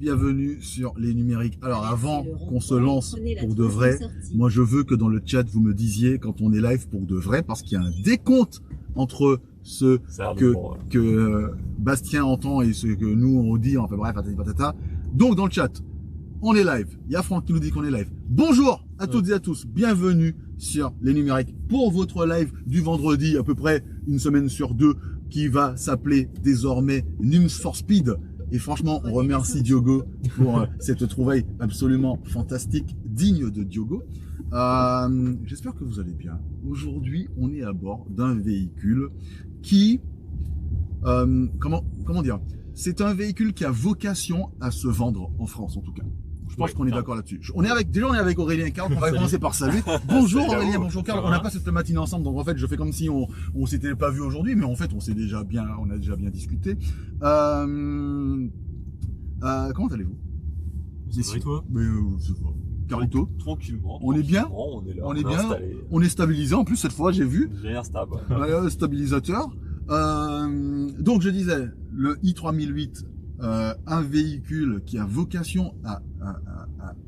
bienvenue sur les numériques. Alors avant qu'on se lance pour de vrai, moi je veux que dans le chat vous me disiez quand on est live pour de vrai, parce qu'il y a un décompte entre ce que Bastien entend et ce que nous on dit, enfin bref, patata. Donc dans le chat, on est live. Il y a Franck qui nous dit qu'on est live. Bonjour à toutes et à tous, bienvenue sur les numériques pour votre live du vendredi, à peu près une semaine sur deux, qui va s'appeler désormais Nums for Speed. Et franchement, on remercie Diogo pour cette trouvaille absolument fantastique, digne de Diogo. J'espère que vous allez bien. Aujourd'hui, on est à bord d'un véhicule qui... comment dire? C'est un véhicule qui a vocation à se vendre en France, en tout cas. Je pense qu'on est d'accord là-dessus. Déjà, on est avec Aurélien et Karl. On va commencer par saluer. Bonjour Aurélien, bonjour Karl. On n'a pas cette matinée ensemble, donc en fait, je fais comme si on s'était pas vu aujourd'hui, mais en fait, on a déjà bien discuté. Comment allez-vous? C'est vrai, toi? Mais Carlito, tranquillement. On est bien. On est là. On est bien. On est stabilisé. En plus, cette fois, j'ai vu. J'ai un stable. Stabilisateur. Donc, je disais, le i3008. Un véhicule qui a vocation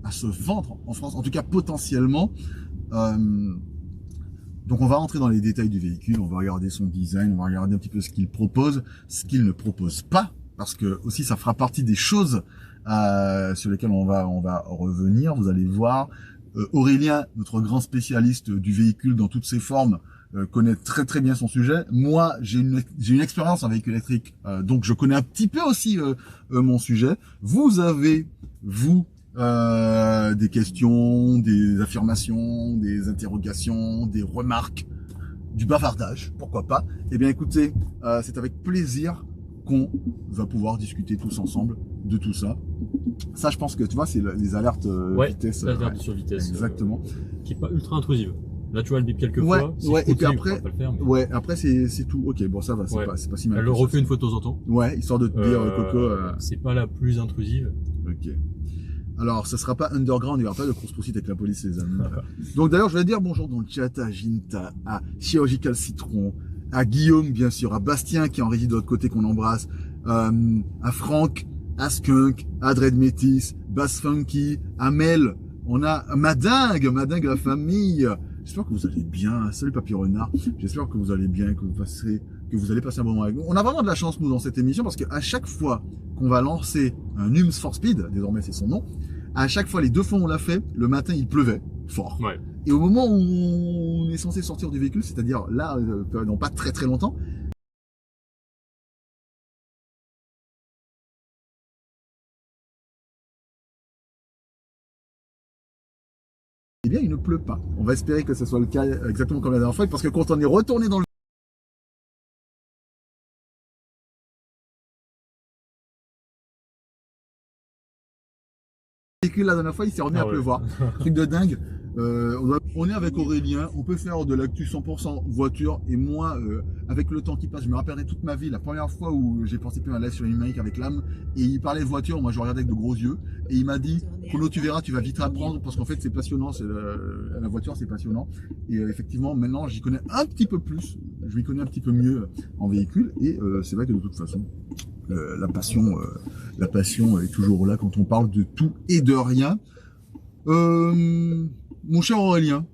à se vendre en France, en tout cas potentiellement. Donc on va rentrer dans les détails du véhicule, on va regarder son design, on va regarder un petit peu ce qu'il propose, ce qu'il ne propose pas, parce que aussi ça fera partie des choses sur lesquelles on va revenir. Vous allez voir, Aurélien, notre grand spécialiste du véhicule dans toutes ses formes, connaît très bien son sujet. Moi, j'ai une expérience en véhicule électrique, donc je connais un petit peu aussi mon sujet. Vous avez, des questions, des affirmations, des interrogations, des remarques, du bavardage, pourquoi pas. Eh bien écoutez, c'est avec plaisir qu'on va pouvoir discuter tous ensemble de tout ça. Ça, je pense que tu vois, c'est les alertes vitesse. L'alerte sur vitesse. Exactement. Qui est pas ultra intrusive. Là, tu vois, elle bip quelques fois. Et puis après, pas le faire, mais... après c'est tout. Ok, bon, ça va, c'est pas si mal. Elle le refait une fois de temps en temps. Ouais, histoire de te dire, Coco. C'est pas la plus intrusive. Ok. Alors, ça sera pas underground, il n'y aura pas de course-poursuite avec la police, les amis. Donc d'ailleurs, je vais dire bonjour dans le chat à Ginta, à Chirurgical Citron, à Guillaume, bien sûr, à Bastien qui est en régie de l'autre côté, qu'on embrasse, à Franck, à Skunk, à Dread Métis, Bass Funky, à Mel, on a Madingue la famille. J'espère que vous allez bien. Salut Papy Renard. J'espère que vous allez bien, que vous allez passer un bon moment avec nous. On a vraiment de la chance, nous, dans cette émission, parce qu'à chaque fois qu'on va lancer un Nums for Speed, désormais c'est son nom, à chaque fois, les deux fois où on l'a fait, le matin, il pleuvait fort. Ouais. Et au moment où on est censé sortir du véhicule, c'est-à-dire là, dans pas très longtemps, eh bien, il ne pleut pas. On va espérer que ce soit le cas exactement comme la dernière fois, parce que quand on est retourné dans le véhicule la dernière fois, il s'est remis à pleuvoir. Truc de dingue. On est avec Aurélien, on peut faire de l'actu 100% voiture, et moi, avec le temps qui passe, je me rappellerai toute ma vie, la première fois où j'ai participé à un live sur les numériques avec l'âme, et il parlait de voiture, moi je regardais avec de gros yeux, et il m'a dit, Chrono, tu verras, tu vas vite apprendre, parce qu'en fait c'est passionnant, la voiture c'est passionnant, et effectivement maintenant j'y connais un petit peu plus, je m'y connais un petit peu mieux en véhicule, et c'est vrai que de toute façon, la passion est toujours là quand on parle de tout et de rien. Mon cher Aurélien,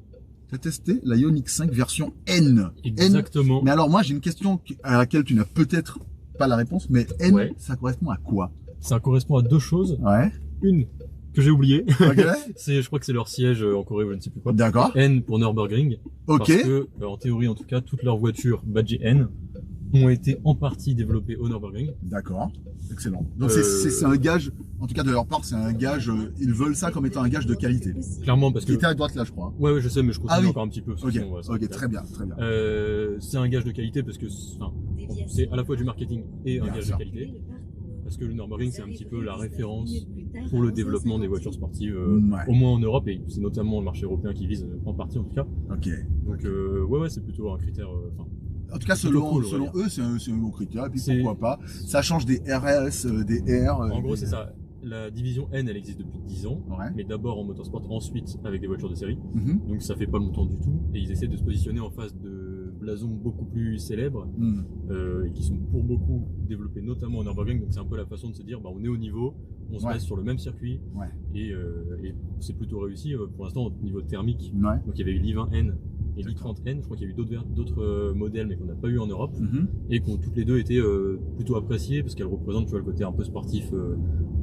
tu as testé la Ioniq 5 version N. Exactement. N. Mais alors moi j'ai une question à laquelle tu n'as peut-être pas la réponse, mais N, ça correspond à quoi? Ça correspond à deux choses. Ouais. Une que j'ai oubliée. Ok. Je crois que c'est leur siège en Corée ou je ne sais plus quoi. D'accord. N pour Nürburgring. Ok. Parce que, en théorie en tout cas, toutes leurs voitures badgées N ont été en partie développées au Nürburgring. D'accord. Excellent. Donc c'est un gage, en tout cas de leur part, c'est un gage, ils veulent ça comme étant un gage de qualité. Clairement, parce que... Qui était à droite là, je crois. Ouais, je sais, mais je continue encore un petit peu. Ok, ok, très bien. C'est un gage de qualité parce que c'est à la fois du marketing et un gage de qualité. Parce que le Nürburgring, c'est un petit peu la référence pour le développement des voitures sportives, au moins en Europe, et c'est notamment le marché européen qui vise en partie en tout cas. Ok. Donc ouais, c'est plutôt un critère... En tout cas, selon eux, c'est un bon critère, et puis pourquoi pas. Ça change des RS, des R. En gros, c'est ça. La division N, elle existe depuis 10 ans, mais d'abord en motorsport, ensuite avec des voitures de série. Donc ça fait pas longtemps du tout, et ils essaient de se positionner en face de blasons beaucoup plus célèbres et qui sont pour beaucoup développés notamment en Nürburgring. Donc c'est un peu la façon de se dire, on est au niveau, on se base sur le même circuit et c'est plutôt réussi pour l'instant au niveau thermique. Donc il y avait eu l'I20N et l'I30N, je crois qu'il y a eu d'autres modèles mais qu'on n'a pas eu en Europe et qui ont toutes les deux été plutôt appréciées parce qu'elles représentent, tu vois, le côté un peu sportif,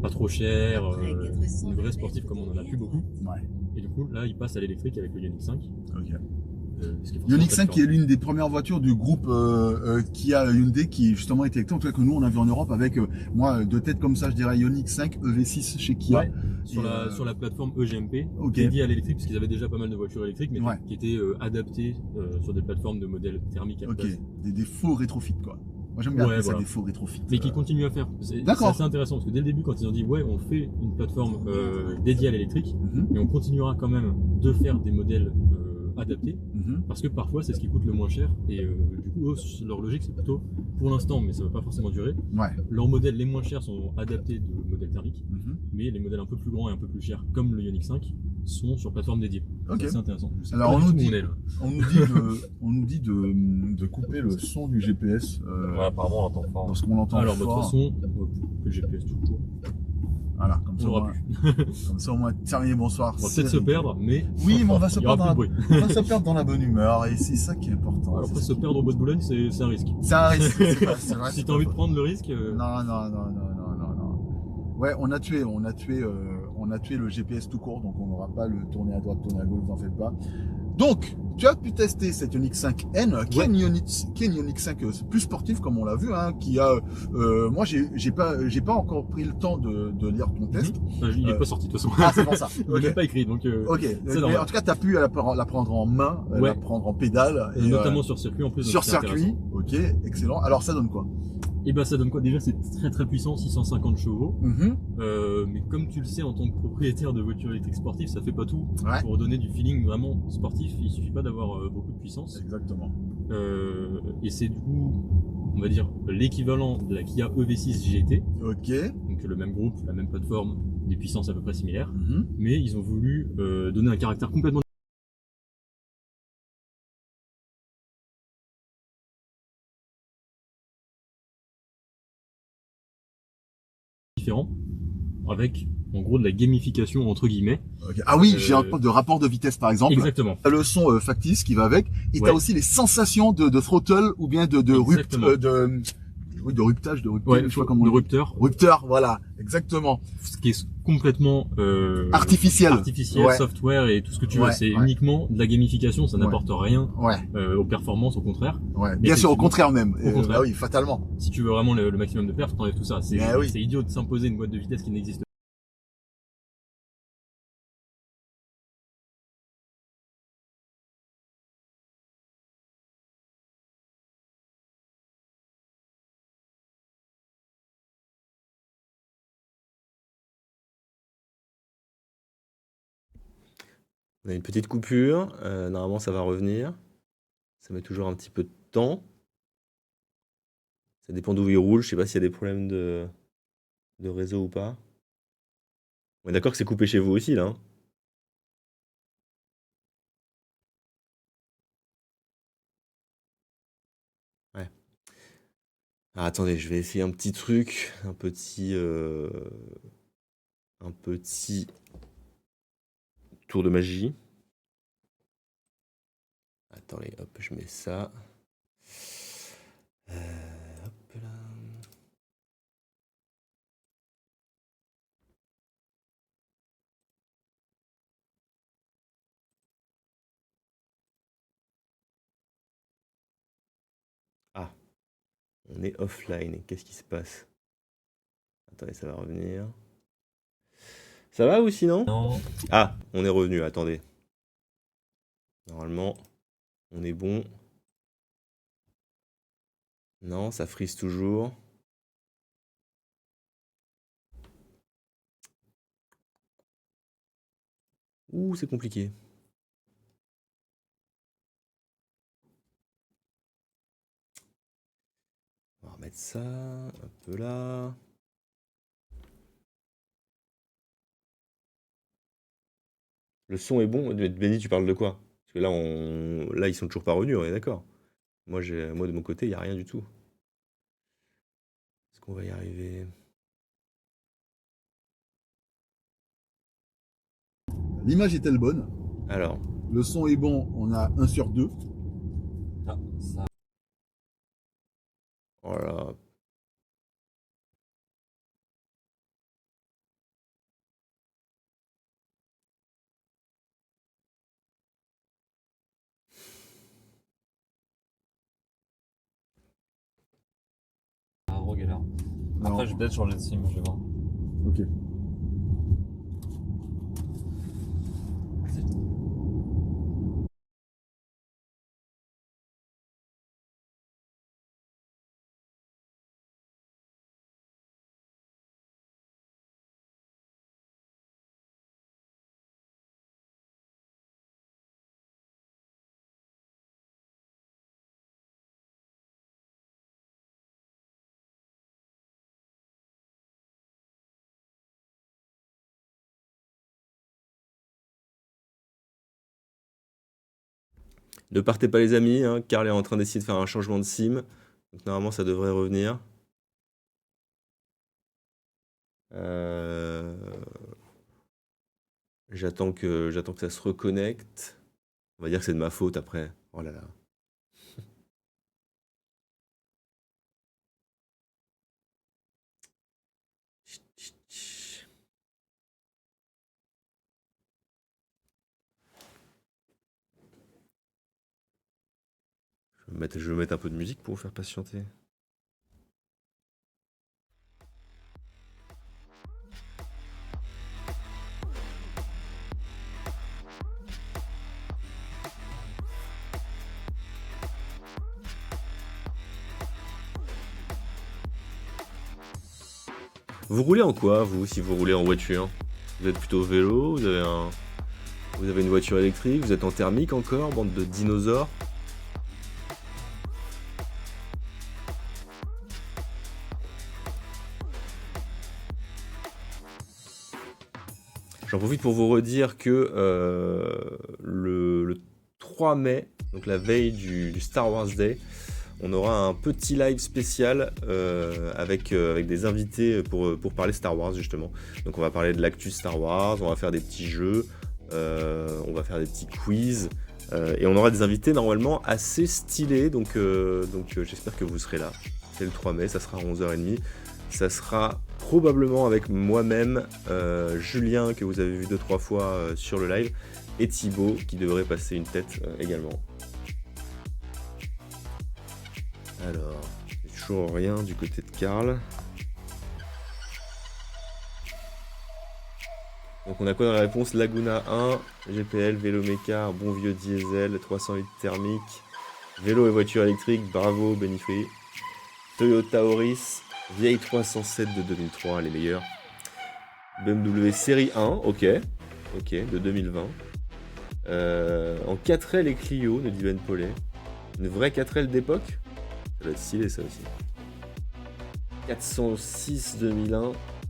pas trop cher, une vraie sportive comme on en a plus beaucoup. Et du coup là il passe à l'électrique avec le Ioniq 5. Ioniq 5 qui est l'une des premières voitures du groupe Kia Hyundai qui justement était électrique, en tout cas que nous on a vu en Europe avec moi de tête comme ça je dirais Ioniq 5 EV6 chez Kia. Sur la plateforme EGMP dédiée à l'électrique parce qu'ils avaient déjà pas mal de voitures électriques mais qui étaient adaptées sur des plateformes de modèles thermiques à base. Des faux rétrofits quoi. Moi j'aime bien ça, des faux rétrofits. Mais qui continuent à faire. C'est assez intéressant parce que dès le début quand ils ont dit on fait une plateforme dédiée à l'électrique mais on continuera quand même de faire des modèles adaptés parce que parfois c'est ce qui coûte le moins cher et du coup leur logique c'est plutôt pour l'instant mais ça va pas forcément durer leurs modèles les moins chers sont adaptés de modèles thermiques mais les modèles un peu plus grands et un peu plus chers comme le Ioniq 5 sont sur plateforme dédiée. C'est intéressant. Alors on nous dit de couper le son du GPS apparemment on l'entend fort parce qu'on l'entend alors fort. De toute façon on va couper le GPS tout court. Voilà, comme ça au moins terminé, bonsoir. On va peut-être se perdre, mais oui, mais on va se perdre dans la bonne humeur et c'est ça qui est important. Alors après se perdre au bois de Boulogne, c'est un risque. C'est un risque. C'est vrai, si t'as envie de prendre le risque. Non. Ouais, on a tué le GPS tout court, donc on n'aura pas le tourner à droite, tourner à gauche, vous en faites pas. Donc, tu as pu tester cette Ioniq 5N, qui est une Ioniq 5 plus sportive comme on l'a vu, qui a, moi j'ai pas encore pris le temps de lire ton test. Il est pas sorti de toute façon. Ah c'est pour ça. Il n'est pas écrit donc. Mais en tout cas tu as pu la prendre en main, la prendre en pédale. Et notamment sur circuit en plus. Sur circuit, ok, excellent. Alors ça donne quoi? Et ça donne quoi? Déjà c'est très très puissant, 650 chevaux. Mais comme tu le sais en tant que propriétaire de voitures électriques sportives, ça fait pas tout. Pour donner du feeling vraiment sportif, il suffit pas d'avoir beaucoup de puissance. Exactement. Et c'est du coup, on va dire, l'équivalent de la Kia EV6 GT. Ok. Donc le même groupe, la même plateforme, des puissances à peu près similaires. Mais ils ont voulu donner un caractère complètement différent, avec en gros de la gamification entre guillemets. Ah oui, j'ai un peu de rapport de vitesse par exemple. Exactement. T'as le son factice qui va avec, et t'as aussi les sensations de throttle ou bien de ruptage, je sais pas comment rupteur, voilà, exactement. Ce qui est complètement artificiel, software et tout ce que tu veux, c'est uniquement de la gamification, ça n'apporte rien aux performances, au contraire. Bien sûr, au contraire même. Au contraire. Oui, fatalement. Si tu veux vraiment le maximum de perf, t'enlèves tout ça. C'est idiot de s'imposer une boîte de vitesse qui n'existe pas. On a une petite coupure, normalement ça va revenir. Ça met toujours un petit peu de temps. Ça dépend d'où il roule, je sais pas s'il y a des problèmes de réseau ou pas. On est d'accord que c'est coupé chez vous aussi là, hein? Ouais. Ah, attendez, je vais essayer un petit truc, un petit tour de magie. Attendez, hop, je mets ça. Hop là. Ah, on est offline. Qu'est-ce qui se passe? Attendez, ça va revenir. Ça va ou sinon? Non. Ah, on est revenu, attendez. Normalement, on est bon. Non, ça frise toujours. Ouh, c'est compliqué. On va remettre ça un peu là. Le son est bon. Benny, tu parles de quoi? Parce que là, ils sont toujours pas revenus, on est d'accord. Moi, de mon côté, il n'y a rien du tout. Est-ce qu'on va y arriver? L'image est-elle bonne? Alors. Le son est bon, on a 1 sur 2. Ah, ça. Voilà. Galère. Après, je vais peut-être changer de sim, je vais voir. Ok. Ne partez pas les amis, hein. Karl est en train d'essayer de faire un changement de sim. Donc normalement ça devrait revenir. J'attends que ça se reconnecte. On va dire que c'est de ma faute après. Oh là là. Je vais mettre un peu de musique pour vous faire patienter. Vous roulez en quoi, vous, si vous roulez en voiture? Vous êtes plutôt vélo, vous avez une voiture électrique, vous êtes en thermique encore, bande de dinosaures? J'en profite pour vous redire que le 3 mai, donc la veille du Star Wars Day, on aura un petit live spécial avec des invités pour parler Star Wars justement. Donc on va parler de l'actu Star Wars, on va faire des petits jeux, on va faire des petits quiz, et on aura des invités normalement assez stylés, donc j'espère que vous serez là. C'est le 3 mai, ça sera à 11h30. Ça sera probablement avec moi-même, Julien que vous avez vu 2-3 fois sur le live, et Thibaut qui devrait passer une tête également. Alors, il n'y a toujours rien du côté de Karl. Donc on a quoi dans la réponse? Laguna 1, GPL, vélo méca, un bon vieux diesel, 308 thermique, vélo et voiture électrique, bravo Benifree. Toyota Auris, vieille 307 de 2003, les meilleurs. BMW série 1, ok, de 2020. En 4L et Clio, nous dit Ben Paulet. Une vraie 4L d'époque? Ça va être stylé ça aussi. 406 2001,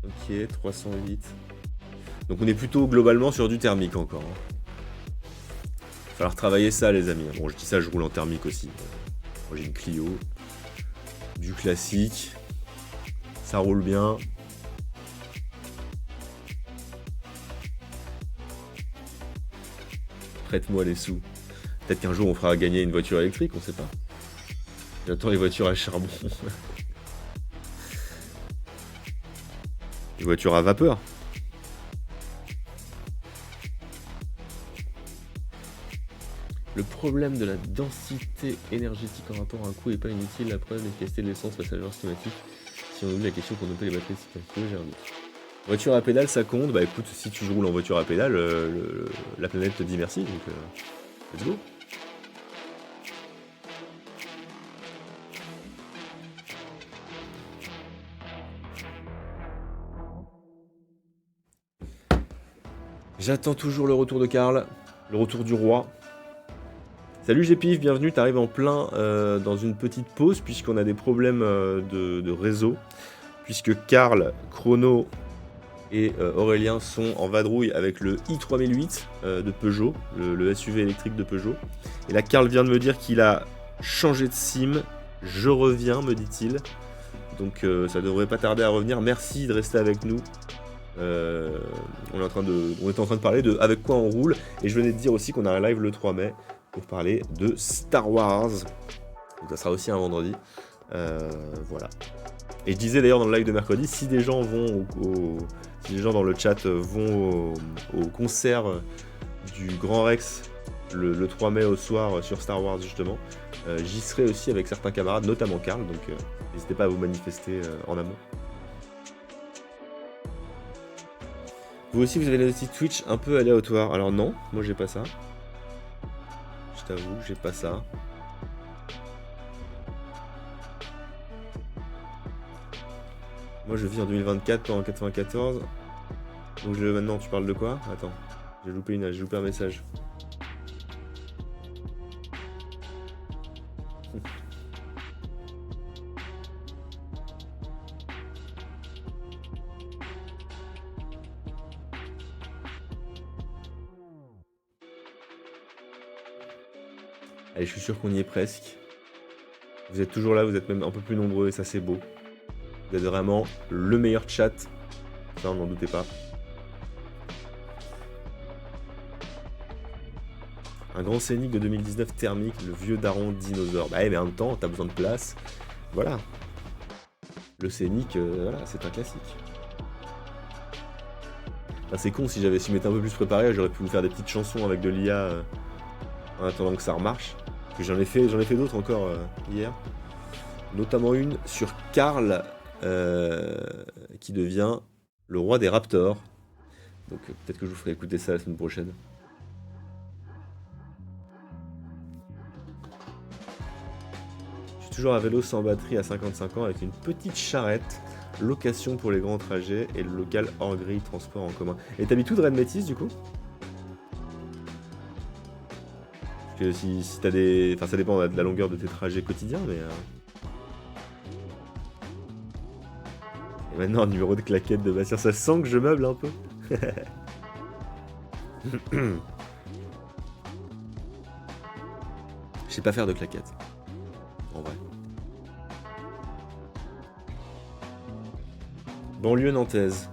ok, 308. Donc on est plutôt globalement sur du thermique encore. Il va falloir travailler ça les amis. Bon, je dis ça, je roule en thermique aussi. Moi j'ai une Clio. Du classique. Ça roule bien. Prête-moi les sous. Peut-être qu'un jour on fera gagner une voiture électrique, on sait pas. J'attends les voitures à charbon. Les voitures à vapeur. Le problème de la densité énergétique en rapport à un coût n'est pas inutile. La preuve, l'efficacité de l'essence face à l'urgence climatique. Si on oublie la question qu'on appelle les batteries cycliques, j'ai un doute. Voiture à pédale, ça compte. Bah écoute, si tu roules en voiture à pédale, la planète te dit merci. Donc, let's go. J'attends toujours le retour de Karl, le retour du roi. Salut Gpif, bienvenue, t'arrives en plein dans une petite pause puisqu'on a des problèmes de réseau. Puisque Karl, Chrono et Aurélien sont en vadrouille avec le i3008 de Peugeot, le SUV électrique de Peugeot. Et là Karl vient de me dire qu'il a changer de sim. Je reviens, me dit-il. Donc ça devrait pas tarder à revenir. Merci de rester avec nous. On est en train de parler de avec quoi on roule. Et je venais de dire aussi qu'on a un live le 3 mai pour parler de Star Wars. Donc ça sera aussi un vendredi. Voilà. Et je disais d'ailleurs dans le live de mercredi, si des gens vont si des gens dans le chat vont au concert du Grand Rex le 3 mai au soir sur Star Wars justement, j'y serai aussi avec certains camarades, notamment Karl, donc n'hésitez pas à vous manifester en amont. Vous aussi vous avez des petits Twitch un peu aléatoires. Alors non, moi j'ai pas ça. Je t'avoue, j'ai pas ça. Moi je vis en 2024, pas en 94. Donc maintenant tu parles de quoi? Attends, j'ai loupé un message. Allez, je suis sûr qu'on y est presque. Vous êtes toujours là, vous êtes même un peu plus nombreux et ça c'est beau. Vous êtes vraiment le meilleur chat. Ça, n'en doutez pas. Un grand scénic de 2019 thermique, le vieux daron dinosaure. Bah mais en même temps, t'as besoin de place. Voilà. Le scénic, voilà, c'est un classique. Enfin, c'est con, si je m'étais un peu plus préparé, j'aurais pu vous faire des petites chansons avec de l'IA en attendant que ça remarche. Parce que j'en ai fait d'autres encore hier. Notamment une sur Karl qui devient le roi des Raptors. Donc peut-être que je vous ferai écouter ça la semaine prochaine. Je suis toujours à vélo sans batterie à 55 ans avec une petite charrette. Location pour les grands trajets et le local hors grille transport en commun. Et t'habites où de Rennes Métis du coup? Parce que si t'as des... Enfin ça dépend de la longueur de tes trajets quotidiens mais... Et maintenant un numéro de claquette de Bastien, ça sent que je meuble un peu. Je sais pas faire de claquettes. En vrai. Banlieue nantaise.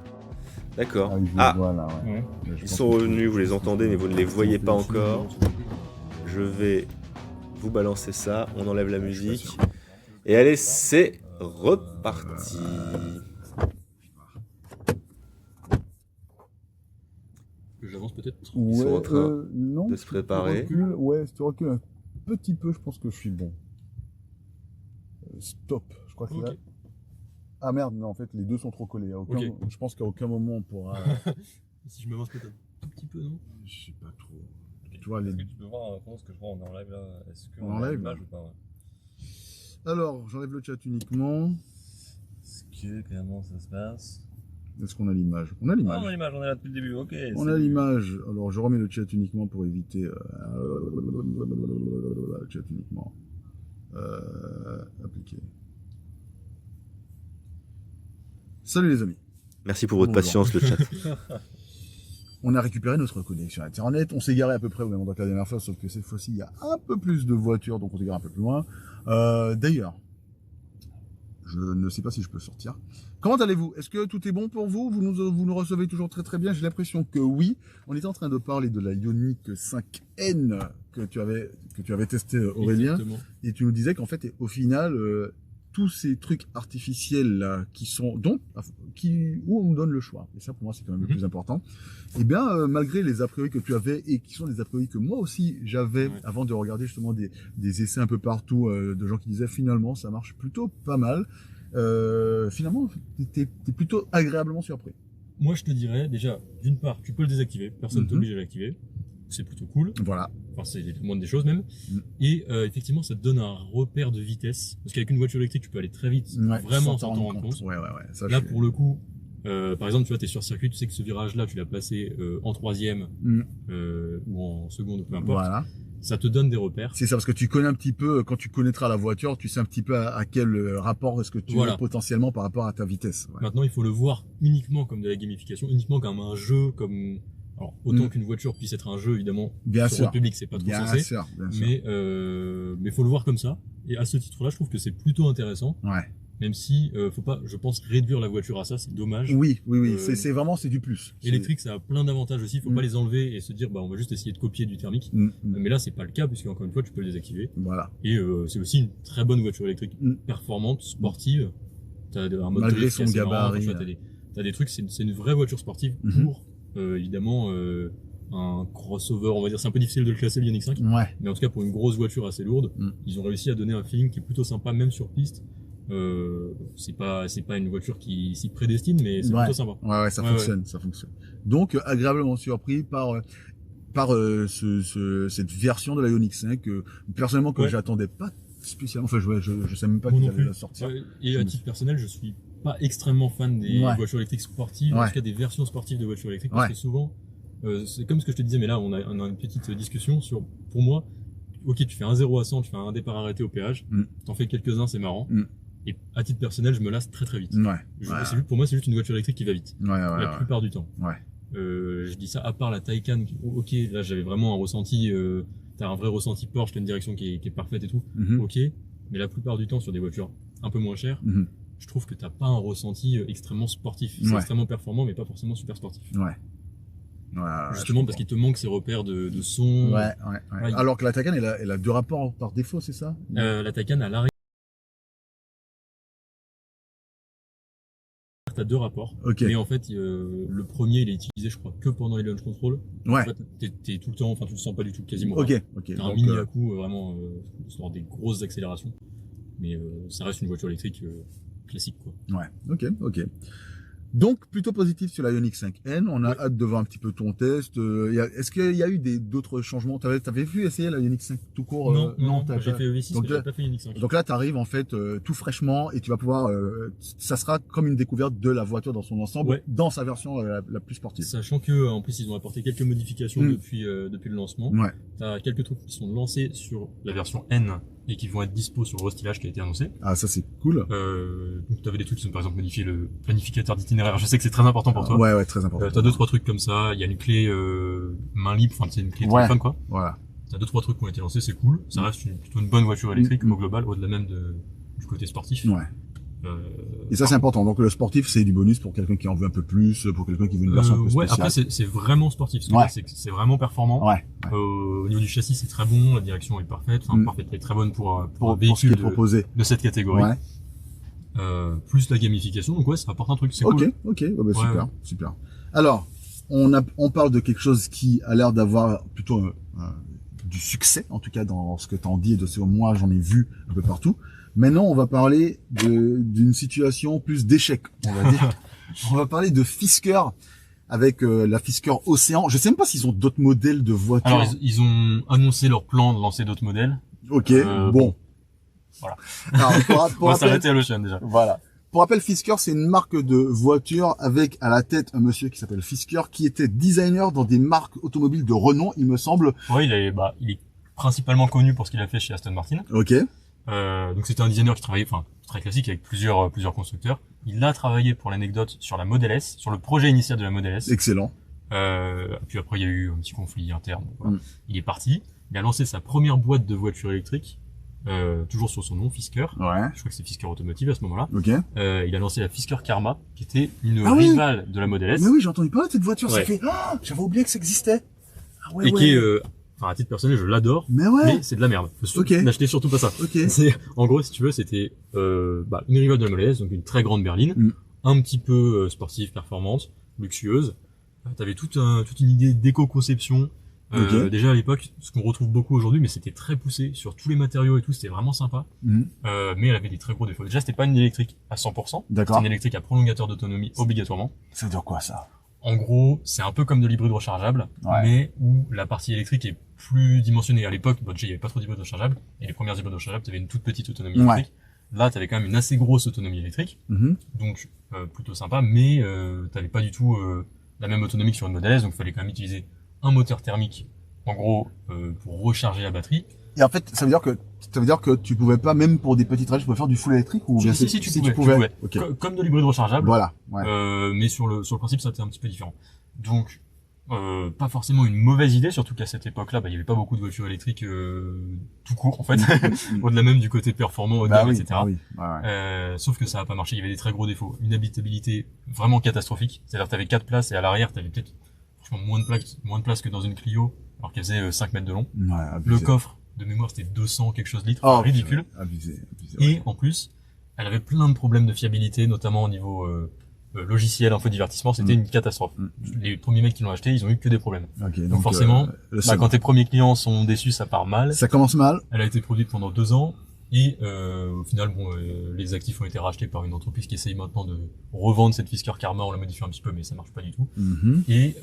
D'accord. Ah, voilà, ouais. Ils sont revenus, vous les entendez mais vous ne les voyez pas encore. Je vais vous balancer ça, on enlève la musique. Et allez, c'est reparti. J'avance peut-être. Ils sont en train non, de se préparer. Si tu recules un petit peu, je pense que je suis bon. Stop, je crois que là... Ah merde, non, en fait, les deux sont trop collés. Je pense qu'à aucun moment on pourra... Si je m'avance peut-être un tout petit peu, non? Je sais pas trop. Tu vois, Est-ce que tu peux voir ce que je vois, on est en live là? Est-ce qu'on a l'image ou pas? Ouais. Alors, j'enlève le chat uniquement. Est-ce que, comment ça se passe? Est-ce qu'on a l'image? On a l'image. Ah, on a l'image, on est là depuis le début, ok. On a l'image. Alors, je remets le chat uniquement pour éviter... le chat uniquement. Appliqué. Salut les amis. Merci pour votre patience, le chat. On a récupéré notre connexion internet, on s'est garé à peu près au même endroit que la dernière fois, sauf que cette fois-ci il y a un peu plus de voitures, donc on s'est garé un peu plus loin. D'ailleurs, je ne sais pas si je peux sortir. Comment allez-vous? Est-ce que tout est bon pour vous? Vous nous recevez toujours très très bien? J'ai l'impression que oui. On était en train de parler de la Ioniq 5N que tu avais testé, Aurélien. Exactement. Et tu nous disais qu'en fait, au final, tous ces trucs artificiels là où on nous donne le choix, et ça pour moi c'est quand même le plus important, et bien malgré les a priori que tu avais et qui sont des a priori que moi aussi j'avais avant de regarder justement des essais un peu partout de gens qui disaient finalement ça marche plutôt pas mal, finalement t'es plutôt agréablement surpris. Moi je te dirais déjà, d'une part tu peux le désactiver, personne t'oblige à l'activer, c'est plutôt cool. Voilà. Enfin, c'est la moindre des choses même. Et effectivement, ça te donne un repère de vitesse. Parce qu'avec une voiture électrique, tu peux aller très vite, vraiment sans t'en rendre compte. Ouais. Ça, là, pour le coup, par exemple, tu vois, t'es sur circuit, tu sais que ce virage-là, tu l'as placé en troisième ou en seconde, peu importe. Voilà. Ça te donne des repères. C'est ça, parce que tu connais un petit peu, quand tu connaîtras la voiture, tu sais un petit peu à quel rapport est-ce que tu es potentiellement par rapport à ta vitesse. Ouais. Maintenant, il faut le voir uniquement comme de la gamification, uniquement comme un jeu, comme... Alors, autant qu'une voiture puisse être un jeu, évidemment, bien sur sûr. le public, c'est pas trop Bien censé. sûr. Mais faut le voir comme ça. Et à ce titre-là, je trouve que c'est plutôt intéressant. Ouais. Même si, faut pas, je pense, réduire la voiture à ça, c'est dommage. Oui. C'est vraiment, c'est du plus. Électrique, ça a plein d'avantages aussi. Faut pas les enlever et se dire, bah, on va juste essayer de copier du thermique. Mais là, c'est pas le cas, puisque encore une fois, tu peux le désactiver. Voilà. Et, c'est aussi une très bonne voiture électrique. Performante, sportive. T'as un mode Malgré drift son qui est assez marrant. gabarit. Enfin, t'as des trucs, c'est une vraie voiture sportive pour, évidemment, un crossover, on va dire. C'est un peu difficile de le classer, le Ioniq 5. Ouais. Mais en tout cas, pour une grosse voiture assez lourde, ils ont réussi à donner un feeling qui est plutôt sympa, même sur piste. C'est pas une voiture qui s'y prédestine, mais c'est plutôt sympa. Ouais, ça fonctionne, ça fonctionne. Donc, agréablement surpris par cette version de la Ioniq 5, personnellement, que j'attendais pas spécialement. Enfin, je sais même pas qu'ils allaient la sortir. Et à titre personnel, je suis pas extrêmement fan des voitures électriques sportives, en tout cas des versions sportives de voitures électriques, parce que souvent, c'est comme ce que je te disais, mais là, on a une petite discussion sur, pour moi, ok, tu fais un 0 à 100, tu fais un départ arrêté au péage, t'en fais quelques-uns, c'est marrant. Et à titre personnel, je me lasse très très vite. Pour moi, c'est juste une voiture électrique qui va vite. La plupart du temps. Je dis ça à part la Taycan. Ok, là j'avais vraiment un ressenti. T'as un vrai ressenti Porsche, t'as une direction qui est parfaite et tout. Ok, mais la plupart du temps sur des voitures un peu moins chères, je trouve que t'as pas un ressenti extrêmement sportif. C'est extrêmement performant, mais pas forcément super sportif. Justement parce qu'il te manque ces repères de son. Alors que la Taycan, elle a 2 rapports par défaut, c'est ça? La Taycan à l'arrière. T'as 2 rapports, mais en fait le premier il est utilisé je crois que pendant les launch control. En fait t'es tout le temps, enfin tu le sens pas du tout quasiment. T'as un mini à coup vraiment histoire des grosses accélérations, mais ça reste une voiture électrique classique quoi. Ok. Donc plutôt positif sur la Ioniq 5N. On a hâte de voir un petit peu ton test. Est-ce qu'il y a eu d'autres changements? T'avais vu essayer la Ioniq 5 tout court? Non, j'ai fait EV6, mais j'ai pas fait Ioniq 5. Donc là, t'arrives en fait tout fraîchement et tu vas pouvoir. Ça sera comme une découverte de la voiture dans son ensemble, dans sa version la plus sportive. Sachant que en plus ils ont apporté quelques modifications depuis le lancement. T'as quelques trucs qui sont lancés sur la version N et qui vont être dispo sur le restylage qui a été annoncé. Ah, ça c'est cool. Donc t'avais des trucs qui sont par exemple modifié le planificateur d'itinéraire. Je sais que c'est très important pour toi. Ouais, très important. T'as 2-3 trucs comme ça. Il y a une clé main libre, enfin c'est une clé téléphone quoi. Voilà. T'as 2-3 trucs qui ont été lancés, c'est cool. Ça reste plutôt une bonne voiture électrique au global, au-delà même du côté sportif. Et ça c'est important. Donc le sportif c'est du bonus pour quelqu'un qui en veut un peu plus, pour quelqu'un qui veut une version un peu spéciale. Après c'est vraiment sportif. C'est vraiment performant. Au niveau du châssis c'est très bon, la direction est parfaite, elle est très bonne pour un véhicule de cette catégorie. Plus la gamification, donc ça apporte un truc, c'est cool. Super. Alors, on parle de quelque chose qui a l'air d'avoir plutôt du succès, en tout cas dans ce que t'en dis et de ce que moi j'en ai vu un peu partout. Maintenant, on va parler d'une situation plus d'échec, on va dire. On va parler de Fisker avec la Fisker Océan. Je sais même pas s'ils ont d'autres modèles de voitures. Alors, ils ont annoncé leur plan de lancer d'autres modèles. Bon. Voilà. Alors, on va s'arrêter à l'Ocean déjà. Voilà. Pour rappel, Fisker, c'est une marque de voiture avec à la tête un monsieur qui s'appelle Fisker, qui était designer dans des marques automobiles de renom, il me semble. Oui, il est principalement connu pour ce qu'il a fait chez Aston Martin. Donc c'était un designer qui travaillait, très classique avec plusieurs constructeurs. Il a travaillé pour l'anecdote sur la Model S, sur le projet initial de la Model S. Excellent. Puis après il y a eu un petit conflit interne. Voilà. Il est parti. Il a lancé sa première boîte de voitures électriques. Toujours sur son nom, Fisker. Je crois que c'est Fisker Automotive à ce moment-là. Il a lancé la Fisker Karma, qui était une rivale de la Model S. Mais oui, j'ai entendu parler de cette voiture. Ça fait, j'avais oublié que ça existait. Qui est, à titre personnel, je l'adore. Mais c'est de la merde. N'achetez surtout pas ça. En gros, si tu veux, c'était, une rivale de la Model S, donc une très grande berline, un petit peu sportive, performante, luxueuse. T'avais toute une idée d'éco-conception. Déjà à l'époque, ce qu'on retrouve beaucoup aujourd'hui, mais c'était très poussé sur tous les matériaux et tout, c'était vraiment sympa. Mais elle avait des très gros défauts. Déjà, c'était pas une électrique à 100%. C'était une électrique à prolongateur d'autonomie obligatoirement. Ça veut dire quoi ça? En gros, c'est un peu comme de l'hybride rechargeable, mais où la partie électrique est plus dimensionnée. À l'époque, il y avait pas trop d'hybride rechargeable, et les premières hybrides rechargeables, t'avais une toute petite autonomie électrique. Là, t'avais quand même une assez grosse autonomie électrique, donc plutôt sympa, mais t'avais pas du tout la même autonomie que sur une Model S, donc il fallait quand même utiliser un moteur thermique, en gros, pour recharger la batterie. Et en fait, ça veut dire que tu pouvais pas, même pour des petites trajets, tu pouvais faire du full électrique ou bien si tu pouvais. Comme de l'hybride rechargeable. Voilà. Mais sur le principe, ça c'était un petit peu différent. Donc, pas forcément une mauvaise idée, surtout qu'à cette époque-là, il y avait pas beaucoup de voitures électriques tout court en fait, au-delà même du côté performant, haut de gamme, etc. Sauf que ça a pas marché, il y avait des très gros défauts, une habitabilité vraiment catastrophique, c'est-à-dire que t'avais 4 places et à l'arrière t'avais peut-être franchement moins de place que dans une Clio, alors qu'elle faisait 5 mètres de long. Le coffre de mémoire c'était 200 quelque chose litres, ridicule. Abusé, et en plus, elle avait plein de problèmes de fiabilité, notamment au niveau logiciel, infodivertissement, c'était une catastrophe. Les premiers mecs qui l'ont acheté, ils ont eu que des problèmes. Donc forcément, quand tes premiers clients sont déçus, ça part mal. Ça commence mal. Elle a été produite pendant 2 ans et au final, les actifs ont été rachetés par une entreprise qui essaye maintenant de revendre cette Fisker Karma. On l'a modifié un petit peu, mais ça marche pas du tout. Et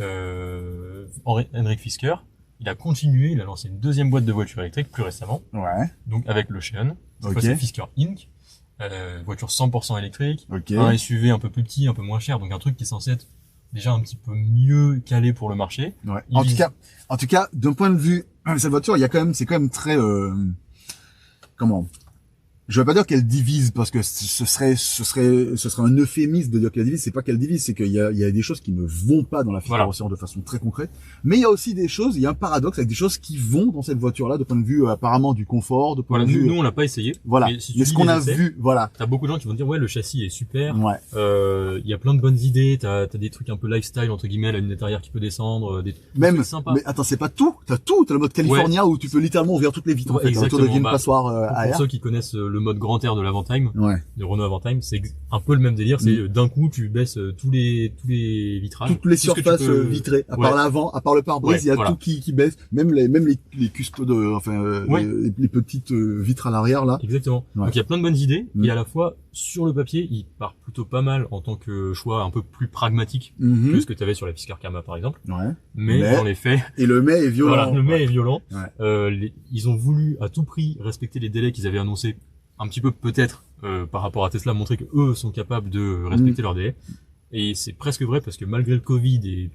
Henrik Fisker, il a continué, il a lancé une deuxième boîte de voitures électriques plus récemment. Donc avec le Xeon, cette fois c'est Fisker Inc. Voiture 100% électrique, un SUV un peu plus petit, un peu moins cher, donc un truc qui est censé être déjà un petit peu mieux calé pour le marché. En tout cas, d'un point de vue, cette voiture, c'est quand même très, je vais pas dire qu'elle divise parce que ce serait un euphémisme de dire qu'elle divise. C'est pas qu'elle divise, c'est qu'il y a des choses qui ne vont pas dans la Fisker Océan de façon très concrète. Mais il y a aussi des choses, il y a un paradoxe avec des choses qui vont dans cette voiture-là de point de vue apparemment du confort, de point de vue. Nous on l'a pas essayé. Mais ce qu'on a vu, T'as beaucoup de gens qui vont dire le châssis est super. Il y a plein de bonnes idées. T'as des trucs un peu lifestyle entre guillemets, la lunette arrière qui peut descendre, des trucs sympas. Mais attends, c'est pas tout. T'as le mode California où tu peux littéralement ouvrir toutes les vitres en fait, autour de une passoire à air. Pour ceux qui connaissent le mode grand air de l'Avantime, de Renault Avantime, c'est un peu le même délire. C'est d'un coup tu baisses tous les vitrages, toutes les surfaces vitrées, à part l'avant, à part le pare-brise, il y a tout qui baisse, même les custodes, les petites vitres à l'arrière là. Exactement. Donc il y a plein de bonnes idées et à la fois sur le papier, il part plutôt pas mal en tant que choix un peu plus pragmatique que ce que tu avais sur la Fisker Karma par exemple. Mais dans les faits, et le mais est violent. Voilà, le mais est violent. Ils ont voulu à tout prix respecter les délais qu'ils avaient annoncés. Un petit peu peut-être par rapport à Tesla, montrer que eux sont capables de respecter leurs délais. Et c'est presque vrai parce que malgré le Covid et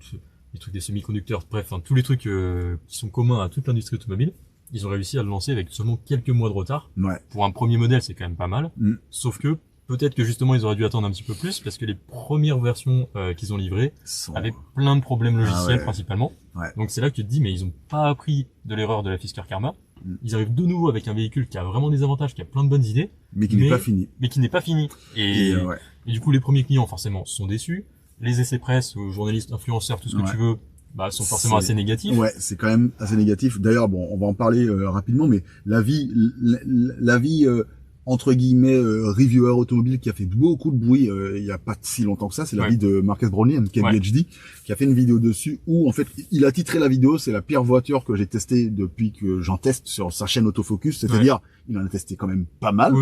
les trucs des semi-conducteurs, bref, tous les trucs qui sont communs à toute l'industrie automobile, ils ont réussi à le lancer avec seulement quelques mois de retard. Pour un premier modèle, c'est quand même pas mal. Sauf que peut-être que justement ils auraient dû attendre un petit peu plus parce que les premières versions qu'ils ont livrées avaient plein de problèmes logiciels principalement. Donc c'est là que tu te dis mais ils ont pas appris de l'erreur de la Fisker Karma. Ils arrivent de nouveau avec un véhicule qui a vraiment des avantages, qui a plein de bonnes idées, mais qui n'est pas fini. Et du coup, les premiers clients, forcément, sont déçus. Les essais presse, journalistes, influenceurs, tout ce que tu veux, sont forcément assez négatifs. C'est quand même assez négatif. D'ailleurs, on va en parler rapidement, mais la vie entre guillemets reviewer automobile qui a fait beaucoup de bruit il y a pas si longtemps que ça, c'est la vie de Marcus Brownlee, MKBHD, qui a fait une vidéo dessus où en fait il a titré la vidéo c'est la pire voiture que j'ai testée depuis que j'en teste sur sa chaîne Autofocus, c'est-à-dire il en a testé quand même pas mal.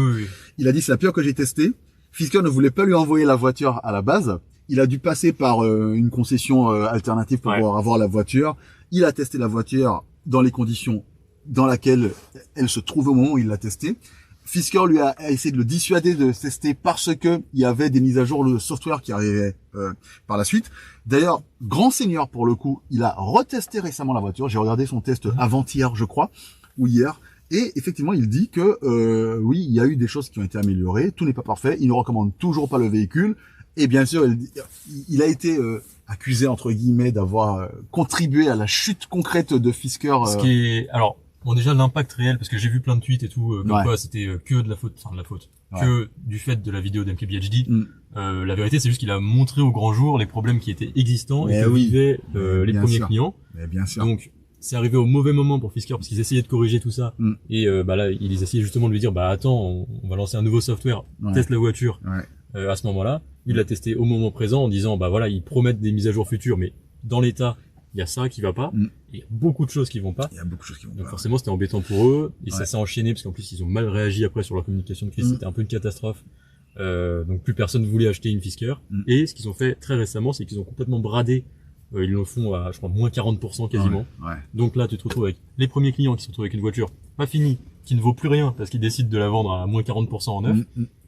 Il a dit c'est la pire que j'ai testée. Fisker ne voulait pas lui envoyer la voiture à la base. Il a dû passer par une concession alternative pour pouvoir avoir la voiture. Il a testé la voiture dans les conditions dans lesquelles elle se trouve au moment où il l'a testée. Fisker lui a essayé de le dissuader de tester parce que il y avait des mises à jour de software qui arrivaient par la suite. D'ailleurs, grand seigneur pour le coup, il a retesté récemment la voiture. J'ai regardé son test avant-hier, je crois, ou hier. Et effectivement, il dit que oui, il y a eu des choses qui ont été améliorées. Tout n'est pas parfait. Il ne recommande toujours pas le véhicule. Et bien sûr, il a été accusé entre guillemets d'avoir contribué à la chute concrète de Fisker. Ce qui est bon déjà l'impact réel parce que j'ai vu plein de tweets et tout comme quoi c'était que de la faute, que du fait de la vidéo d'MKBHD. La vérité c'est juste qu'il a montré au grand jour les problèmes qui étaient existants et que vivaient les premiers clients. Mais bien sûr. Donc c'est arrivé au mauvais moment pour Fisker parce qu'ils essayaient de corriger tout ça et là ils essayaient justement de lui dire attends on va lancer un nouveau software, teste la voiture à ce moment-là. Il l'a testé au moment présent en disant ils promettent des mises à jour futures mais dans l'état il y a ça qui va pas, il y a beaucoup de choses qui vont pas. Donc forcément c'était embêtant pour eux, et ça s'est enchaîné parce qu'en plus ils ont mal réagi après sur leur communication de crise, c'était un peu une catastrophe. Donc plus personne voulait acheter une Fisker. Et ce qu'ils ont fait très récemment, c'est qu'ils ont complètement bradé, ils le font à je crois moins 40% quasiment. Donc là tu te retrouves avec les premiers clients qui se retrouvent avec une voiture pas finie, qui ne vaut plus rien parce qu'ils décident de la vendre à moins 40% en neuf.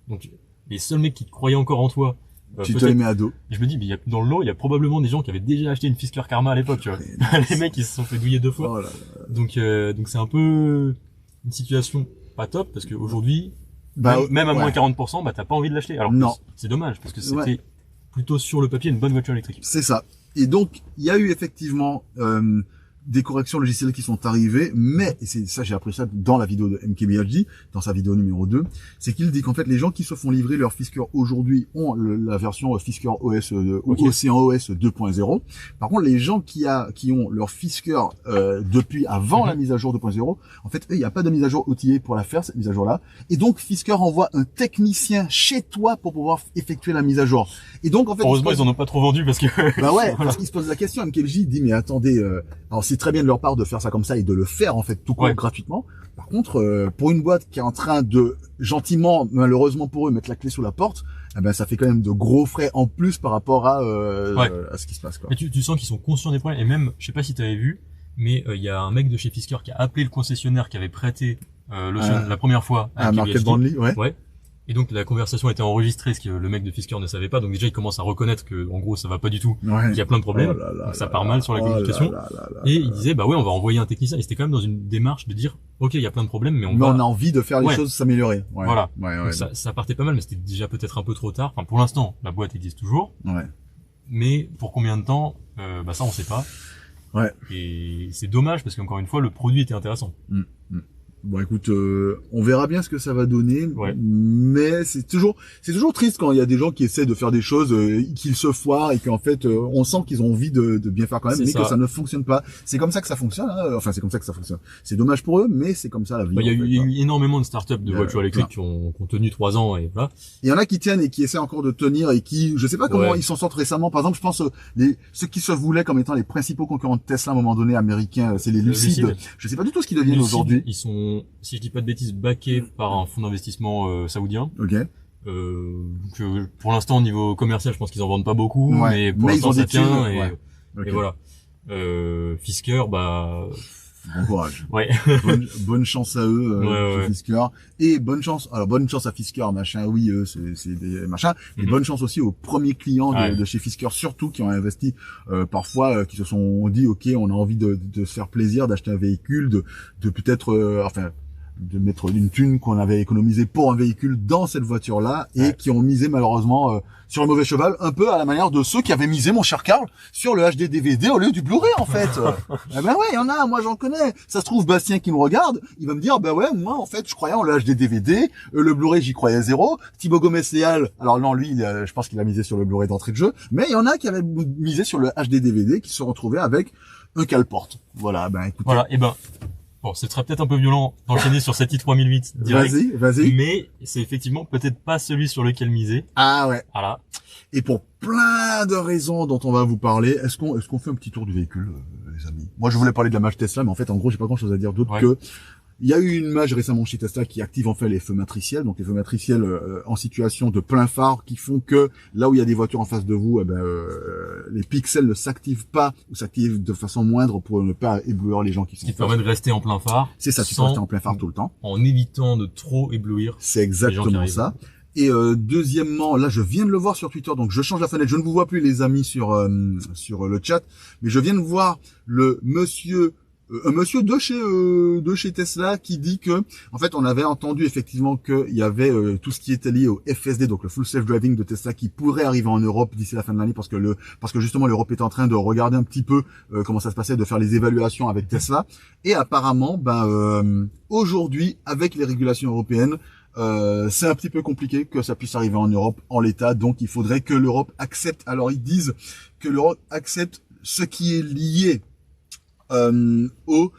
Donc les seuls mecs qui croyaient encore en toi, tu te les mets à dos. Je me dis, mais dans le lot, il y a probablement des gens qui avaient déjà acheté une Fisker Karma à l'époque, tu vois. Les mecs, ils se sont fait douiller 2 fois. Donc c'est un peu une situation pas top, parce qu'aujourd'hui, même à moins 40%, t'as pas envie de l'acheter. Alors, c'est dommage, parce que c'était plutôt sur le papier une bonne voiture électrique. C'est ça. Et donc, il y a eu effectivement des corrections logicielles qui sont arrivées, mais, et c'est ça, j'ai appris ça dans la vidéo de MKBHD, dans sa vidéo numéro 2, c'est qu'il dit qu'en fait, les gens qui se font livrer leur Fisker aujourd'hui ont la version Fisker OS ou Ocean OS 2.0. Par contre, les gens qui ont leur Fisker depuis avant la mise à jour 2.0, en fait, il n'y a pas de mise à jour outillée pour la faire, cette mise à jour-là. Et donc, Fisker envoie un technicien chez toi pour pouvoir effectuer la mise à jour. Et donc, en fait, heureusement, ils en ont pas trop vendu parce que... Bah ouais, parce qu'ils se posent la question. MKBHD dit, mais attendez, alors c'est très bien de leur part de faire ça comme ça et de le faire en fait tout court gratuitement. Par contre, pour une boîte qui est en train de gentiment, malheureusement pour eux, mettre la clé sous la porte, eh ben ça fait quand même de gros frais en plus par rapport à ce qui se passe, quoi. Mais tu sens qu'ils sont conscients des problèmes et même, je sais pas si tu avais vu, mais il y a un mec de chez Fisker qui a appelé le concessionnaire qui avait prêté la première fois à Market Bondly, ouais. Et donc la conversation a été enregistrée, ce que le mec de Fisker ne savait pas. Donc déjà il commence à reconnaître que en gros ça va pas du tout, qu'il y a plein de problèmes, donc ça part mal sur la communication. Et il disait bah ouais, on va envoyer un technicien. Et c'était quand même dans une démarche de dire ok, il y a plein de problèmes, mais on a envie de faire les choses s'améliorer. Ouais. Voilà. Donc ça partait pas mal, mais c'était déjà peut-être un peu trop tard. Enfin pour l'instant la boîte existe toujours. Ouais. Mais pour combien de temps, bah ça on sait pas. Ouais. Et c'est dommage parce qu'encore une fois le produit était intéressant. Bon, écoute, on verra bien ce que ça va donner, mais c'est toujours triste quand il y a des gens qui essaient de faire des choses, qu'ils se foirent et qu'en fait, on sent qu'ils ont envie de bien faire quand même, mais que ça ne fonctionne pas. C'est comme ça que ça fonctionne, hein. Enfin, c'est comme ça que ça fonctionne. C'est dommage pour eux, mais c'est comme ça la vie. Il y a eu énormément de startups de voitures électriques qui ont tenu 3 ans et voilà. Il y en a qui tiennent et qui essaient encore de tenir et qui, je sais pas comment ils s'en sortent récemment. Par exemple, je pense ceux qui se voulaient comme étant les principaux concurrents de Tesla à un moment donné américains, c'est les Lucid. Je sais pas du tout ce qu'ils deviennent aujourd'hui. Ils sont, si je dis pas de bêtises, backés par un fonds d'investissement saoudien. Ok. Donc pour l'instant au niveau commercial, je pense qu'ils en vendent pas beaucoup, mais pour l'instant ça tient et voilà. Fisker, bah bon courage. Ouais. bonne chance à eux, chez Fisker. Et bonne chance à Fisker, machin, oui, c'est des machins. Mais bonne chance aussi aux premiers clients de chez Fisker, surtout qui ont investi, parfois, qui se sont dit, ok, on a envie de se faire plaisir, d'acheter un véhicule, de peut-être, de mettre une thune qu'on avait économisée pour un véhicule dans cette voiture-là et qui ont misé malheureusement sur le mauvais cheval, un peu à la manière de ceux qui avaient misé, mon cher Karl, sur le HD DVD au lieu du Blu-ray en fait. Eh ben ouais, il y en a, moi j'en connais. Ça se trouve Bastien qui me regarde, il va me dire bah ouais, moi en fait je croyais en le HD DVD, le Blu-ray j'y croyais zéro. Thibaut Gomez-Léal, alors non lui, je pense qu'il a misé sur le Blu-ray d'entrée de jeu, mais il y en a qui avaient misé sur le HD DVD qui se retrouvaient avec un cale-porte. Voilà, ben écoutez. Voilà, et ben bon, ce serait peut-être un peu violent d'enchaîner sur cette i3008 direct. Vas-y. Mais c'est effectivement peut-être pas celui sur lequel miser. Ah ouais. Voilà. Et pour plein de raisons dont on va vous parler, est-ce qu'on fait un petit tour du véhicule, les amis? Moi, je voulais parler de la mage Tesla, mais en fait, en gros, j'ai pas grand-chose à dire d'autre que il y a eu une mage récemment chez Tesla qui active en fait les feux matriciels, donc les feux matriciels en situation de plein phare qui font que là où il y a des voitures en face de vous, les pixels ne s'activent pas ou s'activent de façon moindre pour ne pas éblouir les gens qui sont. Ce qui permet de rester en plein phare. C'est ça, tu peux rester en plein phare tout le temps. En évitant de trop éblouir. C'est exactement ça. Et deuxièmement, là je viens de le voir sur Twitter, donc je change la fenêtre, je ne vous vois plus les amis sur le chat, mais je viens de voir un monsieur de chez Tesla qui dit que en fait on avait entendu effectivement qu'il y avait tout ce qui était lié au FSD, donc le full self driving de Tesla, qui pourrait arriver en Europe d'ici la fin de l'année parce que justement l'Europe est en train de regarder un petit peu comment ça se passait, de faire les évaluations avec Tesla. Et apparemment aujourd'hui avec les régulations européennes, c'est un petit peu compliqué que ça puisse arriver en Europe en l'état, donc il faudrait que l'Europe accepte. Alors ils disent que l'Europe accepte ce qui est lié l'Europe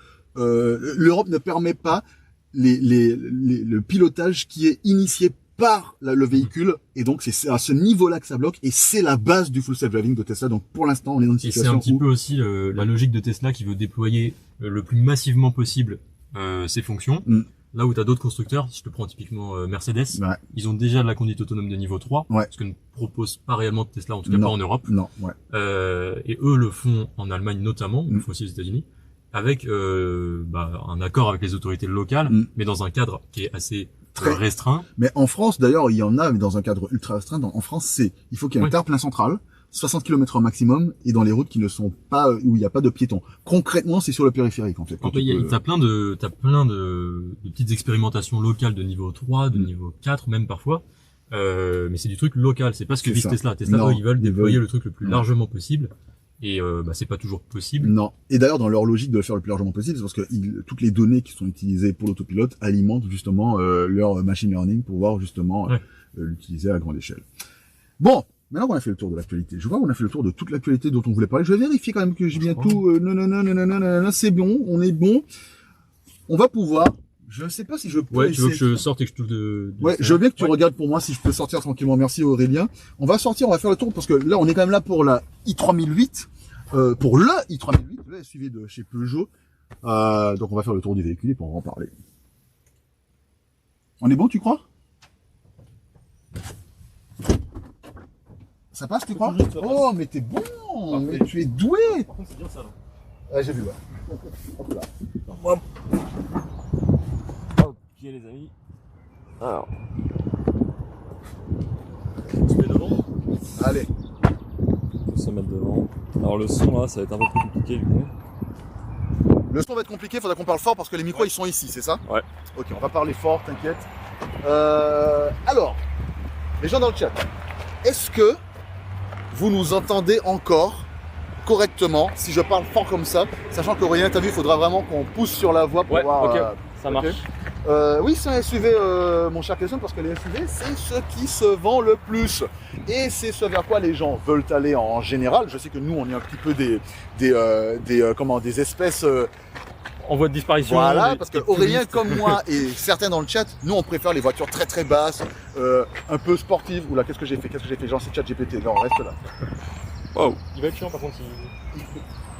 ne permet pas le pilotage qui est initié par le véhicule, et donc c'est à ce niveau-là que ça bloque, et c'est la base du full self-driving de Tesla. Donc pour l'instant on est dans une situation et c'est un petit peu aussi la logique de Tesla qui veut déployer le plus massivement possible ses fonctions. Là où tu as d'autres constructeurs, si je te prends typiquement Mercedes, ils ont déjà de la conduite autonome de niveau 3, ce que ne propose pas réellement Tesla, en tout cas pas en Europe. Et eux le font en Allemagne notamment, ils le font aussi aux États-Unis, avec un accord avec les autorités locales, mais dans un cadre qui est assez restreint. Mais en France d'ailleurs, il y en a, mais dans un cadre ultra restreint. En France, il faut qu'il y ait un terre-plein central, 60 km au maximum, et dans les routes qui ne sont pas, où il n'y a pas de piétons. Concrètement, c'est sur le périphérique, en fait. T'as plein de petites expérimentations locales de niveau 3, de niveau 4, même parfois. Mais c'est du truc local. C'est pas ce que vise Tesla. Tesla, eux, ils veulent déployer le truc le plus largement possible. Et c'est pas toujours possible. Non. Et d'ailleurs, dans leur logique de le faire le plus largement possible, c'est parce que toutes les données qui sont utilisées pour l'autopilote alimentent justement leur machine learning pour pouvoir justement l'utiliser à grande échelle. Bon, maintenant qu'on a fait le tour de l'actualité, je vois qu'on a fait le tour de toute l'actualité dont on voulait parler. Je vais vérifier quand même que j'ai bien tout. Non, c'est bon, on est bon. On va pouvoir. Je sais pas si je peux. Ouais, tu veux que je sorte et que je touche de ouais, je veux bien que tu regardes pour moi si je peux sortir tranquillement. Merci Aurélien. On va sortir, on va faire le tour parce que là, on est quand même là pour la i3008. Pour le i3008, le SUV de chez Peugeot. Donc on va faire le tour du véhicule et pour en parler. On est bon, tu crois? Ça passe, tu crois? Oh, mais t'es bon. Mais tu es doué. C'est bien ça, là. Ouais, j'ai vu, ouais. Hop là. Hop. Ok, les amis. Alors. On se met devant. Allez. On peut se mettre devant. Alors, le son là, ça va être un peu plus compliqué du coup. Le son va être compliqué, il faudra qu'on parle fort parce que les micros ils sont ici, c'est ça? Ouais. Ok, on va parler fort, t'inquiète. Alors, les gens dans le chat, est-ce que vous nous entendez encore correctement si je parle fort comme ça, sachant qu'Aurélien, t'as vu, il faudra vraiment qu'on pousse sur la voix pour voir. Ok, ça marche. Okay. Oui, c'est un SUV, mon cher Christian, parce que les SUV, c'est ce qui se vend le plus. Et c'est ce vers quoi les gens veulent aller en général. Je sais que nous, on est un petit peu des espèces... En voie de disparition. Voilà, parce que Aurélien, comme moi et certains dans le chat, nous, on préfère les voitures très très basses, un peu sportives. Oula, qu'est-ce que j'ai fait? Genre, c'est ChatGPT. Non, reste là. Wow. Il va être chiant, par contre.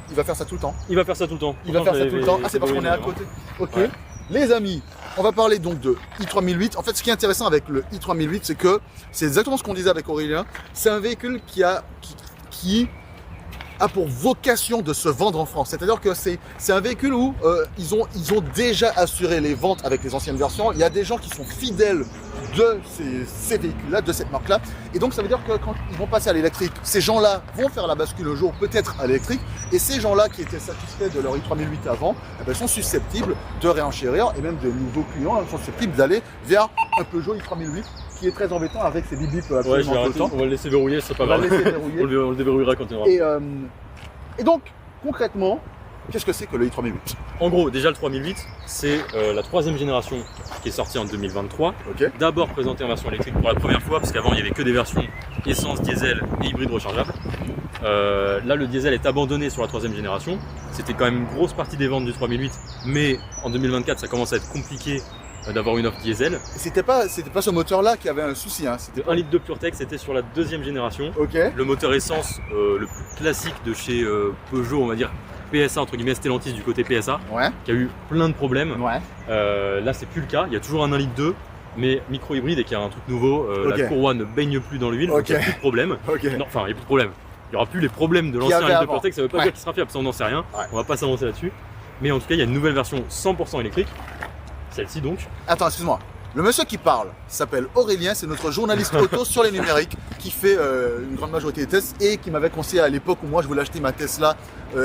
Il va faire ça tout le temps. Il va faire ça tout le temps. Il va faire ça tout le temps. Ah, c'est parce qu'on est à côté. Ok. Ouais. Les amis, on va parler donc de i3008. En fait, ce qui est intéressant avec le i3008, c'est que c'est exactement ce qu'on disait avec Aurélien. C'est un véhicule qui a pour vocation de se vendre en France. C'est-à-dire que c'est un véhicule où ils ont déjà assuré les ventes avec les anciennes versions. Il y a des gens qui sont fidèles de ces véhicules-là, de cette marque-là. Et donc, ça veut dire que quand ils vont passer à l'électrique, ces gens-là vont faire la bascule un jour, peut-être à l'électrique. Et ces gens-là qui étaient satisfaits de leur i3008 avant, sont susceptibles de réenchérir. Et même de nouveaux clients sont susceptibles d'aller vers un Peugeot i3008 qui est très embêtant avec ses bip absolument tout le temps. On va le laisser verrouiller, c'est pas grave. On va le laisser verrouiller. on le déverrouillera quand il aura. Et donc, concrètement, qu'est-ce que c'est que le i3008? En gros, déjà le 3008, c'est la troisième génération qui est sortie en 2023. Okay. D'abord présentée en version électrique pour la première fois, parce qu'avant il n'y avait que des versions essence, diesel et hybride rechargeable. Là, le diesel est abandonné sur la troisième génération. C'était quand même une grosse partie des ventes du 3008, mais en 2024, ça commence à être compliqué d'avoir une offre diesel. C'était pas ce moteur-là qui avait un souci. Hein. C'était 1 litre de PureTech, c'était sur la deuxième génération. Okay. Le moteur essence, le plus classique de chez Peugeot, on va dire PSA, entre guillemets, Stellantis du côté PSA, ouais. Qui a eu plein de problèmes. Ouais. Là, c'est plus le cas. Il y a toujours un 1 litre 2, mais micro-hybride et qu'il y a un truc nouveau. Okay. La courroie ne baigne plus dans l'huile, donc il n'y a plus de problème. Okay. Non, enfin, il n'y a plus de problème. Il n'y aura plus les problèmes de l'ancien litre de PureTech. Ça ne veut pas dire qu'il sera fiable, ça on n'en sait rien. Ouais. On va pas s'avancer là-dessus. Mais en tout cas, il y a une nouvelle version 100% électrique. Celle-ci donc. Attends, excuse-moi. Le monsieur qui parle s'appelle Aurélien, c'est notre journaliste auto sur les numériques qui fait une grande majorité des tests et qui m'avait conseillé à l'époque où moi je voulais acheter ma Tesla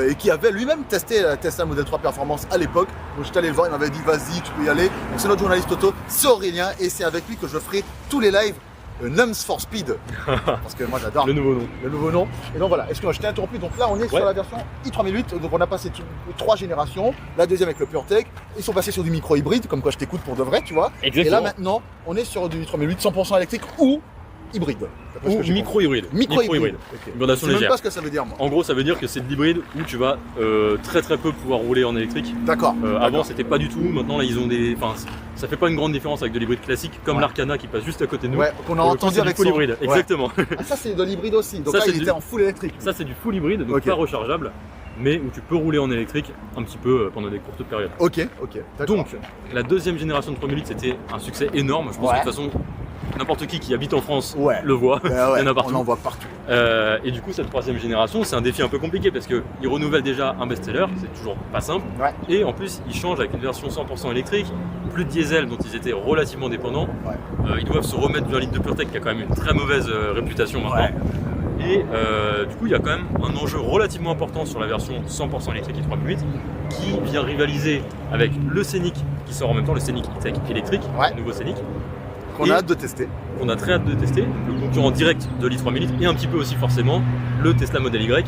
et qui avait lui-même testé la Tesla Model 3 Performance à l'époque. Donc j'étais allé le voir, il m'avait dit vas-y, tu peux y aller. Donc c'est notre journaliste auto, c'est Aurélien et c'est avec lui que je ferai tous les lives Nums for Speed. Parce que moi j'adore. Le nouveau nom. Le nouveau nom. Et donc voilà, excuse-moi, je t'ai interrompu. Donc là on est sur la version i3008. Donc on a passé 3 générations. La deuxième avec le PureTech. Ils sont passés sur du micro-hybride, comme quoi je t'écoute pour de vrai, tu vois. Exactement. Et là maintenant, on est sur du i3008 100% électrique ou hybride. Ou micro-hybride. Micro-hybride. Okay. Gradation légère. Je sais même pas ce que ça veut dire moi. En gros, ça veut dire que c'est de l'hybride où tu vas très peu pouvoir rouler en électrique. D'accord. Avant, c'était pas du tout. Maintenant, là, ils ont des. Enfin, ça fait pas une grande différence avec de l'hybride classique, comme l'Arcana qui passe juste à côté de nous. Ouais, qu'on a entendu avec full hybride. Ouais. Exactement. Ah, ça, c'est de l'hybride aussi. Donc ça, là, il était en full électrique. Ça, c'est du full hybride, donc pas rechargeable, mais où tu peux rouler en électrique un petit peu pendant des courtes périodes. Ok. Donc, la deuxième génération de 3008, c'était un succès énorme. Je pense que de toute façon, n'importe qui habite en France le voit. Il y en a partout. On en voit partout. Et du coup, cette troisième génération, c'est un défi un peu compliqué parce qu'ils renouvellent déjà un best-seller, c'est toujours pas simple. Ouais. Et en plus, ils changent avec une version 100% électrique, plus de diesel dont ils étaient relativement dépendants. Ouais. Ils doivent se remettre du 1 litre de PureTech qui a quand même une très mauvaise réputation maintenant. Ouais. Et du coup, il y a quand même un enjeu relativement important sur la version 100% électrique i3008 qui vient rivaliser avec le Scénic qui sort en même temps, le Scénic E-Tech électrique, le nouveau Scénic. Qu'on a hâte de tester. Qu'on a très hâte de tester, le concurrent direct de l'i3008 et un petit peu aussi forcément le Tesla Model Y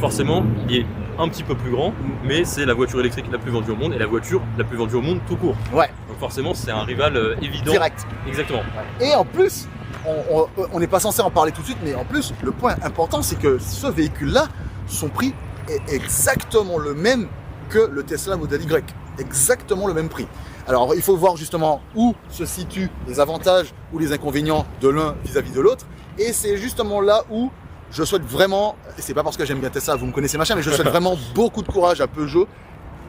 forcément, il est un petit peu plus grand, mais c'est la voiture électrique la plus vendue au monde et la voiture la plus vendue au monde tout court. Ouais. Donc forcément, c'est un rival évident. Direct. Exactement. Et en plus, on n'est pas censé en parler tout de suite, mais en plus, le point important, c'est que ce véhicule-là, son prix est exactement le même que le Tesla Model Y. Exactement le même prix. Alors, il faut voir justement où se situent les avantages ou les inconvénients de l'un vis-à-vis de l'autre. Et c'est justement là où je souhaite vraiment, et c'est pas parce que j'aime bien Tesla, vous me connaissez machin, mais je souhaite vraiment beaucoup de courage à Peugeot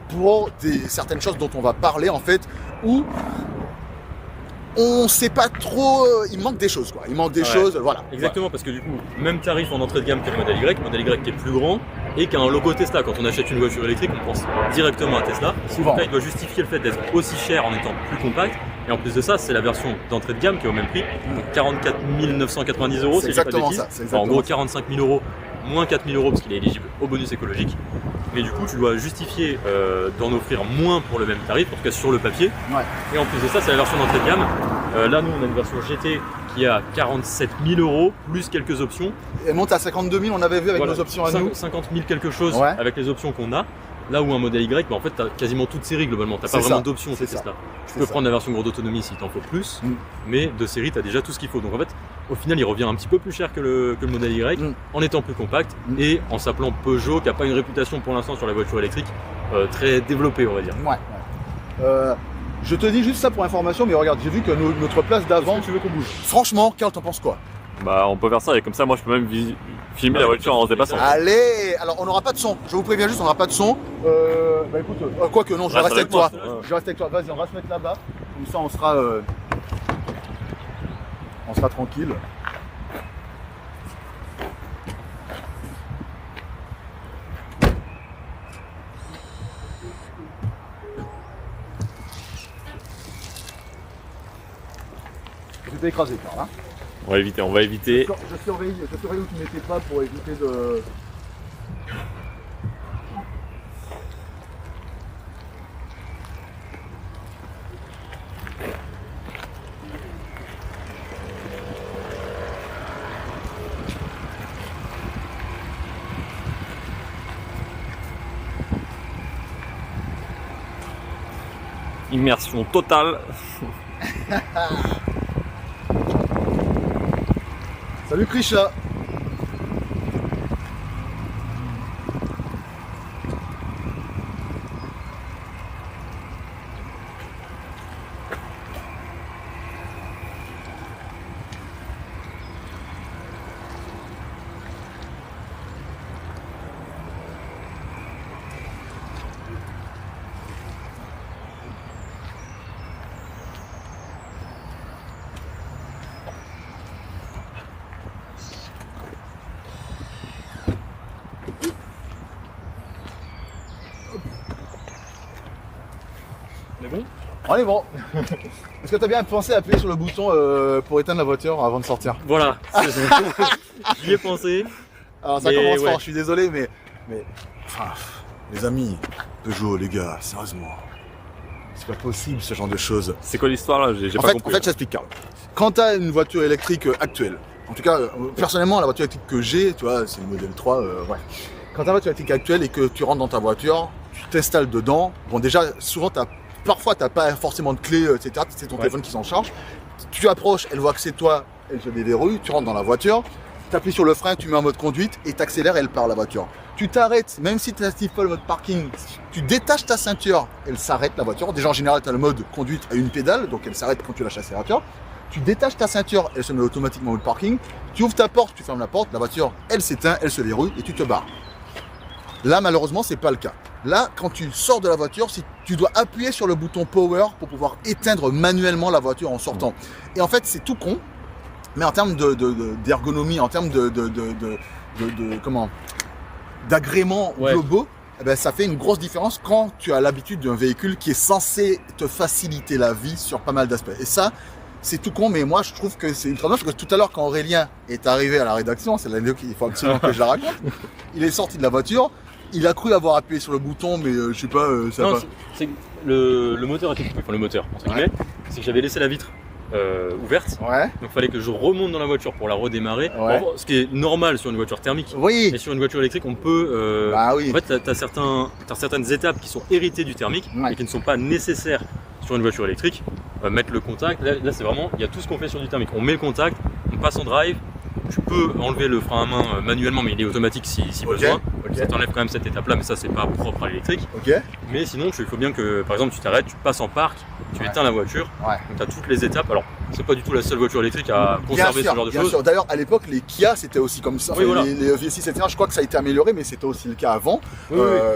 pour certaines choses dont on va parler en fait, où on sait pas trop, il manque des choses quoi, il manque des choses, voilà. Exactement, parce que du coup, même tarif en entrée de gamme que le modèle Y qui est plus grand et qui a un logo Tesla. Quand on achète une voiture électrique, on pense directement à Tesla. Souvent. Donc là, il doit justifier le fait d'être aussi cher en étant plus compact. Et en plus de ça, c'est la version d'entrée de gamme qui est au même prix, donc 44 990 €, C'est si je dis pas de exactement bêtises. ça. C'est Enfin, en exactement gros, 45 000 €, moins 4 000 € parce qu'il est éligible au bonus écologique. Mais du coup, tu dois justifier d'en offrir moins pour le même tarif, en tout cas sur le papier. Ouais. Et en plus de ça, c'est la version d'entrée de gamme. Là, nous, on a une version GT qui est à 47 000 €, plus quelques options. Elle monte à 52 000, on avait vu avec Voilà, nos options à nous. 50 000 quelque chose Ouais. avec les options qu'on a. Là où un modèle Y, bah en fait, tu as quasiment toutes séries globalement. Tu n'as C'est pas vraiment ça. d'options chez C'est ça. Tesla. Tu C'est peux ça. prendre la version gros d'autonomie si tu en faut plus, mais de série, tu as déjà tout ce qu'il faut. Donc en fait, au final, il revient un petit peu plus cher que le modèle Y, en étant plus compact et en s'appelant Peugeot, qui n'a pas une réputation pour l'instant sur la voiture électrique très développée, on va dire. Ouais. Je te dis juste ça pour information, mais regarde, j'ai vu que notre place d'avant. Est-ce que tu veux qu'on bouge? Franchement, Karl, t'en penses quoi? Bah, on peut faire ça et comme ça, moi, je peux même filmer la voiture en se dépassant. Allez, alors on n'aura pas de son. Je vous préviens juste, on n'aura pas de son. Bah écoute, quoi que non, je vais rester avec toi. Je vais rester avec toi. Vas-y, on va se mettre là-bas. Comme ça, on sera tranquille. Je t'ai écrasé, Karl. Hein. On va éviter. Je surveille où tu n'étais pas pour éviter de. Immersion totale. Salut Krisha. On est bon? On est bon. Est-ce que tu as bien pensé à appuyer sur le bouton pour éteindre la voiture avant de sortir? Voilà, j'y ai pensé. Alors ça Mais commence ouais. fort, je suis désolé, mais enfin, les amis, Peugeot, les gars, sérieusement, c'est pas possible ce genre de choses. C'est quoi l'histoire là? J'ai En pas fait, compris. j'explique, Karl. Quand tu as une voiture électrique actuelle, en tout cas, personnellement, la voiture électrique que j'ai, tu vois, c'est le modèle 3, ouais. Quand tu as une voiture électrique actuelle et que tu rentres dans ta voiture, tu t'installes dedans, bon déjà, souvent, parfois, tu n'as pas forcément de clé, etc. C'est ton téléphone qui s'en charge. Tu approches, elle voit que c'est toi, elle se déverrouille, tu rentres dans la voiture, tu appuies sur le frein, tu mets en mode conduite et tu accélères, elle part la voiture. Tu t'arrêtes, même si tu n'actives pas le mode parking, tu détaches ta ceinture, elle s'arrête la voiture. Déjà en général, tu as le mode conduite à une pédale, donc elle s'arrête quand tu lâches l'accélérateur. Tu détaches ta ceinture, elle se met automatiquement en mode parking. Tu ouvres ta porte, tu fermes la porte, la voiture, elle s'éteint, elle se verrouille et tu te barres. Là, malheureusement, c'est pas le cas. Là, quand tu sors de la voiture, tu dois appuyer sur le bouton Power pour pouvoir éteindre manuellement la voiture en sortant. Et en fait, c'est tout con, mais en termes d'ergonomie, en termes d'agréments globaux, eh ben, ça fait une grosse différence quand tu as l'habitude d'un véhicule qui est censé te faciliter la vie sur pas mal d'aspects. Et ça, c'est tout con, mais moi je trouve que c'est ultra bien parce que tout à l'heure quand Aurélien est arrivé à la rédaction, c'est l'année qu'il faut absolument que je la raconte, il est sorti de la voiture, il a cru avoir appuyé sur le bouton, mais je sais pas, ça Non, va. c'est que le moteur était coupé, enfin le moteur, entre guillemets, c'est que j'avais laissé la vitre ouverte. Ouais. Donc il fallait que je remonte dans la voiture pour la redémarrer. Ouais. Bon, ce qui est normal sur une voiture thermique. Oui. Mais sur une voiture électrique, on peut. Bah oui. En fait, t'as certaines étapes qui sont héritées du thermique et qui ne sont pas nécessaires sur une voiture électrique. Mettre le contact, là c'est vraiment, il y a tout ce qu'on fait sur du thermique. On met le contact, on passe en drive. Tu peux enlever le frein à main manuellement, mais il est automatique si besoin. Ça t'enlève quand même cette étape-là, mais ça c'est pas propre à l'électrique. Mais sinon, il faut bien que, par exemple, tu t'arrêtes, tu passes en parc, tu éteins la voiture. Donc tu as toutes les étapes. Alors, c'est pas du tout la seule voiture électrique à conserver ce genre de choses. Bien sûr. D'ailleurs, à l'époque, les Kia c'était aussi comme ça. Oui, voilà. Les V6, etc. Je crois que ça a été amélioré, mais c'était aussi le cas avant,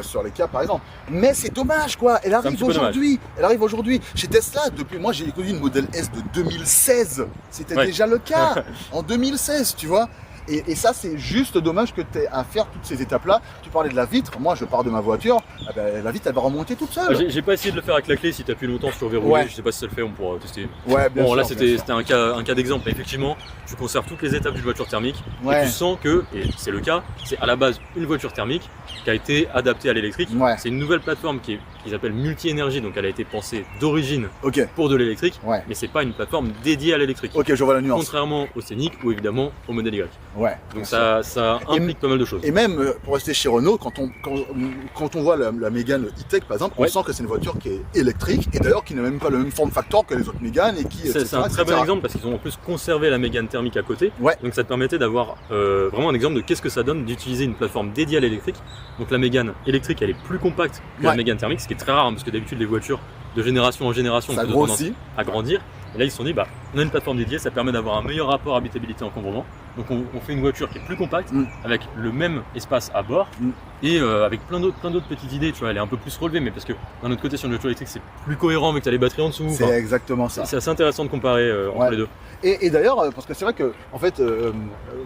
sur les Kia par exemple. Mais c'est dommage quoi. Elle arrive aujourd'hui. Elle arrive aujourd'hui. Chez Tesla, depuis moi j'ai connu une Model S de 2016. C'était déjà le cas. En 2016, tu vois. Et ça, c'est juste dommage que tu aies à faire toutes ces étapes-là. Tu parlais de la vitre. Moi, je pars de ma voiture. La vitre, elle va remonter toute seule. J'ai pas essayé de le faire avec la clé. Si tu appuies longtemps sur verrouiller, je sais pas si ça le fait, on pourra tester. Ouais, bien sûr, là, c'était un cas d'exemple. Effectivement, tu conserves toutes les étapes d'une voiture thermique. Et tu sens que, et c'est le cas, c'est à la base une voiture thermique qui a été adaptée à l'électrique. C'est une nouvelle plateforme qu'ils appellent multi-énergie. Donc, elle a été pensée d'origine pour de l'électrique. Mais c'est pas une plateforme dédiée à l'électrique. Je vois la nuance. Contrairement au Scénic ou évidemment au modèle Y. Donc ça implique pas mal de choses. Et même pour rester chez Renault, quand on voit la Mégane E-Tech par exemple, on sent que c'est une voiture qui est électrique et d'ailleurs qui n'a même pas le même form factor que les autres Mégane et qui. C'est un très bon exemple parce qu'ils ont en plus conservé la Mégane thermique à côté. Donc ça te permettait d'avoir vraiment un exemple de qu'est-ce que ça donne d'utiliser une plateforme dédiée à l'électrique. Donc la Mégane électrique elle est plus compacte que la Mégane thermique, ce qui est très rare parce que d'habitude les voitures de génération en génération ont tendance à grandir. Et là ils se sont dit on a une plateforme dédiée, ça permet d'avoir un meilleur rapport habitabilité-encombrement. Donc on fait une voiture qui est plus compacte, avec le même espace à bord, et avec plein d'autres petites idées, tu vois, elle est un peu plus relevée, mais parce que d'un autre côté sur une voiture électrique c'est plus cohérent avec que tu as les batteries en dessous. C'est exactement ça. C'est assez intéressant de comparer entre les deux. Et d'ailleurs, parce que c'est vrai que, en fait,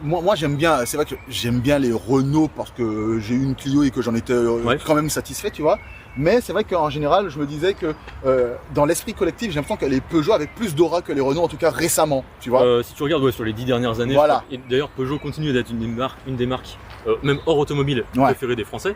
moi j'aime bien, c'est vrai que j'aime bien les Renault parce que j'ai eu une Clio et que j'en étais quand même satisfait, tu vois. Mais c'est vrai qu'en général, je me disais que dans l'esprit collectif, j'ai l'impression que les Peugeot avaient plus d'aura que les Renault, en tout cas récemment, tu vois. Si tu regardes sur les 10 dernières années, et d'ailleurs Peugeot continue d'être une des marques, même hors automobile, préférées des Français.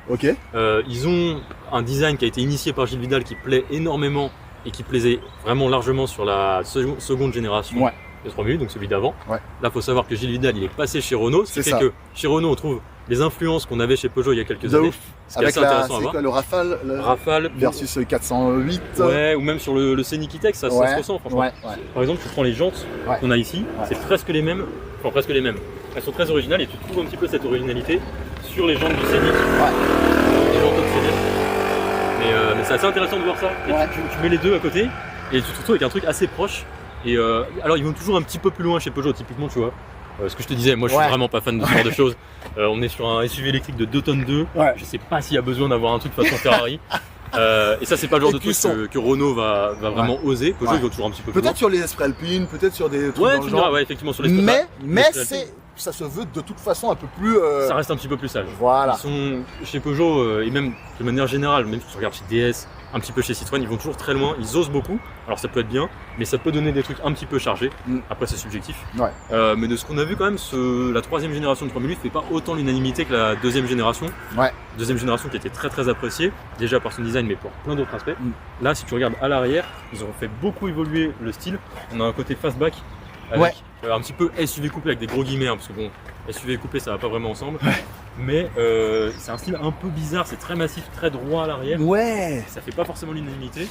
Ils ont un design qui a été initié par Gilles Vidal qui plaît énormément et qui plaisait vraiment largement sur la seconde génération de 3008, donc celui d'avant. Là, faut savoir que Gilles Vidal, il est passé chez Renault, ce qui fait que chez Renault, on trouve les influences qu'on avait chez Peugeot il y a quelques années. Ce qui est assez intéressant à voir. Le Rafale versus 408. Ou même sur le Scénic E-Tech, ça se ressent franchement. Par exemple, tu prends les jantes qu'on a ici, c'est presque les mêmes. Enfin, presque les mêmes. Elles sont très originales et tu trouves un petit peu cette originalité sur les jantes du Scénic. Les jantes oxydées. Mais c'est assez intéressant de voir ça. Et tu mets les deux à côté et tu te retrouves avec un truc assez proche. Et alors ils vont toujours un petit peu plus loin chez Peugeot, typiquement tu vois. Ce que je te disais, moi je suis vraiment pas fan de ce genre de choses. On est sur un SUV électrique de 2 tonnes 2. Je sais pas s'il y a besoin d'avoir un truc façon Ferrari. Et ça c'est pas le genre de truc que Renault va vraiment oser. Peugeot ils vont toujours un petit peu plus loin. Peut-être sur les Esprit Alpine, peut-être sur des trucs dans le genre. Effectivement sur les mais ça se veut de toute façon un peu plus. Ça reste un petit peu plus sage. Voilà. Ils sont chez Peugeot et même de manière générale, même si tu regardes chez DS, un petit peu chez Citroën, ils vont toujours très loin, ils osent beaucoup. Alors ça peut être bien, mais ça peut donner des trucs un petit peu chargés. Après c'est subjectif. Mais de ce qu'on a vu quand même, la troisième génération de 3008 fait pas autant l'unanimité que la deuxième génération. Deuxième génération qui était très très appréciée, déjà par son design mais pour plein d'autres aspects. Là si tu regardes à l'arrière, ils ont fait beaucoup évoluer le style. On a un côté fastback avec un petit peu SUV coupé avec des gros guillemets, parce que bon, SUV coupé ça va pas vraiment ensemble. Mais c'est un style un peu bizarre, c'est très massif, très droit à l'arrière. Ça fait pas forcément l'unanimité.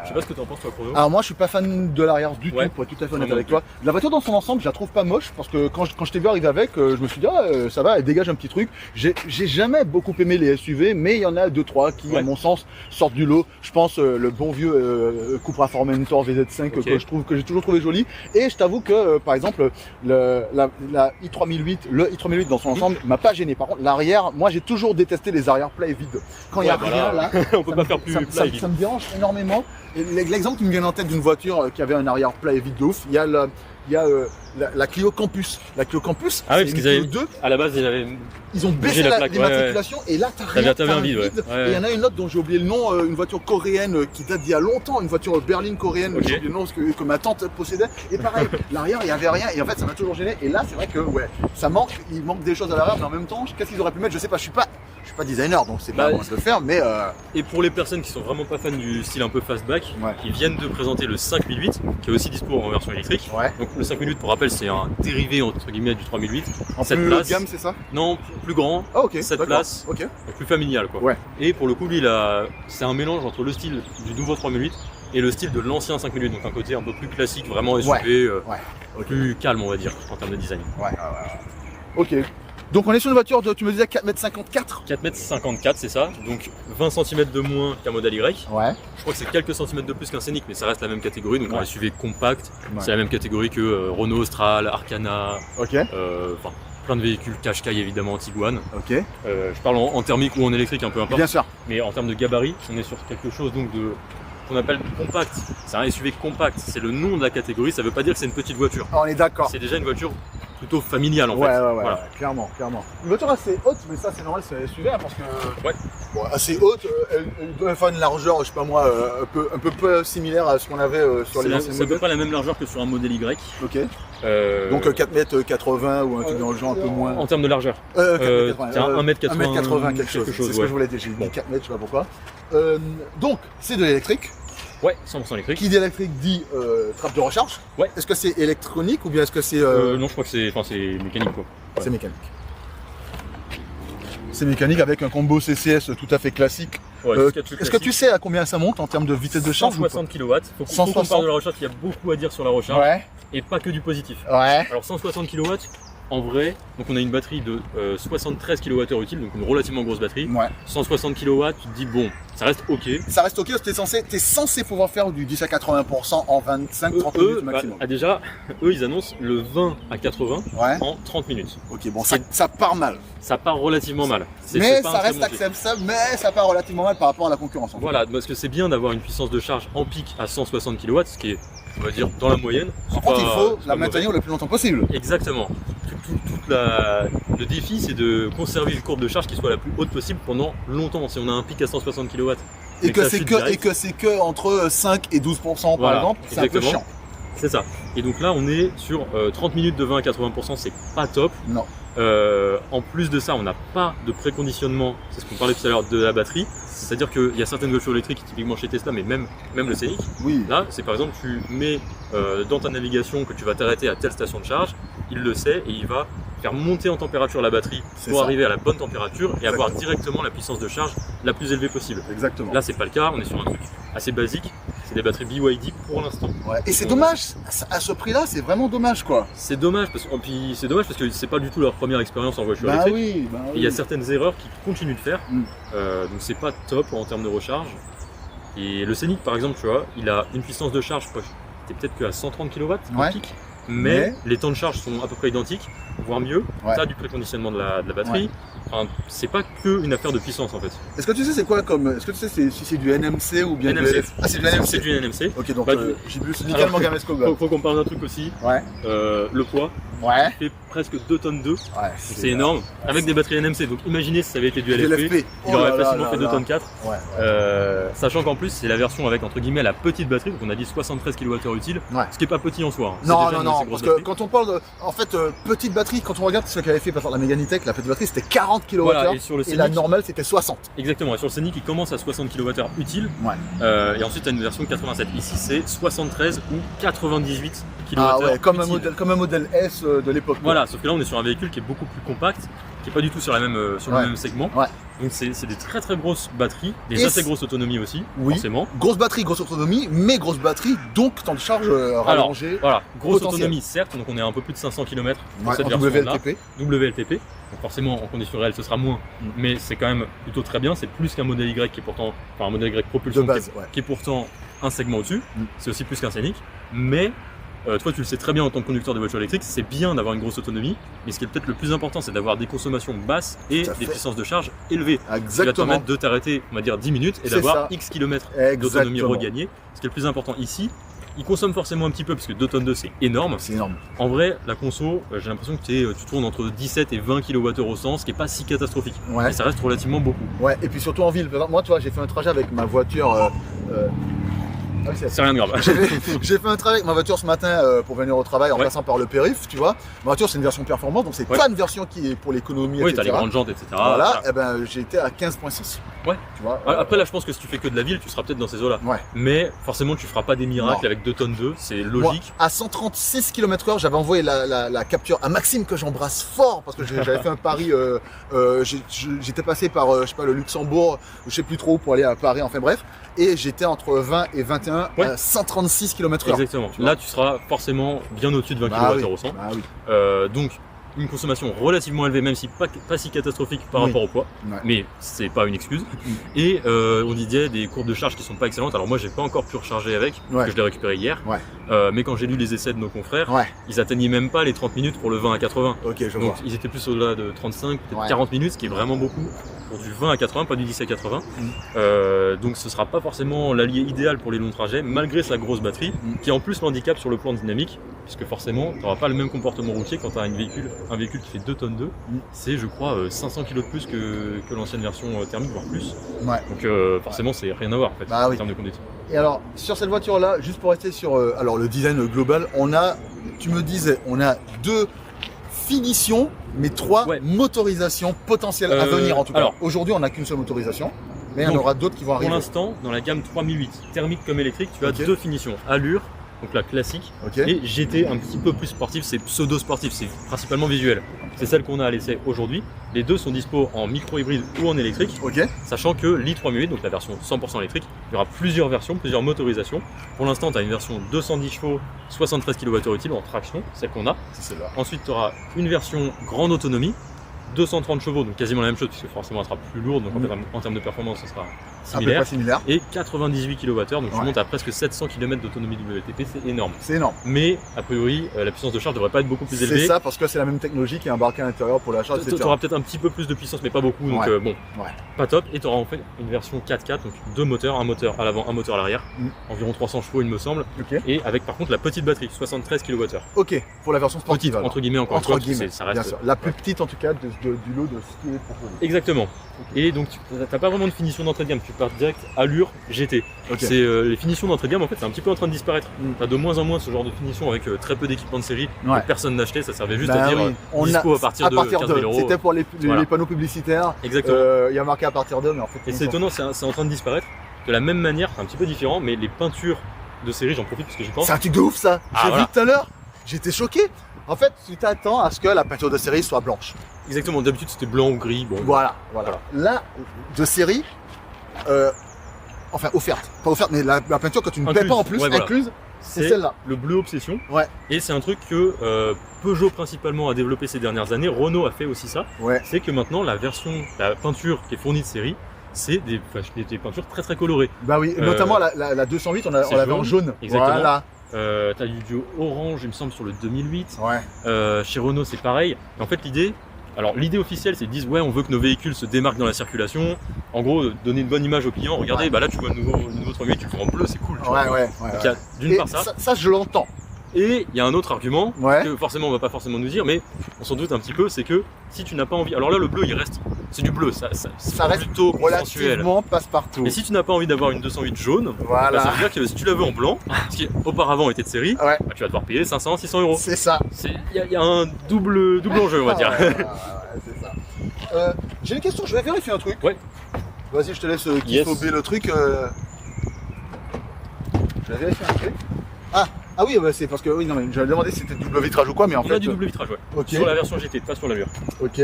Je sais pas ce que tu en penses toi, Chrono. Alors moi je suis pas fan de l'arrière du tout, pour être tout à fait honnête avec toi. La voiture dans son ensemble, je la trouve pas moche parce que quand je t'ai vu arriver avec, je me suis dit ça va, elle dégage un petit truc. J'ai jamais beaucoup aimé les SUV, mais il y en a 2-3 qui à mon sens sortent du lot. Je pense le bon vieux Cupra Formentor VZ5 que j'ai toujours trouvé joli. Et je t'avoue que par exemple la i3008, le i3008 dans son ensemble m'a pas gêné. Par contre l'arrière, moi j'ai toujours détesté les arrière plats et vides. Quand il y a rien là, on peut pas faire plus plat et vide. Ça me dérange énormément. L'exemple qui me vient en tête d'une voiture qui avait un arrière plat et vide de ouf, il y a la Clio Campus. La Clio Campus, c'est une Clio 2. À la base, ils ont baissé l'immatriculation et là t'as rien, t'as un vide. Et il y en a une autre dont j'ai oublié le nom, une voiture coréenne qui date d'il y a longtemps, une voiture berline coréenne, j'ai oublié le nom que ma tante possédait. Et pareil, l'arrière il y avait rien et en fait ça m'a toujours gêné. Et là c'est vrai que ça manque, il manque des choses à l'arrière, mais en même temps, qu'est-ce qu'ils auraient pu mettre? Je sais pas, je suis suis pas designer, donc c'est pas à moi de le faire, mais... Et pour les personnes qui sont vraiment pas fans du style un peu fastback, ils viennent de présenter le 5008, qui est aussi dispo en version électrique. Donc le 5008, pour rappel, c'est un dérivé entre guillemets du 3008. En plus haut de gamme, c'est ça? Non, plus grand, 7 places, plus familial quoi. Et pour le coup, lui, c'est un mélange entre le style du nouveau 3008 et le style de l'ancien 5008, donc un côté un peu plus classique, vraiment SUV, plus calme on va dire, en termes de design. Ok. Donc on est sur une voiture de, tu me disais 4,54 m. 4,54 m, c'est ça. Donc 20 cm de moins qu'un modèle Y. Je crois que c'est quelques centimètres de plus qu'un Scénic, mais ça reste la même catégorie. Donc un SUV compact, c'est la même catégorie que Renault Austral, Arcana, plein de véhicules, Qashqai évidemment, Tiguan. Je parle en thermique ou en électrique, un peu importe. Bien sûr. Mais en termes de gabarit, on est sur quelque chose donc de qu'on appelle compact. C'est un SUV compact, c'est le nom de la catégorie, ça veut pas dire que c'est une petite voiture. On est d'accord. C'est déjà une voiture plutôt familiale en fait. Voilà. Clairement. Une voiture assez haute, mais ça c'est normal, c'est un SUV parce que assez haute, elle doit faire une largeur, je sais pas moi, un peu similaire à ce qu'on avait sur les anciens modèles. C'est à peu près la même largeur que sur un modèle Y. Donc 4,80 m ou un truc dans le genre, un peu moins. En termes de largeur. 1m80 quelque chose. C'est ce que je voulais dire, j'ai dit 4 mètres, je sais pas pourquoi. Donc c'est de l'électrique. 100% électrique. Qui dit électrique dit trappe de recharge. Est-ce que c'est électronique ou bien est-ce que c'est... Non, je crois que c'est mécanique quoi. C'est mécanique. C'est mécanique avec un combo CCS tout à fait classique. Est-ce que tu sais à combien ça monte en termes de vitesse de charge? 160 kW. Faut qu'on parle de la recharge, il y a beaucoup à dire sur la recharge. Et pas que du positif. Alors 160 kW, en vrai, donc on a une batterie de 73 kWh utile, donc une relativement grosse batterie. 160 kW, tu te dis bon, ça reste ok. Ça reste ok parce que t'es censé pouvoir faire du 10 à 80% en 25-30 minutes maximum. Déjà, eux ils annoncent le 20 à 80 en 30 minutes. Ok, bon, ça part mal. Ça part relativement mal. Mais ça reste acceptable, mais ça part relativement mal par rapport à la concurrence. Voilà, parce que c'est bien d'avoir une puissance de charge en pic à 160 kW, ce qui est, on va dire, dans la moyenne. Par contre, il faut la maintenir le plus longtemps possible. Exactement. Le défi, c'est de conserver une courbe de charge qui soit la plus haute possible pendant longtemps. Si on a un pic à 160 kW et que c'est que entre 5 et 12% par exemple, c'est un peu chiant. C'est ça. Et donc là, on est sur 30 minutes de 20 à 80%, c'est pas top. Non. En plus de ça, on n'a pas de préconditionnement, c'est ce qu'on parlait tout à l'heure, de la batterie. C'est-à-dire qu'il y a certaines voitures électriques, typiquement chez Tesla, mais même le Scénic. Là, c'est par exemple, tu mets dans ta navigation que tu vas t'arrêter à telle station de charge, il le sait et il va faire monter en température la batterie pour arriver à la bonne température et avoir directement la puissance de charge la plus élevée possible. Là, c'est pas le cas, on est sur un truc assez basique. C'est des batteries BYD pour l'instant. Et c'est dommage, à ce prix-là, c'est vraiment dommage quoi. C'est dommage parce que c'est pas du tout leur première expérience en voiture électrique. Et il y a certaines erreurs qu'ils continuent de faire, donc c'est pas top en termes de recharge. Et le Scénic par exemple, tu vois, il a une puissance de charge, t'es peut-être qu'à 130 kW en pic, mais les temps de charge sont à peu près identiques, voire mieux. T'as du préconditionnement de la batterie. Enfin, c'est pas que une affaire de puissance en fait. Est-ce que tu sais c'est quoi comme... Est-ce que tu sais si c'est du NMC ou bien NMC. C'est du NMC. C'est du NMC. Ok, donc j'ai vu nickel Mangamesco. Faut qu'on parle d'un truc aussi. Le poids. Il fait presque 2 tonnes 2. C'est énorme. Avec des batteries NMC. Donc imaginez si ça avait été du LFP. Il aurait facilement fait 2 tonnes 4. Sachant qu'en plus c'est la version avec entre guillemets la petite batterie. Donc on a dit 73 kWh utile. Ce qui est pas petit en soi. Non, parce que quand on parle de... En fait, petite batterie, quand on regarde ce qu'avait fait par la Meganitech, la petite batterie c'était 40 kWh et la normale c'était 60. Exactement, et sur le Scénic il commence à 60 kWh utile et ensuite tu as une version 87. Ici c'est 73 ou 98 kWh comme un modèle S de l'époque. Voilà, sauf que là on est sur un véhicule qui est beaucoup plus compact, qui est pas du tout sur le même segment. Donc c'est des très grosses batteries, des assez grosses autonomies aussi, forcément. Grosse batterie, grosse autonomie, mais grosse batterie, donc temps de charge rallongé. Voilà, grosse autonomie certes, donc on est à un peu plus de 500 km pour cette version-là. WLTP. Donc forcément en condition réelle ce sera moins, mais c'est quand même plutôt très bien, c'est plus qu'un modèle Y qui est pourtant, enfin un modèle Y propulsion de base, qui est pourtant un segment au-dessus, c'est aussi plus qu'un Scénic, mais toi tu le sais très bien en tant que conducteur de voiture électrique, c'est bien d'avoir une grosse autonomie, mais ce qui est peut-être le plus important c'est d'avoir des consommations basses et des puissances de charge élevées. Ce qui va te permettre de t'arrêter, on va dire 10 minutes et d'avoir X kilomètres d'autonomie regagnée. Ce qui est le plus important ici, il consomme forcément un petit peu parce que 2 tonnes 2 c'est énorme. C'est énorme. En vrai, la conso, j'ai l'impression que tu tournes entre 17 et 20 kWh au 100, ce qui est pas si catastrophique. Mais ça reste relativement beaucoup. Et puis surtout en ville. Moi, tu vois, j'ai fait un trajet avec ma voiture C'est rien de grave. J'ai fait un travail avec ma voiture ce matin pour venir au travail en passant par le périph, tu vois. Ma voiture c'est une version performante, donc c'est pas une version qui est pour l'économie, oui, etc. t'as les grandes jantes, etc. Voilà, et ben j'ai été à 15.6. Ouais. Tu vois, après là, je pense que si tu fais que de la ville, tu seras peut-être dans ces eaux-là. Ouais. Mais forcément, tu feras pas des miracles avec 2 tonnes d'œufs, c'est logique. Moi, à 136 km/h, j'avais envoyé la capture à Maxime que j'embrasse fort parce que j'avais fait un pari. J'étais passé par je sais pas le Luxembourg, je sais plus trop où pour aller à Paris. Enfin bref, et j'étais entre 20 et 21 à 136 km/h. Exactement. Là, tu seras forcément bien au-dessus de 20 km/h au 100. Bah oui. Donc une consommation relativement élevée, même si pas si catastrophique par rapport au poids, mais c'est pas une excuse. Et on disait des courbes de charge qui sont pas excellentes. Alors moi j'ai pas encore pu recharger avec, parce que je l'ai récupéré hier. Mais quand j'ai lu les essais de nos confrères, ils atteignaient même pas les 30 minutes pour le 20 à 80. Ok, je Donc vois. ils étaient plus au-delà de 35, peut-être 40 minutes, ce qui est vraiment beaucoup pour du 20 à 80, pas du 10 à 80. Donc ce sera pas forcément l'allié idéal pour les longs trajets, malgré sa grosse batterie, qui en plus l'handicap sur le plan dynamique, puisque forcément tu n'auras pas le même comportement routier quand tu as un véhicule qui fait 2 tonnes d'œufs. C'est je crois 500 kg de plus que l'ancienne version thermique, voire plus. Donc forcément c'est rien à voir en fait, en termes de conduite. Et alors sur cette voiture là, juste pour rester sur alors le design global, on a 2 finitions, mais 3 motorisations potentielles à venir en tout cas. Alors aujourd'hui on n'a qu'une seule motorisation, mais il y en aura d'autres qui vont arriver. Pour l'instant, dans la gamme 3008, thermique comme électrique, tu as 2 finitions, allure, donc la classique, et GT un petit peu plus sportif, c'est pseudo-sportif, c'est principalement visuel. C'est celle qu'on a à l'essai aujourd'hui. Les deux sont dispo en micro-hybride ou en électrique, sachant que l'i3008, donc la version 100% électrique, il y aura plusieurs versions, plusieurs motorisations. Pour l'instant, tu as une version 210 chevaux, 73 kWh en traction, celle qu'on a. Ensuite, tu auras une version grande autonomie, 230 chevaux, donc quasiment la même chose, puisque forcément elle sera plus lourde, donc en termes de performance, ce sera similaire. Et 98 kWh, donc tu montes à presque 700 km d'autonomie WLTP, c'est énorme. C'est énorme. Mais a priori, la puissance de charge devrait pas être beaucoup plus élevée. C'est ça, parce que c'est la même technologie qui est embarquée à l'intérieur pour la charge, etc. Tu auras peut-être un petit peu plus de puissance, mais pas beaucoup, donc pas top. Et tu auras en fait une version 4x4, donc 2 moteurs, un moteur à l'avant, un moteur à l'arrière, environ 300 chevaux il me semble, et avec par contre la petite batterie, 73 kWh. Ok, pour la version sportive. Petite, entre guillemets, encore entre guillemets, ça reste bien sûr. La plus petite en tout cas du lot de ce qui est proposé. Exactement. Et donc tu n'as pas vraiment de finition d'entrée de gamme, tu pars direct allure GT. C'est les finitions d'entrée de gamme en fait c'est un petit peu en train de disparaître. Tu as de moins en moins ce genre de finition avec très peu d'équipements de série que personne n'achetait, ça servait juste à dire dispo à partir de 15 000 euros. C'était pour les panneaux publicitaires. Exactement. Il y a marqué à partir de, mais en fait. Et c'est étonnant, c'est en train de disparaître. De la même manière, c'est un petit peu différent, mais les peintures de série, j'en profite parce que j'y pense. C'est un truc de ouf ça. J'ai vu tout à l'heure, j'étais choqué. En fait, tu t'attends à ce que la peinture de série soit blanche. Exactement, d'habitude c'était blanc ou gris. Bon. Voilà. Là, de série, enfin offerte. Pas offerte, mais la peinture que tu ne paies pas en plus, incluse, c'est celle-là. Le bleu Obsession. Et c'est un truc que Peugeot principalement a développé ces dernières années. Renault a fait aussi ça. C'est que maintenant, la peinture qui est fournie de série, c'est des peintures très très colorées. Bah oui, notamment la 208, on l'avait en jaune. Exactement. Voilà. T'as du orange, il me semble, sur le 2008. Chez Renault, c'est pareil. Et en fait, l'idée officielle, c'est qu'ils disent on veut que nos véhicules se démarquent dans la circulation. En gros, donner une bonne image aux clients. Regardez, là, tu vois le nouveau 3008, tu le fais en bleu, c'est cool. Donc, il y a d'une part ça, je l'entends. Et il y a un autre argument que forcément on va pas forcément nous dire, mais on s'en doute un petit peu, c'est que si tu n'as pas envie, alors là le bleu il reste, c'est du bleu, ça reste plutôt relativement passe-partout. Mais si tu n'as pas envie d'avoir une 208 jaune, ça veut dire que si tu la veux en blanc, ce qui auparavant était de série, tu vas devoir payer 500, 600 euros. C'est ça. Il y a un double enjeu on va dire. C'est ça. J'ai une question, je vais vérifier un truc. Vas-y, je te laisse kiffober le truc. Je vais vérifier un truc. Ah oui, c'est parce que j'avais demandé si c'était double vitrage ou quoi, mais en fait. On a du double vitrage, sur la version GT, pas sur l'allure. Ok.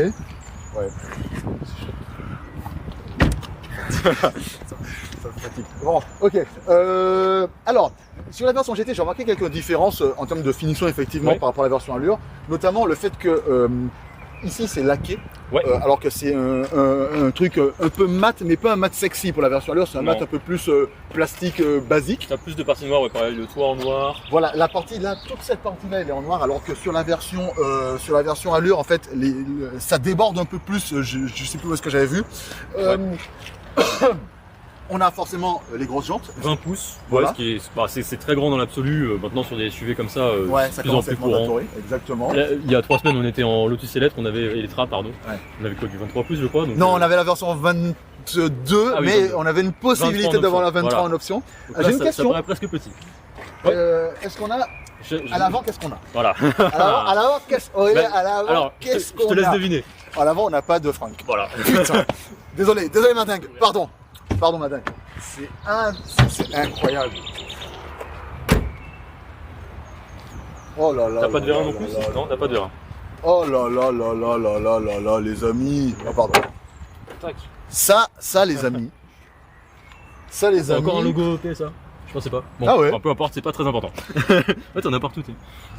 Ça me fatigue. Bon, ok. Alors, sur la version GT, j'ai remarqué quelques différences en termes de finition, effectivement, par rapport à la version allure. Notamment le fait que ici c'est laqué, alors que c'est un truc un peu mat, mais pas un mat sexy pour la version allure, c'est un mat un peu plus plastique basique. Tu as plus de partie noire, pareil, le toit en noir. Voilà, la partie là, toute cette partie là elle est en noir, alors que sur la version allure, en fait, ça déborde un peu plus, je sais plus où est-ce que j'avais vu. On a forcément les grosses jantes. 20 pouces, c'est très grand dans l'absolu. Maintenant sur des SUV comme ça, c'est plus en plus courant. Exactement. Là, il y a 3 semaines, on était en Lotus Eletre, Electra, pardon. On avait quoi, du 23 pouces, je crois. Donc, non, on avait la version 22, mais 22. on avait une possibilité d'avoir la 23 en option. J'ai une question. Ça paraît presque petit. Est-ce qu'on a à l'avant, qu'est-ce qu'on a? Voilà. À l'avant, qu'est-ce qu'on a? Je te laisse deviner. À l'avant, on n'a pas de Franck. Voilà. Putain. Désolé Madingue. Pardon Madingue. C'est incroyable. Oh là là. T'as pas de vérin non plus? Non, t'as pas de vérin. Oh là là là là là là là là, les amis. Oh pardon. Tac. Ça les amis. Ça les amis. Encore un logo PSA. Je pensais pas. Bon, ah ouais. Enfin, peu importe, c'est pas très important. En fait, t'en as partout.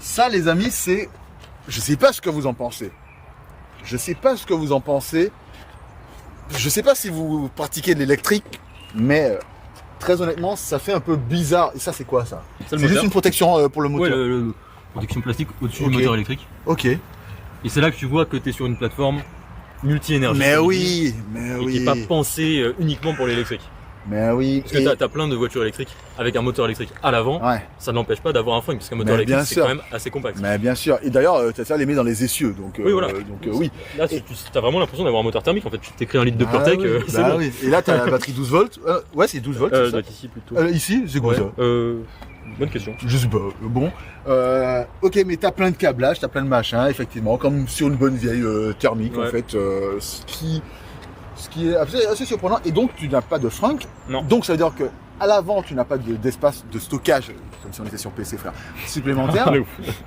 Ça les amis, c'est... Je sais pas ce que vous en pensez. Je sais pas si vous pratiquez de l'électrique, mais très honnêtement, ça fait un peu bizarre. Et ça, c'est quoi ça? C'est juste une protection pour le moteur. Ouais, protection plastique au-dessus du moteur électrique. Ok. Et c'est là que tu vois que tu es sur une plateforme multi-énergie. Mais oui. Et qui n'est pas pensée uniquement pour l'électrique. Mais oui. Parce que t'as plein de voitures électriques avec un moteur électrique à l'avant. Ouais. Ça n'empêche pas d'avoir un frein, parce qu'un moteur électrique c'est quand même assez compact. Mais bien sûr. Et d'ailleurs, ça les met dans les essieux, donc. Oui, voilà. Oui. Là, t'as vraiment l'impression d'avoir un moteur thermique. En fait, tu t'écris un litre de PureTech. C'est bon. Oui. Et là, t'as la batterie 12 volts. Ouais, c'est 12 volts. C'est ça. Ici plutôt. Ici, c'est quoi ça? Bonne question. Je sais pas. Bon. Ok, mais t'as plein de câblages, t'as plein de machins, effectivement, comme sur une bonne vieille thermique, en fait, ce qui est assez surprenant. Et donc, tu n'as pas de frein. Non. Donc, ça veut dire que à l'avant, tu n'as pas d'espace de stockage, comme si on était sur PC, frère, supplémentaire.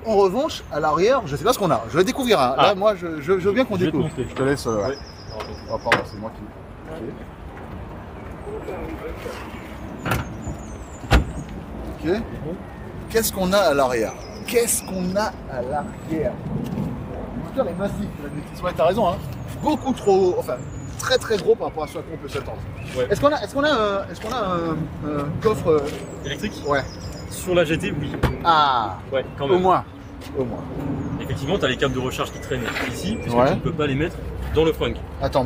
En revanche, à l'arrière, je sais pas ce qu'on a. Je vais découvrir. Hein. Là, moi, je veux bien qu'on découvre. Je te laisse. Ouais. Oh, pardon, c'est moi qui. Ok. Qu'est-ce qu'on a à l'arrière? Le moteur est massif. T'as raison, hein. Beaucoup trop, enfin, très très gros par rapport à ce à quoi on peut s'attendre. Ouais. Est-ce qu'on a un coffre électrique? Ouais. Sur la GT, oui. Ah. Ouais, quand même. Au moins. Effectivement, tu as les câbles de recharge qui traînent ici, puisque tu ne peux pas les mettre dans le frunk. Attends.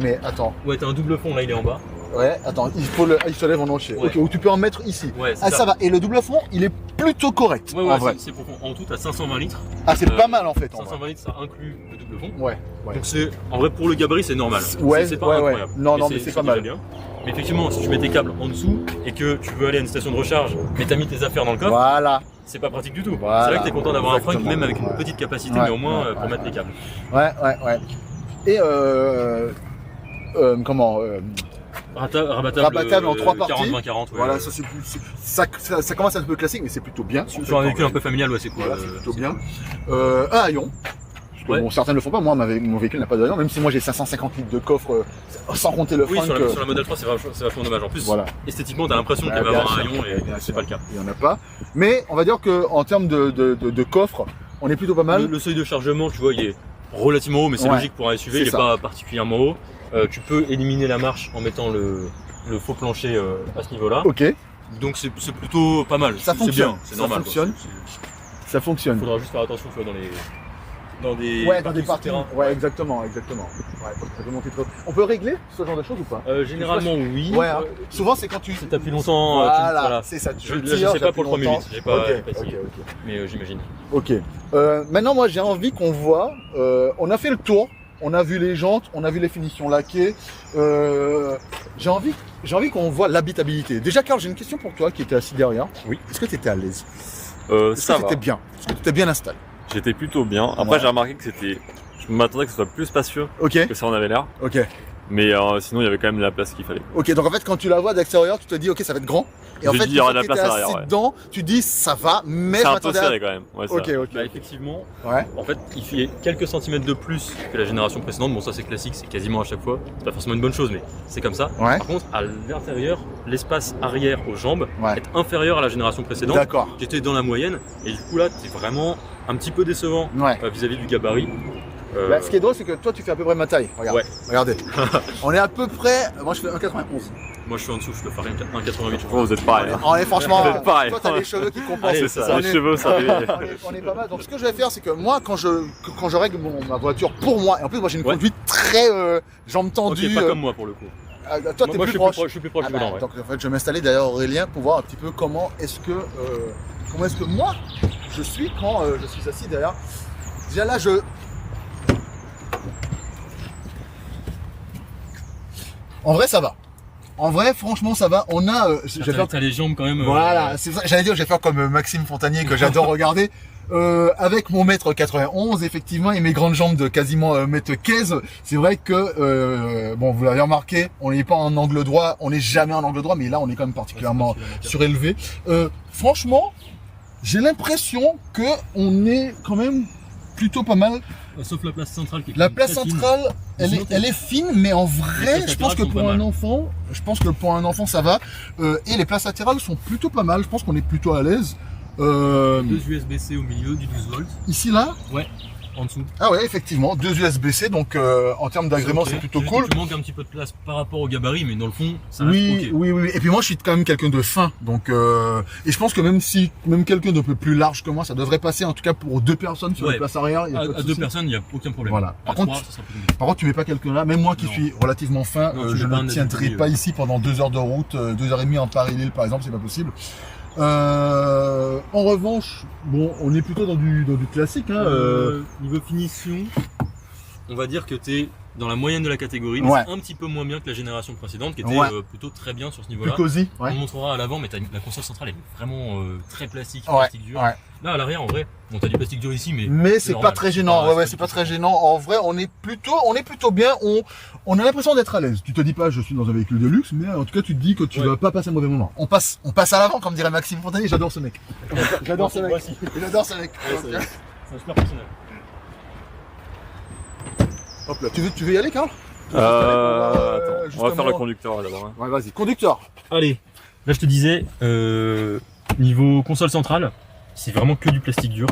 Ouais, t'as un double fond, là il est en bas. Ouais, attends, il se lève en entier. Ouais. Ok, ou tu peux en mettre ici. Ouais, ça va. Et le double fond, il est plutôt correct. Ouais, en vrai. C'est profond. En tout, t'as 520 litres. Ah, c'est pas mal en fait. 520 litres, ça inclut le double fond. Ouais. Donc c'est, en vrai, pour le gabarit, c'est normal. Ouais, c'est pas incroyable. Non, mais c'est pas mal. Bien. Mais effectivement, si tu mets tes câbles en dessous et que tu veux aller à une station de recharge, mais t'as mis tes affaires dans le coffre, voilà. C'est pas pratique du tout. Voilà. C'est là que t'es content d'avoir un frunk, même avec une petite capacité, mais au moins pour mettre les câbles. Ouais. Et rabattable en 3 parties. 40-20-40. Ouais, voilà, ça commence à être un peu classique, mais c'est plutôt bien. Sur un véhicule un peu familial, ouais, c'est cool. Voilà, c'est plutôt bien. Un haillon. Ouais. Bon, certains ne le font pas, moi mon véhicule n'a pas de haillon, même si moi j'ai 550 litres de coffre sans compter le frein. Oui, sur la Model 3 c'est vachement dommage. En plus, esthétiquement t'as l'impression qu'il va y avoir un haillon et c'est pas le cas. Il n'y en a pas. Mais on va dire qu'en termes de coffre, on est plutôt pas mal. Le seuil de chargement, tu vois, il est relativement haut, mais c'est logique pour un SUV, il n'est pas particulièrement haut. Tu peux éliminer la marche en mettant le faux plancher à ce niveau-là. Ok. Donc c'est plutôt pas mal. Ça fonctionne. Bien, c'est normal. Ça fonctionne. Il faudra juste faire attention, tu vois, dans des parties. Ouais, exactement. Ouais, ça peut monter trop. On peut régler ce genre de choses ou pas? Généralement, oui. Ouais. Souvent, c'est quand tu t'appuies longtemps. Voilà, c'est ça. Je sais pas pour le 3008. J'ai pas essayé. Mais j'imagine. Ok. Maintenant, moi, j'ai envie qu'on voit. On a fait le tour. On a vu les jantes, on a vu les finitions laquées. J'ai envie qu'on voit l'habitabilité. Déjà, Carl, j'ai une question pour toi qui était assis derrière. Oui. Est-ce que tu étais à l'aise? Ça va. Bien. Est-ce que tu étais bien installé? J'étais plutôt bien. Après, j'ai remarqué que je m'attendais que ce soit plus spacieux que ça en avait l'air. Ok. Mais sinon, il y avait quand même la place qu'il fallait. Ok, donc en fait, quand tu la vois d'extérieur, tu te dis, ok, ça va être grand. Et en fait, il y aura de la place à l'arrière. Dedans, tu dis, ça va, mais c'est un peu serré quand même. Ouais, ok. Bah, effectivement, en fait, il fait quelques centimètres de plus que la génération précédente. Bon, ça c'est classique, c'est quasiment à chaque fois. C'est pas forcément une bonne chose, mais c'est comme ça. Par contre, à l'intérieur, l'espace arrière aux jambes est inférieur à la génération précédente. D'accord. Qui était dans la moyenne. Et du coup, là, c'est vraiment un petit peu décevant vis-à-vis du gabarit. Ce qui est drôle, c'est que toi, tu fais à peu près ma taille. Regarde. Regardez. On est à peu près. Moi, je fais 1,91. Moi, je suis en dessous, je peux faire 1,88. Vous êtes pareil. Franchement, vous êtes pareil. Toi, t'as les cheveux qui compensent. Allez, c'est ça. Les cheveux, ça on est pas mal. Donc, ce que je vais faire, c'est que moi, quand je règle ma voiture pour moi, et en plus, moi, j'ai une conduite très jambes tendues. Ok, pas comme moi pour le coup. Toi, t'es plus proche. Je suis plus proche du volant. Donc, en fait, je vais m'installer derrière Aurélien pour voir un petit peu comment est-ce que moi je suis quand je suis assis derrière. Déjà là, En vrai, ça va. En vrai, franchement, ça va. On a. T'as les jambes quand même. Voilà, c'est ça. J'allais dire, je vais faire comme Maxime Fontanier que j'adore regarder. Avec mon mètre 91 effectivement et mes grandes jambes de quasiment mètre 15, c'est vrai que bon, vous l'avez remarqué, on n'est pas en angle droit, on n'est jamais en angle droit, mais là on est quand même particulièrement surélevé. Franchement, j'ai l'impression que on est quand même plutôt pas mal. Sauf la place centrale qui est la place centrale, elle est fine, mais en vrai, je pense que pour un enfant, ça va. Et les places latérales sont plutôt pas mal. Je pense qu'on est plutôt à l'aise. Deux USB-C au milieu du 12 volts. Ici là? Ouais, en dessous. Ah ouais, effectivement, deux USB-C, donc en termes d'agrément, c'est plutôt cool. Tu manques un petit peu de place par rapport au gabarit, mais dans le fond, ça reste oui, ok. Oui. Et puis moi, je suis quand même quelqu'un de fin, donc et je pense que même quelqu'un d'un peu plus large que moi, ça devrait passer, en tout cas pour deux personnes sur la place arrière. À deux personnes, il n'y a aucun problème. Voilà. Par contre, tu mets pas quelqu'un là. Même moi qui suis relativement fin, je ne tiendrai pas ici pendant 2 heures de route, 2h30 en Paris-Lille par exemple, c'est pas possible. En revanche, bon, on est plutôt dans du classique. Niveau finition, on va dire que t'es dans la moyenne de la catégorie, mais c'est un petit peu moins bien que la génération précédente, qui était plutôt très bien sur ce niveau-là. Plus cosy. On montrera à l'avant, mais la console centrale est vraiment très plastique, plastique dur. Là, à l'arrière, en vrai, bon, t'as du plastique dur ici, mais c'est pas très gênant. C'est pas très gênant. En vrai, on est plutôt bien. On a l'impression d'être à l'aise. Tu te dis pas, je suis dans un véhicule de luxe, mais en tout cas, tu te dis que tu vas pas passer un mauvais moment. On passe à l'avant, comme dirait Maxime Fontanier. J'adore ce mec. J'adore ce mec. C'est un super personnage. Hop là. Tu veux y aller, Karl? Attends, on va faire le conducteur d'abord. Ouais, vas-y, conducteur. Allez. Là, je te disais, niveau console centrale, c'est vraiment que du plastique dur.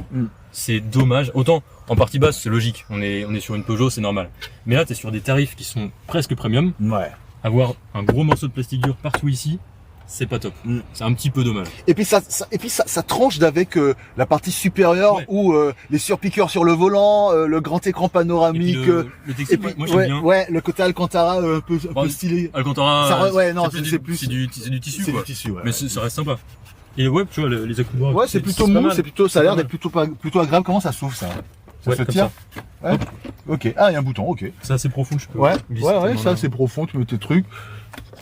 C'est dommage. Autant en partie basse, c'est logique. On est sur une Peugeot, c'est normal. Mais là, t'es sur des tarifs qui sont presque premium. Ouais. Avoir un gros morceau de plastique dur partout ici, c'est pas top. C'est un petit peu dommage. Et puis ça tranche d'avec la partie supérieure où les surpiqueurs sur le volant, le grand écran panoramique. Et puis le textile, moi j'aime bien. Ouais, le côté Alcantara un peu stylé. Alcantara, c'est du tissu. C'est du tissu, mais ça reste sympa. Et ouais, tu vois, les accoudoirs. Ouais, c'est plutôt mou, ça a l'air d'être plutôt agréable. Comment ça s'ouvre ça? Ça se tire? Ouais. Ok. Ah, il y a un bouton, ok. C'est assez profond, je peux. Ouais, ça c'est profond, tu mets tes trucs.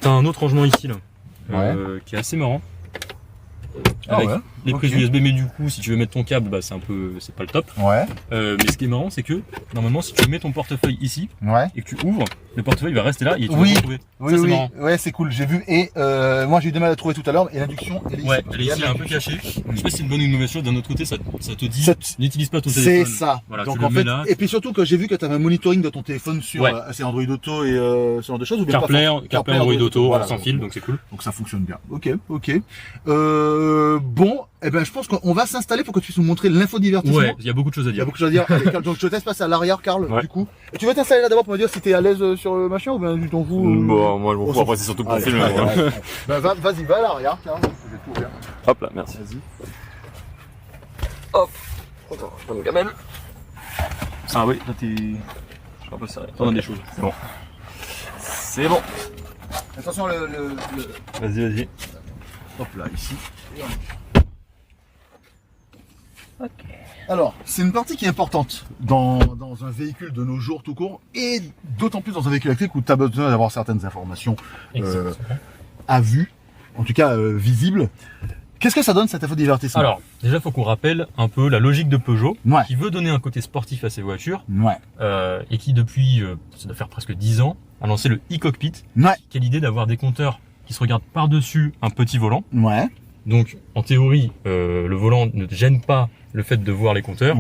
T'as un autre rangement ici, là. Qui est assez marrant. Avec les prises USB, mais du coup, si tu veux mettre ton câble, bah c'est pas le top. Ouais. Mais ce qui est marrant, c'est que normalement, si tu mets ton portefeuille ici et que tu ouvres, le portefeuille va rester là et tu vas le retrouver. Ça, c'est marrant. Ouais, c'est cool. J'ai vu et moi j'ai eu du mal à trouver tout à l'heure. Et l'induction, elle est ici. Ouais, elle est ici, un peu cachée. Je sais pas si c'est une bonne ou une mauvaise chose. D'un autre côté, ça te dit n'utilise pas ton téléphone. C'est ça. Voilà, donc en fait, et puis surtout que j'ai vu que tu avais un monitoring de ton téléphone sur c'est Android Auto et ce genre de choses. CarPlay, Android Auto, sans fil, donc c'est cool. Donc ça fonctionne bien. Ok. Bon, eh ben je pense qu'on va s'installer pour que tu puisses nous montrer l'infodivertissement. Ouais, il y a beaucoup de choses à dire. Allez, Karl, donc je te laisse passer à l'arrière, Karl, du coup. Et tu veux t'installer là d'abord pour me dire si t'es à l'aise sur le machin ou bien tu t'en fous? Bon, moi je m'en fous, après c'est surtout pour le film. Bah, vas-y, va à l'arrière, Karl. Je vais tout ouvrir. Hop là, merci. Vas-y. Hop. Attends, je prends mon gamelle. Ah oui, là t'es... Je suis un peu serré. On a des choses. C'est bon. C'est bon. Attention Vas-y. Hop là, ici. Ok. Alors, c'est une partie qui est importante dans un véhicule de nos jours tout court et d'autant plus dans un véhicule électrique où tu as besoin d'avoir certaines informations à vue, en tout cas visibles. Qu'est-ce que ça donne cet infodivertissement? Alors, déjà, il faut qu'on rappelle un peu la logique de Peugeot qui veut donner un côté sportif à ses voitures et qui, depuis, ça doit faire presque 10 ans, a lancé le e-cockpit qui a l'idée d'avoir des compteurs qui se regardent par-dessus un petit volant. Donc, en théorie, le volant ne gêne pas le fait de voir les compteurs.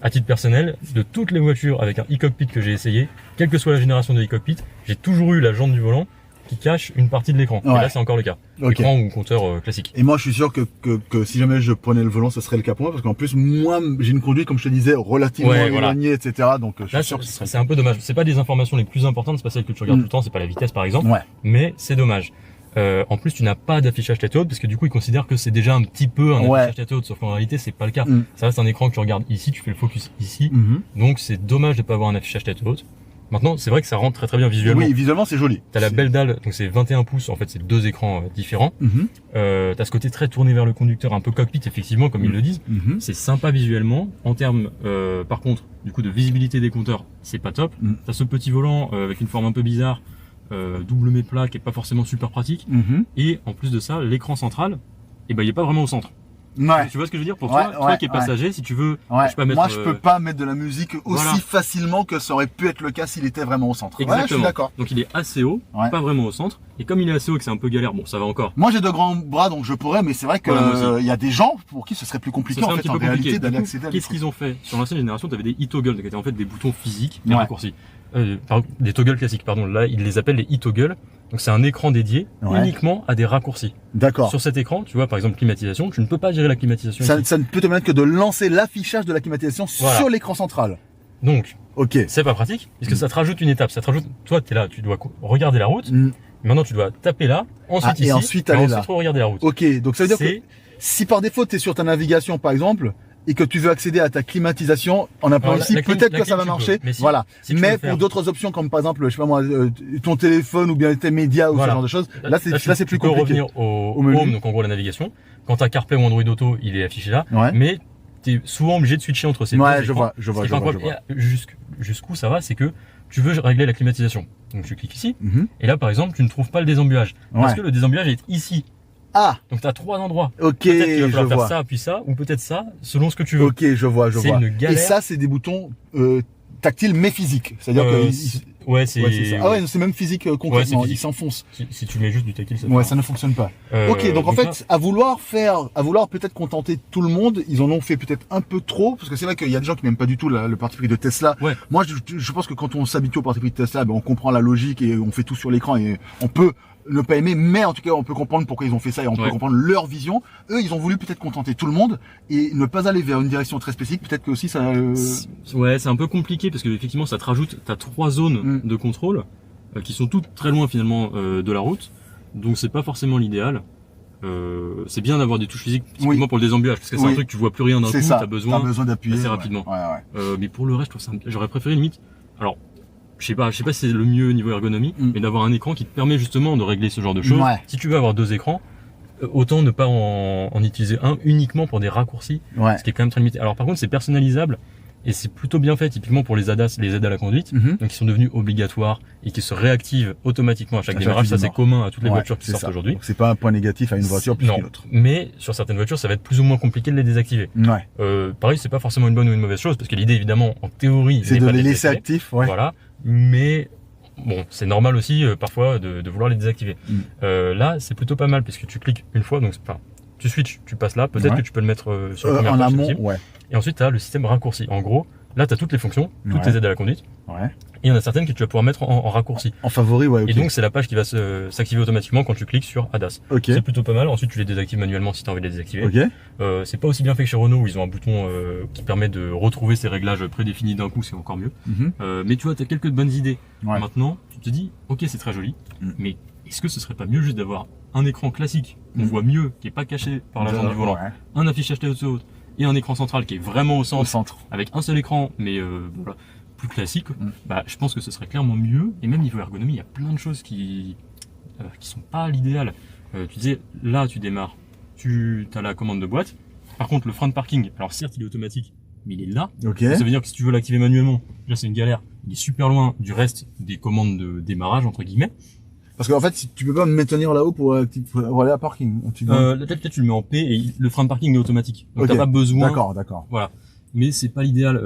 À titre personnel, de toutes les voitures avec un e-cockpit que j'ai essayé, quelle que soit la génération de e-cockpit, j'ai toujours eu la jante du volant qui cache une partie de l'écran. Et là, c'est encore le cas. Écran ou compteur classique. Et moi, je suis sûr que si jamais je prenais le volant, ce serait le cas pour moi, parce qu'en plus, moi, j'ai une conduite, comme je te disais, relativement éloignée, etc. Donc, je suis sûr que c'est un peu dommage. C'est pas des informations les plus importantes, c'est pas celles que tu regardes tout le temps, c'est pas la vitesse, par exemple. Mais c'est dommage. En plus, tu n'as pas d'affichage tête haute parce que du coup, ils considèrent que c'est déjà un petit peu un affichage tête haute, sauf qu'en réalité, c'est pas le cas. Ça reste un écran que tu regardes ici, tu fais le focus ici. Donc, c'est dommage de pas avoir un affichage tête haute. Maintenant, c'est vrai que ça rentre très très bien visuellement. Oui, visuellement, c'est joli. T'as la belle dalle, donc c'est 21 pouces, en fait, c'est 2 écrans différents. T'as ce côté très tourné vers le conducteur, un peu cockpit, effectivement, comme ils le disent. C'est sympa visuellement. En termes, par contre, du coup, de visibilité des compteurs, c'est pas top. T'as ce petit volant avec une forme un peu bizarre. double mets-plat qui est pas forcément super pratique. Et en plus de ça, l'écran central, il est pas vraiment au centre. Ouais. Tu vois ce que je veux dire pour toi qui es passager, si tu veux, je sais pas mettre, moi je peux pas mettre de la musique aussi facilement que ça aurait pu être le cas s'il était vraiment au centre. Exactement. Je suis d'accord. Donc il est assez haut, pas vraiment au centre. Et comme il est assez haut et que c'est un peu galère, bon ça va encore. Moi j'ai de grands bras donc je pourrais, mais c'est vrai que il y a des gens pour qui ce serait plus compliqué en fait en réalité d'aller accéder à Qu'est-ce qu'ils ont fait? Sur l'ancienne génération, tu avais des e-toggles qui étaient en fait des boutons physiques, des raccourcis. Des toggles classiques, pardon. Là, ils les appellent les e-toggles. Donc c'est un écran dédié uniquement à des raccourcis. D'accord. Sur cet écran, tu vois par exemple climatisation, tu ne peux pas gérer la climatisation. Ça ne peut te permettre que de lancer l'affichage de la climatisation sur l'écran central. Donc, c'est pas pratique puisque ça te rajoute une étape. Ça te rajoute, toi tu es là, tu dois regarder la route. Maintenant tu dois taper là, ensuite ici, et ensuite aller là. regarder la route. Ok, donc ça veut dire que si par défaut tu es sur ta navigation par exemple, et que tu veux accéder à ta climatisation en appelant ici, peut-être que ça va marcher. Voilà. Mais pour d'autres options comme par exemple, je sais pas moi, ton téléphone ou bien tes médias ou ce genre de choses, là c'est plus compliqué. Tu peux revenir au home, donc en gros la navigation. Quand tu as CarPlay ou Android Auto, il est affiché là. Mais tu es souvent obligé de switcher entre ces deux écrans. Je vois. Jusqu'où ça va, c'est que tu veux régler la climatisation. Donc tu cliques ici. Et là par exemple, tu ne trouves pas le désembuage. Parce que le désembuage est ici. Ah, donc tu as 3 endroits. Ok, peut-être qu'il va falloir faire ça, puis ça, ou peut-être ça, selon ce que tu veux. Ok, je vois. C'est une galère. Et ça, c'est des boutons tactiles mais physiques. C'est-à-dire que c'est ah ouais, c'est même physique concrètement. Il s'enfonce. Si tu mets juste du tactile, ça ne fonctionne pas. Ok, donc en fait, à vouloir peut-être contenter tout le monde, ils en ont fait peut-être un peu trop, parce que c'est vrai qu'il y a des gens qui n'aiment pas du tout le parti pris de Tesla. Moi, je pense que quand on s'habitue au parti pris de Tesla, on comprend la logique et on fait tout sur l'écran et on peut ne pas aimer, mais en tout cas on peut comprendre pourquoi ils ont fait ça et on peut comprendre leur vision. Eux ils ont voulu peut-être contenter tout le monde et ne pas aller vers une direction très spécifique. Peut-être que aussi ça c'est un peu compliqué parce que effectivement ça te rajoute, t'as 3 zones de contrôle qui sont toutes très loin finalement de la route, donc c'est pas forcément l'idéal. C'est bien d'avoir des touches physiques typiquement pour le désembuage parce que c'est un truc tu vois plus rien d'un coup, t'as besoin d'appuyer assez rapidement. Mais pour le reste je trouve ça, j'aurais préféré limite, alors je sais pas si c'est le mieux niveau ergonomie, mais d'avoir un écran qui te permet justement de régler ce genre de choses. Si tu veux avoir 2 écrans, autant ne pas en utiliser un uniquement pour des raccourcis, ce qui est quand même très limité. Alors par contre c'est personnalisable et c'est plutôt bien fait typiquement pour les ADAS, les aides à la conduite, donc qui sont devenus obligatoires et qui se réactivent automatiquement à chaque démarrage. Ça c'est commun à toutes les voitures qui sortent aujourd'hui. C'est pas un point négatif à une voiture plus qu'une autre. Mais sur certaines voitures ça va être plus ou moins compliqué de les désactiver. Pareil c'est pas forcément une bonne ou une mauvaise chose parce que l'idée évidemment en théorie c'est de les laisser actifs. Voilà. Mais bon, c'est normal aussi parfois de vouloir les désactiver. Là, c'est plutôt pas mal puisque tu cliques une fois, donc tu switches, tu passes là. Peut-être que tu peux le mettre sur la première page. En amont, Et ensuite, tu as le système raccourci. En gros, là, tu as toutes les fonctions, toutes les aides à la conduite. Et il y en a certaines que tu vas pouvoir mettre en raccourci. En favori, Et donc, c'est la page qui va s'activer automatiquement quand tu cliques sur ADAS. C'est plutôt pas mal. Ensuite, tu les désactives manuellement si tu as envie de les désactiver. C'est pas aussi bien fait que chez Renault où ils ont un bouton qui permet de retrouver ces réglages prédéfinis d'un coup, c'est encore mieux. Mais tu vois, tu as quelques bonnes idées. Maintenant, tu te dis, ok, c'est très joli, mais est-ce que ce serait pas mieux juste d'avoir un écran classique qu'on voit mieux, qui est pas caché par la jambe du volant, un affichage TOT et un écran central qui est vraiment au centre. Avec un seul écran, mais voilà, plus classique, je pense que ce serait clairement mieux. Et même niveau ergonomie, il y a plein de choses qui sont pas l'idéal. Tu disais, là tu démarres, tu as la commande de boîte. Par contre, le frein de parking, alors certes il est automatique, mais il est là. Ça veut dire que si tu veux l'activer manuellement, là c'est une galère. Il est super loin du reste des commandes de démarrage entre guillemets. Parce qu'en fait, tu peux pas me maintenir là-haut pour aller à parking. Peut-être tu le mets en P et le frein de parking est automatique. Donc t'as pas besoin. D'accord. Voilà. Mais c'est pas l'idéal.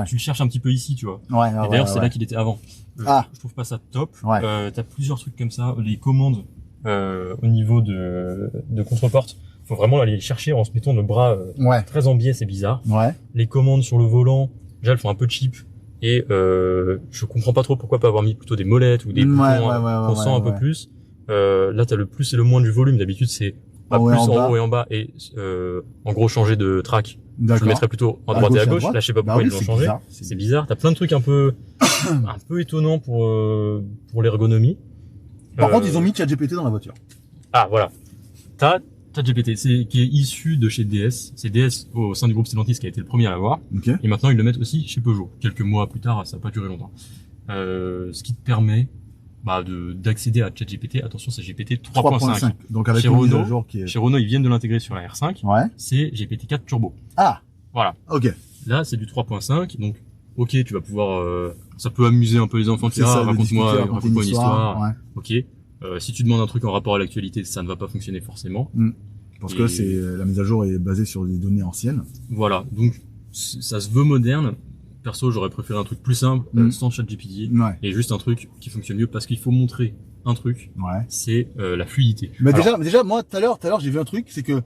Tu le cherches un petit peu ici, tu vois. Et d'ailleurs, c'est là qu'il était avant. Je trouve pas ça top. T'as plusieurs trucs comme ça. Les commandes au niveau de contre-porte, faut vraiment aller les chercher en se mettant le bras très en biais, c'est bizarre. Les commandes sur le volant, déjà elles font un peu cheap. Et je comprends pas trop pourquoi pas avoir mis plutôt des molettes ou des boutons qu'on sent un peu plus. Là t'as le plus et le moins du volume. D'habitude c'est pas plus en haut et en bas. Et en gros changer de track. Je le mettrais plutôt à droite et à gauche. Là je sais pas pourquoi ils l'ont changé. C'est bizarre. T'as plein de trucs un peu étonnants pour l'ergonomie. Par contre ils ont mis ChatGPT dans la voiture. Ah voilà. T'as ChatGPT, qui est issu de chez DS. C'est DS au sein du groupe Stellantis qui a été le premier à l'avoir. Et maintenant ils le mettent aussi chez Peugeot. Quelques mois plus tard, ça n'a pas duré longtemps. Ce qui te permet d'accéder à ChatGPT. Attention, c'est GPT 3.5. Donc avec chez Renault, chez Renault, ils viennent de l'intégrer sur la R5. C'est GPT 4 Turbo. Ah. Voilà. Ok. Là, c'est du 3.5. Donc ok, tu vas pouvoir, ça peut amuser un peu les enfants, raconte-moi une histoire. Ouais. Ok. Si tu demandes un truc en rapport à l'actualité, ça ne va pas fonctionner forcément. Parce que la mise à jour est basée sur des données anciennes. Voilà, donc ça se veut moderne. Perso, j'aurais préféré un truc plus simple, sans ChatGPT, et juste un truc qui fonctionne mieux parce qu'il faut montrer un truc, c'est la fluidité. Mais déjà, moi, tout à l'heure, j'ai vu un truc, c'est que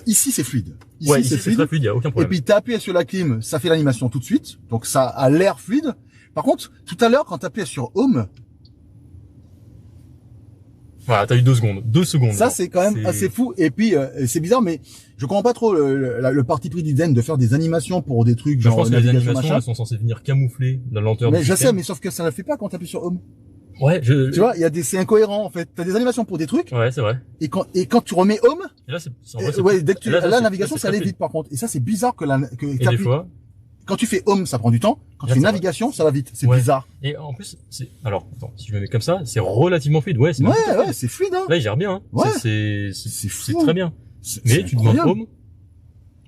ici c'est fluide. Ici c'est très fluide, y a aucun problème. Et puis t'as appuyé sur la clim, ça fait l'animation tout de suite, donc ça a l'air fluide. Par contre, tout à l'heure, quand t'appuyais sur Home, voilà, t'as eu 2 secondes. 2 secondes. Ça, c'est quand même assez fou. Et puis, c'est bizarre, mais je comprends pas trop le parti pris d'Iden de faire des animations pour des trucs genre. Je pense que les animations, elles sont censées venir camoufler la lenteur du système. Mais je sais, mais sauf que ça ne le fait pas quand t'appuies sur Home. Ouais, tu vois, c'est incohérent, en fait. T'as des animations pour des trucs. Ouais, c'est vrai. Et quand tu remets Home. Et là, dès que la navigation, ça allait vite, par contre. Et ça, c'est bizarre et des fois. Quand tu fais Home, ça prend du temps. Quand tu fais navigation, ça va vite. C'est bizarre. Et en plus, alors, attends, si je me mets comme ça, c'est relativement fluide. Ouais, c'est fluide, hein. Là, il gère bien, hein. Ouais. C'est très bien. Mais tu demandes Home,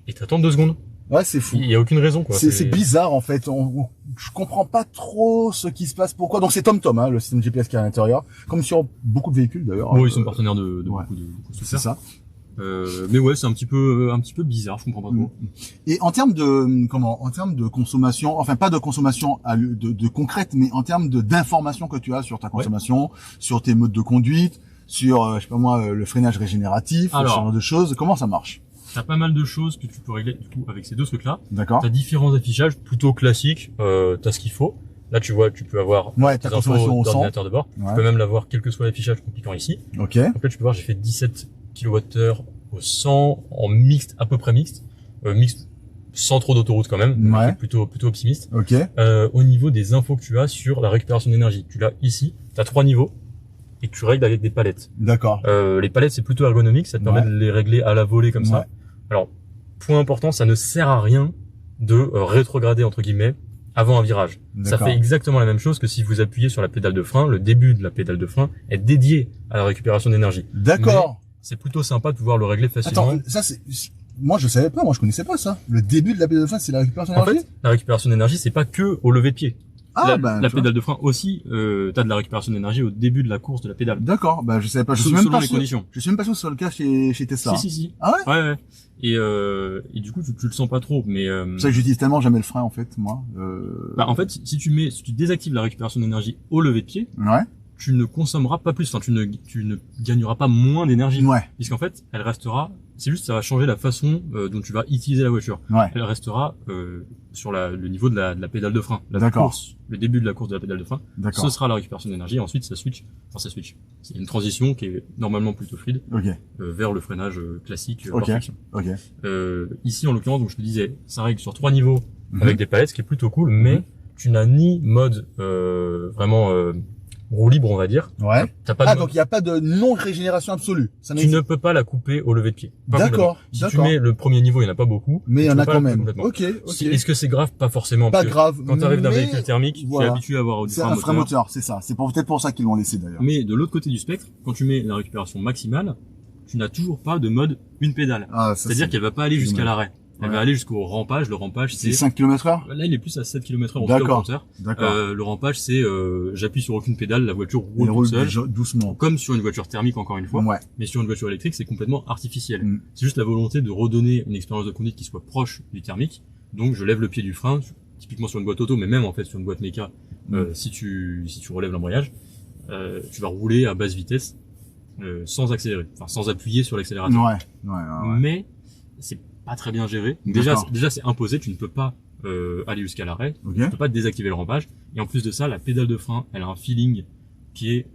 et t'attends 2 secondes. Ouais, c'est fou. Il y a aucune raison, quoi. C'est bizarre, en fait. Je comprends pas trop ce qui se passe. Pourquoi? Donc c'est TomTom, hein, le système GPS qui est à l'intérieur. Comme sur beaucoup de véhicules, d'ailleurs. Oui, ils sont partenaires de beaucoup de c'est ça. Mais ouais, c'est un petit peu bizarre, je comprends pas trop. Et en termes de consommation, enfin pas de consommation de concrète, mais en termes d'informations que tu as sur ta consommation, sur tes modes de conduite, sur je sais pas moi le freinage régénératif, ce genre de choses, comment ça marche? T'as pas mal de choses que tu peux régler du coup avec ces 2 trucs-là. D'accord. T'as différents affichages plutôt classiques, t'as ce qu'il faut. Là, tu vois, tu peux avoir ta consommation d'ordinateur de bord. Tu peux même l'avoir quel que soit l'affichage en cliquant ici. Ok. Donc là, tu peux voir, j'ai fait 17 kWh au 100 en mixte, à peu près mixte. Mixte sans trop d'autoroute quand même. Ouais. Plutôt optimiste. Ok. Au niveau des infos que tu as sur la récupération d'énergie. Tu l'as ici. T'as 3 niveaux. Et tu règles avec des palettes. D'accord. Les palettes, c'est plutôt ergonomique. Ça te permet de les régler à la volée comme ça. Alors, point important, ça ne sert à rien de rétrograder entre guillemets avant un virage. Ça fait exactement la même chose que si vous appuyez sur la pédale de frein. Le début de la pédale de frein est dédié à la récupération d'énergie. D'accord. C'est plutôt sympa de pouvoir le régler facilement. Attends, ça moi je savais pas, moi je connaissais pas ça. Le début de la pédale de frein, c'est la récupération d'énergie. En fait, la récupération d'énergie, c'est pas que au lever de pied. La pédale de frein aussi, t'as de la récupération d'énergie au début de la course de la pédale. D'accord, je savais pas. Je suis même pas sûr. Je suis même pas sûr sur le cas chez Tesla. Si. Ah ouais? Ouais. Et du coup, tu le sens pas trop, mais c'est ça que j'utilise tellement jamais le frein en fait, moi. En fait, si tu désactives la récupération d'énergie au lever de pied, tu ne consommeras pas plus, enfin tu ne gagneras pas moins d'énergie. Puisqu'en fait, elle restera, c'est juste ça va changer la façon dont tu vas utiliser la voiture. Elle restera sur le niveau de la pédale de frein. Le début de la course de la pédale de frein, ce sera la récupération d'énergie, et ensuite ça switch. C'est une transition qui est normalement plutôt fluide vers le freinage classique par friction. Ici en l'occurrence, donc je te disais, ça règle sur 3 niveaux avec des palettes, ce qui est plutôt cool, mais tu n'as ni mode vraiment roue libre, on va dire. T'as pas donc il n'y a pas de non-régénération absolue. Tu ne peux pas la couper au lever de pied. D'accord. Si tu mets le premier niveau, il n'y en a pas beaucoup. Mais il y en a quand même. Ok. Est-ce que c'est grave? Pas forcément. Pas grave. Quand tu arrives d'un véhicule thermique, tu es habitué à avoir un frein moteur, c'est ça. C'est peut-être pour ça qu'ils l'ont laissé d'ailleurs. Mais de l'autre côté du spectre, quand tu mets la récupération maximale, tu n'as toujours pas de mode une pédale. C'est-à-dire qu'elle va pas aller jusqu'à l'arrêt. Elle va aller jusqu'au rampage. Le rampage, c'est 5 km/h. Là, il est plus à 7 km/h en tout compteur. Le rampage, c'est j'appuie sur aucune pédale, la voiture roule toute seule, doucement. Comme sur une voiture thermique, encore une fois. Mais sur une voiture électrique, c'est complètement artificiel. C'est juste la volonté de redonner une expérience de conduite qui soit proche du thermique. Donc, je lève le pied du frein, typiquement sur une boîte auto, mais même en fait sur une boîte méca. Si tu relèves l'embrayage, tu vas rouler à basse vitesse sans accélérer, enfin sans appuyer sur l'accélérateur. Mais c'est pas très bien géré. Déjà c'est imposé, tu ne peux pas aller jusqu'à l'arrêt, tu peux pas désactiver le rampage, et en plus de ça, la pédale de frein, elle a un feeling qui est,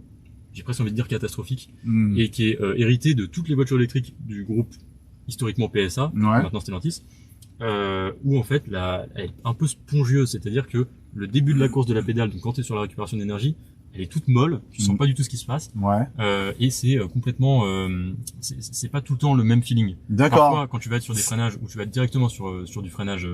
j'ai presque envie de dire catastrophique, et qui est hérité de toutes les voitures électriques du groupe historiquement PSA, maintenant Stellantis, où en fait elle est un peu spongieuse, c'est-à-dire que le début de la course de la pédale, donc quand tu es sur la récupération d'énergie, elle est toute molle, tu sens pas du tout ce qui se passe. Et c'est complètement, c'est pas tout le temps le même feeling. D'accord. Parfois, quand tu vas être sur des freinages où tu vas être directement sur du freinage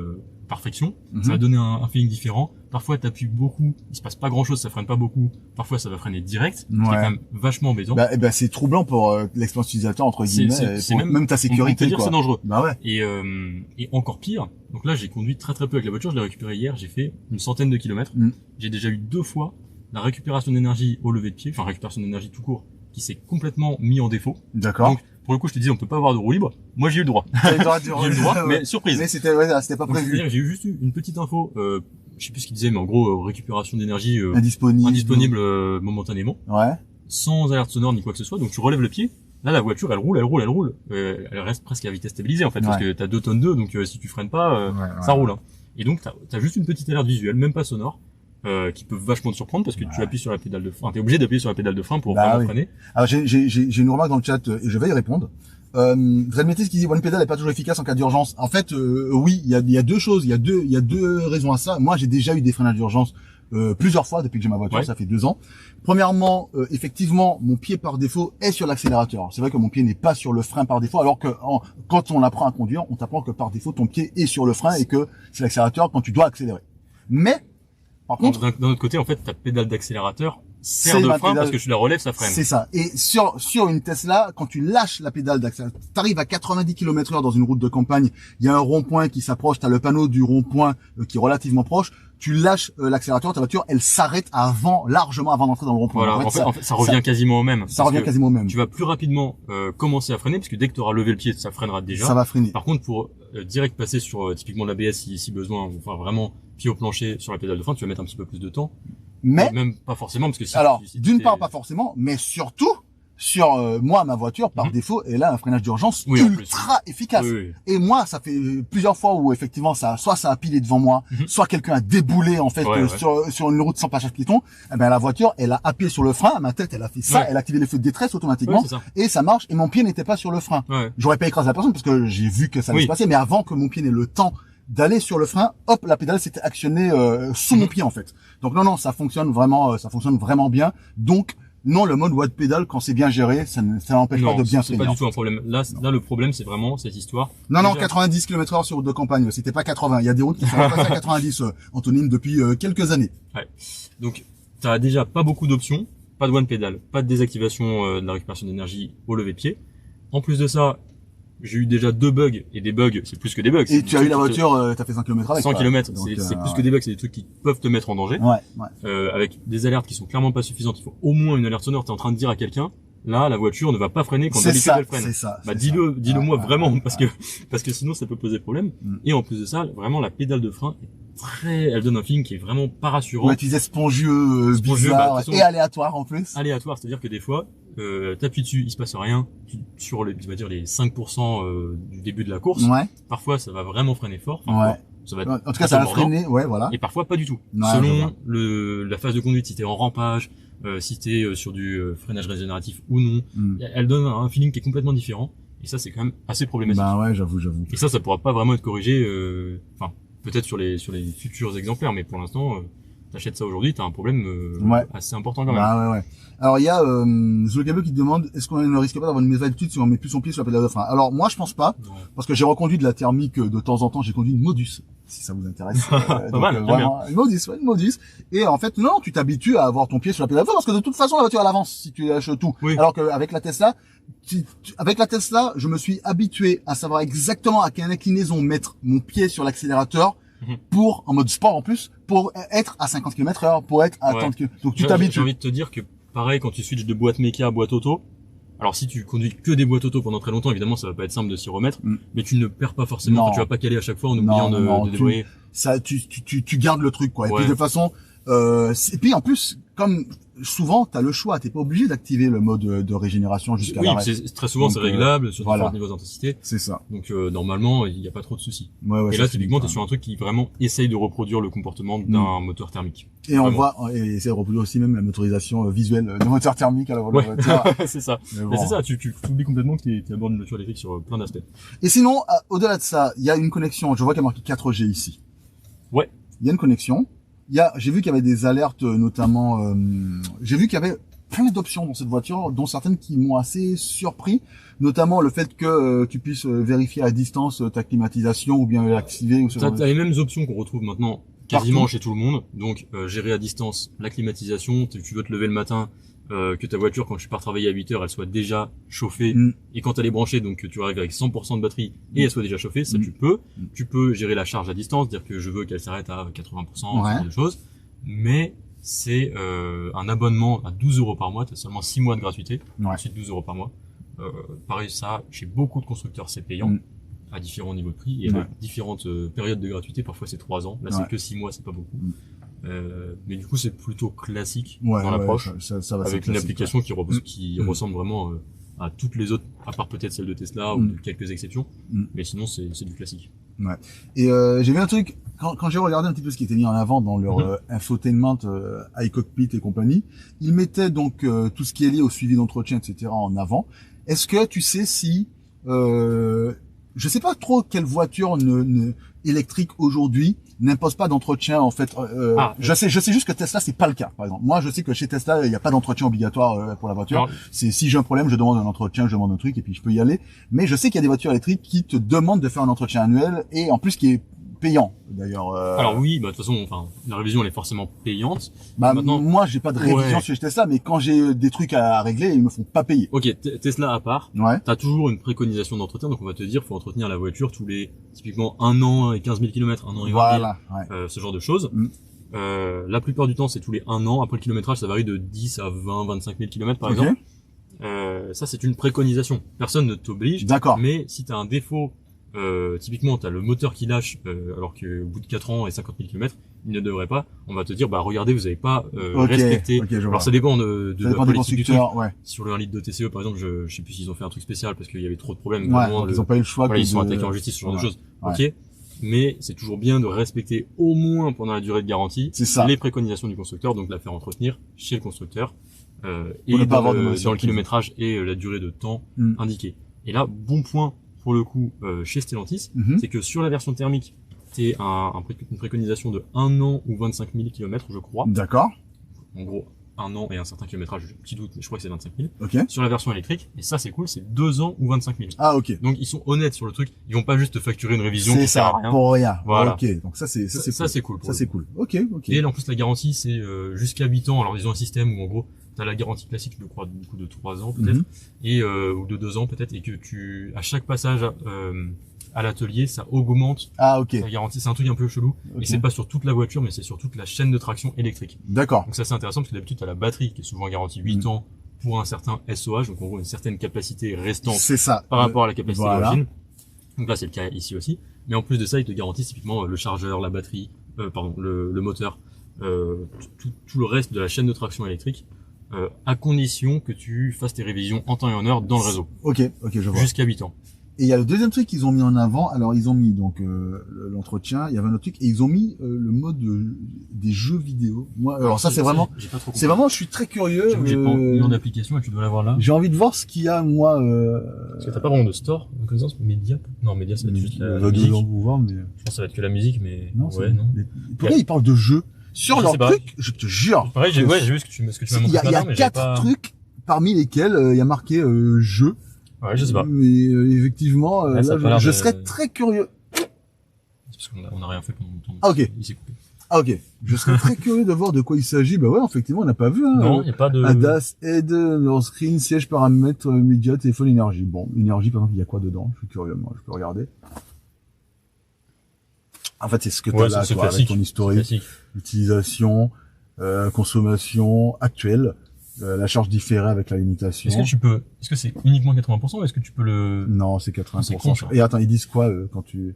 par friction, ça va donner un feeling différent. Parfois, t'appuies beaucoup, il se passe pas grand chose, ça freine pas beaucoup. Parfois, ça va freiner direct, ce qui est quand même vachement embêtant. C'est troublant pour l'expérience utilisateur, entre guillemets, et pour même ta sécurité. On peut dire que c'est dangereux. Bah ouais. Et encore pire, donc là, j'ai conduit très peu avec la voiture, je l'ai récupérée hier, j'ai fait une centaine de kilomètres. J'ai déjà eu 2 fois la récupération d'énergie au lever de pied, enfin récupération d'énergie tout court, qui s'est complètement mis en défaut. D'accord. Donc, pour le coup, je te disais, on peut pas avoir de roue libre. Moi, j'ai eu le droit. J'ai eu le droit, mais surprise. Mais c'était pas prévu. J'ai eu juste une petite info, je sais plus ce qu'il disait, mais en gros, récupération d'énergie indisponible momentanément. Ouais. Sans alerte sonore ni quoi que ce soit. Donc, tu relèves le pied. Là, la voiture, elle roule. Elle reste presque à vitesse stabilisée, en fait, parce que t'as 2 tonnes d'eau, donc si tu freines pas, ça roule. Hein. Et donc, t'as juste une petite alerte visuelle, même pas sonore. Qui peuvent vachement te surprendre parce que tu appuies sur la pédale de frein. T'es obligé d'appuyer sur la pédale de frein pour vraiment freiner. Alors j'ai une remarque dans le chat et je vais y répondre. Vous admettez ce qui dit One Pedal n'est pas toujours efficace en cas d'urgence. En fait, oui, il y a 2 choses, il y a deux raisons à ça. Moi, j'ai déjà eu des freinages d'urgence plusieurs fois depuis que j'ai ma voiture, ça fait 2 ans. Premièrement, effectivement, mon pied par défaut est sur l'accélérateur. C'est vrai que mon pied n'est pas sur le frein par défaut, alors que quand on apprend à conduire, on t'apprend que par défaut ton pied est sur le frein et que c'est l'accélérateur quand tu dois accélérer. Mais par contre, d'un autre côté, en fait, ta pédale d'accélérateur sert de frein parce que tu la relèves, ça freine. C'est ça. Et sur une Tesla, quand tu lâches la pédale d'accélérateur, t'arrives à 90 km/h dans une route de campagne, il y a un rond-point qui s'approche, t'as le panneau du rond-point qui est relativement proche, tu lâches l'accélérateur, ta voiture, elle s'arrête largement avant d'entrer dans le rond-point. Voilà, en fait, ça revient quasiment au même. Ça revient quasiment au même. Tu vas plus rapidement commencer à freiner parce que dès que tu auras levé le pied, ça freinera déjà. Ça va freiner. Par contre, pour direct passer sur typiquement l'ABS si besoin, enfin vraiment pied au plancher sur la pédale de frein, tu vas mettre un petit peu plus de temps. Mais même pas forcément parce que d'une part pas forcément, mais surtout sur moi ma voiture par défaut elle a un freinage d'urgence ultra efficace. Et moi ça fait plusieurs fois où effectivement ça a pilé devant moi, soit quelqu'un a déboulé en fait sur une route sans passage piéton. Eh ben la voiture elle a appuyé sur le frein, à ma tête elle a fait ça, elle a activé les feux de détresse automatiquement et ça marche et mon pied n'était pas sur le frein. J'aurais pas écrasé la personne parce que j'ai vu que ça allait se passer, mais avant que mon pied n'ait le temps d'aller sur le frein, hop, la pédale s'était actionnée sous mon pied en fait. Donc non, ça fonctionne vraiment bien. Donc non, le mode One Pedal quand c'est bien géré, ça n'empêche pas de bien freiner. C'est pas du tout un problème. Là, le problème c'est vraiment cette histoire. Non, 90 km/h sur route de campagne, c'était pas 80. Il y a des routes qui sont passées à 90, Antonine, depuis quelques années. Ouais. Donc t'as déjà pas beaucoup d'options, pas de One Pedal, pas de désactivation de la récupération d'énergie au lever de pied. En plus de ça, j'ai eu déjà 2 bugs, et des bugs, c'est plus que des bugs. Et tu as eu la voiture, t'as fait 100 km avec. 100 km, c'est plus que des bugs, c'est des trucs qui peuvent te mettre en danger. Avec des alertes qui sont clairement pas suffisantes. Il faut au moins une alerte sonore. T'es en train de dire à quelqu'un, là, la voiture ne va pas freiner quand d'habitude elle freine. C'est ça. Dis-le moi vraiment, parce que sinon ça peut poser problème. Et en plus de ça, vraiment, la pédale de frein elle donne un feeling qui est vraiment pas rassurant. Ouais, tu disais spongieux, bizarre, et aléatoire en plus. Aléatoire, c'est-à-dire que des fois, t'appuies dessus, il se passe rien, sur les 5% du début de la course. Parfois, ça va vraiment freiner fort. Ça va en tout cas, ça va freiner, voilà. Et parfois, pas du tout. Selon la phase de conduite, si t'es en rampage, si t'es sur du freinage régénératif ou non, elle donne un feeling qui est complètement différent. Et ça, c'est quand même assez problématique. Bah ouais, j'avoue. Et ça pourra pas vraiment être corrigé, peut-être sur les futurs exemplaires, mais pour l'instant, t'achètes ça aujourd'hui, t'as un problème assez important quand même. Bah ouais. Alors il y a Zolgabo qui te demande est-ce qu'on ne risque pas d'avoir une mauvaise habitude si on met plus son pied sur la pédale de frein. Alors moi je pense pas, parce que j'ai reconduit de la thermique de temps en temps, j'ai conduit une Modus, si ça vous intéresse. Vraiment, une Modus. Et en fait non, tu t'habitues à avoir ton pied sur la pédale de frein parce que de toute façon la voiture elle avance si tu lâches tout. Alors qu'avec la Tesla, je me suis habitué à savoir exactement à quelle inclinaison mettre mon pied sur l'accélérateur pour, en mode sport en plus, pour être à 50 km/h, pour être à 30 km. Donc tu t'habitues. J'ai envie de te dire que pareil quand tu switches de boîte méca à boîte auto, alors si tu conduis que des boîtes auto pendant très longtemps, évidemment ça va pas être simple de s'y remettre, mais tu ne perds pas forcément, tu vas pas caler à chaque fois en oubliant de débrayer. Tu gardes le truc quoi. Et puis de toute façon, et puis en plus, comme souvent t'as le choix, t'es pas obligé d'activer le mode de régénération jusqu'à l'arrêt. Très souvent c'est réglable sur différents niveaux d'intensité. C'est ça. Donc normalement il n'y a pas trop de soucis. Et là typiquement t'es sur un truc qui vraiment essaye de reproduire le comportement d'un moteur thermique. Et on voit, et essaie de reproduire aussi même la motorisation visuelle du moteur thermique à la voiture. C'est ça. Mais c'est ça, tu oublies complètement que tu abordes une voiture électrique sur plein d'aspects. Et sinon, au-delà de ça, il y a une connexion, je vois qu'il y a marqué 4G ici. Ouais. Il y a une connexion. j'ai vu qu'il y avait des alertes, notamment, j'ai vu qu'il y avait plein d'options dans cette voiture, dont certaines qui m'ont assez surpris, notamment le fait que tu puisses vérifier à distance ta climatisation ou bien l'activer. T'as les mêmes options qu'on retrouve maintenant quasiment chez tout le monde. Donc gérer à distance la climatisation, tu veux te lever le matin, que ta voiture quand tu pars travailler à 8 heures, elle soit déjà chauffée, et quand elle est branchée, donc que tu arrives avec 100% de batterie et elle soit déjà chauffée, ça tu peux. Tu peux gérer la charge à distance, dire que je veux qu'elle s'arrête à 80%, ce genre de choses. Mais c'est un abonnement à 12 € par mois, tu as seulement 6 mois de gratuité, ensuite 12 € par mois. Pareil, ça, chez beaucoup de constructeurs, c'est payant, à différents niveaux de prix, et avec différentes périodes de gratuité, parfois c'est 3 ans, là c'est que 6 mois, c'est pas beaucoup. Mais du coup, c'est plutôt classique dans l'approche, avec une application qui ressemble vraiment à toutes les autres, à part peut-être celle de Tesla ou de quelques exceptions, mais sinon c'est du classique. Ouais. Et j'ai vu un truc quand j'ai regardé un petit peu ce qui était mis en avant dans leur infotainment, iCockpit et compagnie, ils mettaient donc tout ce qui est lié au suivi d'entretien, etc. en avant. Est-ce que tu sais si je sais pas trop quelle voiture électrique aujourd'hui n'impose pas d'entretien en fait. Je sais juste que Tesla c'est pas le cas. Par exemple, moi je sais que chez Tesla il n'y a pas d'entretien obligatoire pour la voiture. Alors, c'est si j'ai un problème, je demande un entretien, je demande un truc et puis je peux y aller. Mais je sais qu'il y a des voitures électriques qui te demandent de faire un entretien annuel et en plus qui est payant d'ailleurs. Alors oui, de toute façon, enfin la révision elle est forcément payante. Maintenant, moi j'ai pas de révision chez Tesla, mais quand j'ai des trucs à régler, ils me font pas payer. Ok, Tesla à part, t'as toujours une préconisation d'entretien, donc on va te dire faut entretenir la voiture tous les typiquement 1 an et 15 000 km, 1 an et 20 000, ce genre de choses. La plupart du temps c'est tous les 1 an. Après le kilométrage ça varie de 10 à 20, 25 000 km par exemple. Ça c'est une préconisation. Personne ne t'oblige. D'accord. Mais si t'as un défaut, typiquement t'as le moteur qui lâche alors qu'au bout de 4 ans et 50 000 km il ne devrait pas, on va te dire bah regardez vous avez pas respecté. Alors ça dépend de la politique du truc. Sur le 1 litre de TCE par exemple, je sais plus s'ils ont fait un truc spécial parce qu'il y avait trop de problèmes, ils ont pas eu le choix, ils sont attaqués en justice, ce genre de choses. Ok, mais c'est toujours bien de respecter au moins pendant la durée de garantie les préconisations du constructeur, donc la faire entretenir chez le constructeur et dans le kilométrage et la durée de temps indiquée. Et là bon point pour le coup chez Stellantis, c'est que sur la version thermique, c'est une préconisation de 1 an ou 25 000 km, je crois. D'accord. En gros, 1 an et un certain kilométrage, j'ai un petit doute, mais je crois que c'est 25 000. Ok. Sur la version électrique, et ça c'est cool, c'est 2 ans ou 25 000. Ah ok. Donc ils sont honnêtes sur le truc, ils vont pas juste te facturer une révision qui sert à rien. Pour rien. Voilà. Ok, donc ça c'est cool. Ça c'est cool. Ok. Et là, en plus la garantie c'est jusqu'à 8 ans, alors ils ont un système où en gros, t'as la garantie classique, je crois, du coup de 3 ans peut-être, et ou de 2 ans peut-être, et que à chaque passage à l'atelier, ça augmente la garantie. C'est un truc un peu chelou, et c'est pas sur toute la voiture, mais c'est sur toute la chaîne de traction électrique. D'accord. Donc ça c'est intéressant, parce que d'habitude t'as la batterie qui est souvent garantie 8 ans pour un certain SOH, donc en gros une certaine capacité restante par rapport à la capacité d'origine. Donc là c'est le cas ici aussi, mais en plus de ça, ils te garantissent typiquement le chargeur, la batterie, le moteur, tout le reste de la chaîne de traction électrique, à condition que tu fasses tes révisions en temps et en heure dans le réseau. Ok, je vois. Jusqu'à 8 ans. Et il y a le deuxième truc qu'ils ont mis en avant. Alors ils ont mis donc l'entretien, il y avait un autre truc, et ils ont mis le mode des jeux vidéo. Moi, alors ça c'est vraiment, je suis très curieux. J'ai pas mis en application et tu dois l'avoir là. J'ai envie de voir ce qu'il y a moi. Parce que t'as pas vraiment de store, de connaissance, Média. Non, Média ça va être juste la musique. Voir, mais... Je pense que ça va être que la musique, mais non. Pourquoi ils parlent de jeux sur leur truc? Je te jure. Pareil, j'ai vu ce que tu m'as montré. Il y a 4 trucs parmi lesquels il y a marqué jeu. Ouais, je sais pas. Mais effectivement, là, je serais très curieux. C'est parce qu'on a rien fait pendant longtemps. Ah ok. Il s'est coupé. Ah ok. Je serais très curieux de voir de quoi il s'agit. Bah ouais, effectivement, on n'a pas vu. Hein, non, il y a pas de. ADAS, aide, leur screen, siège, paramètres, médias, téléphone, énergie. Bon, énergie, par exemple, il y a quoi dedans? Je suis curieux, moi. Je peux regarder. En fait, c'est ce que tu as là, toi, avec ton historique, l'utilisation, consommation actuelle. La charge différée avec la limitation. Est-ce que c'est uniquement 80% ou est-ce que tu peux le... Non, c'est 80%. Con, et attends, ils disent quoi quand tu...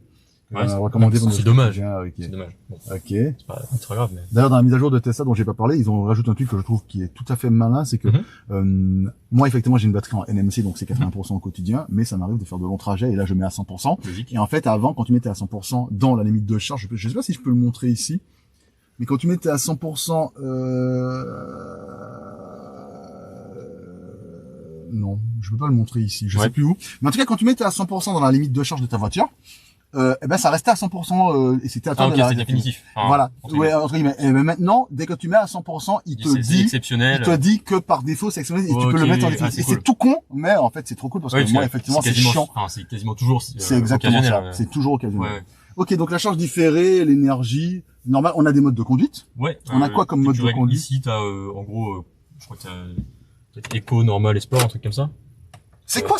recommandé c'est dommage. C'est dommage. Bon. Ok. C'est pas grave, mais... D'ailleurs, dans la mise à jour de Tesla dont j'ai pas parlé, ils ont rajouté un truc que je trouve qui est tout à fait malin, c'est que moi, effectivement, j'ai une batterie en NMC, donc c'est 80% au quotidien, mais ça m'arrive de faire de longs trajets et là, je mets à 100%. Et en fait, avant, quand tu mettais à 100% dans la limite de charge, je sais pas si je peux le montrer ici, mais quand tu mettais à 100%, non, je peux pas le montrer ici, je sais plus où. Mais en tout cas, quand tu mettais à 100% dans la limite de charge de ta voiture, ça restait à 100%, et c'était à toi de c'est définitif. Enfin, voilà. Ouais, entre guillemets. Mais maintenant, dès que tu mets à 100%, il te dit que par défaut, c'est exceptionnel, et tu peux le mettre en définitif. Et c'est tout con, mais en fait, c'est trop cool parce que moi, effectivement, c'est chiant. Enfin, c'est quasiment toujours, c'est exactement ça. C'est toujours occasionnel. Ouais. Ok, donc la charge différée, l'énergie, normal, on a des modes de conduite. Ouais. On a quoi comme mode de conduite? Ici, t'as, en gros, je crois que t'as éco, normal et sport, un truc comme ça. C'est quoi